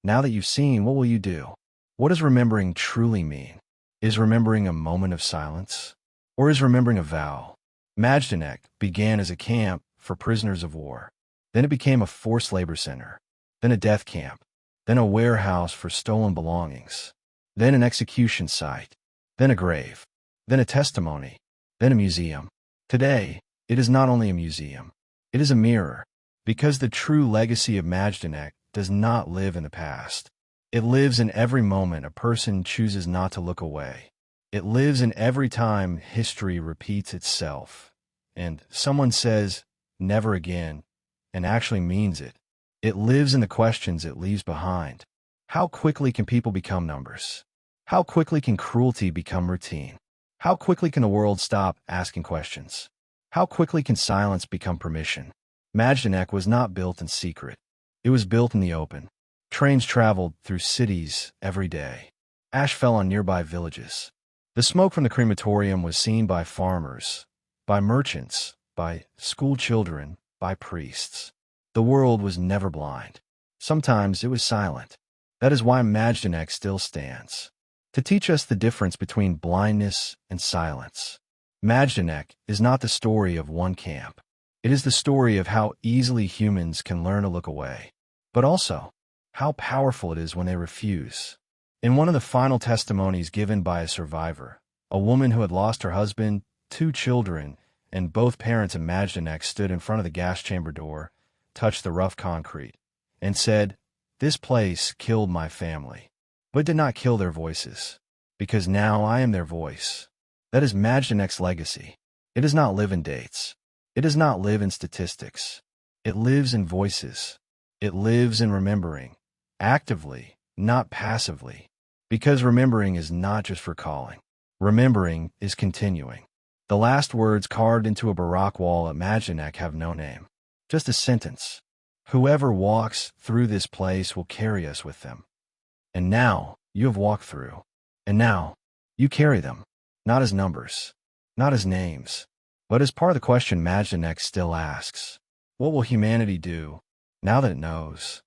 now that you've seen, what will you do? What does remembering truly mean? Is remembering a moment of silence? Or is remembering a vow? Majdanek began as a camp for prisoners of war. Then it became a forced labor center. Then a death camp. Then a warehouse for stolen belongings. Then an execution site. Then a grave. Then a testimony. Then a museum. Today, it is not only a museum. It is a mirror. Because the true legacy of Majdanek does not live in the past. It lives in every moment a person chooses not to look away. It lives in every time history repeats itself. and someone says, never again, and actually means it. It lives in the questions it leaves behind. How quickly can people become numbers? How quickly can cruelty become routine? How quickly can the world stop asking questions? How quickly can silence become permission? Majdanek was not built in secret. It was built in the open. Trains traveled through cities every day. Ash fell on nearby villages. The smoke from the crematorium was seen by farmers, by merchants, by school children, by priests. The world was never blind. Sometimes it was silent. That is why Majdanek still stands, to teach us the difference between blindness and silence. Majdanek is not the story of one camp. It is the story of how easily humans can learn to look away, but also how powerful it is when they refuse. In one of the final testimonies given by a survivor, a woman who had lost her husband, 2 children, and both parents in Majdanek stood in front of the gas chamber door, touched the rough concrete, and said, "This place killed my family, but did not kill their voices, because now I am their voice." That is Majdanek's legacy. It does not live in dates. It does not live in statistics. It lives in voices. It lives in remembering, actively, not passively, because remembering is not just recalling. Remembering is continuing. The last words carved into a Baroque wall at Majdanek have no name, just a sentence. Whoever walks through this place will carry us with them. And now you have walked through. And now you carry them, not as numbers, not as names, but as part of the question Majdanek still asks. What will humanity do now that it knows?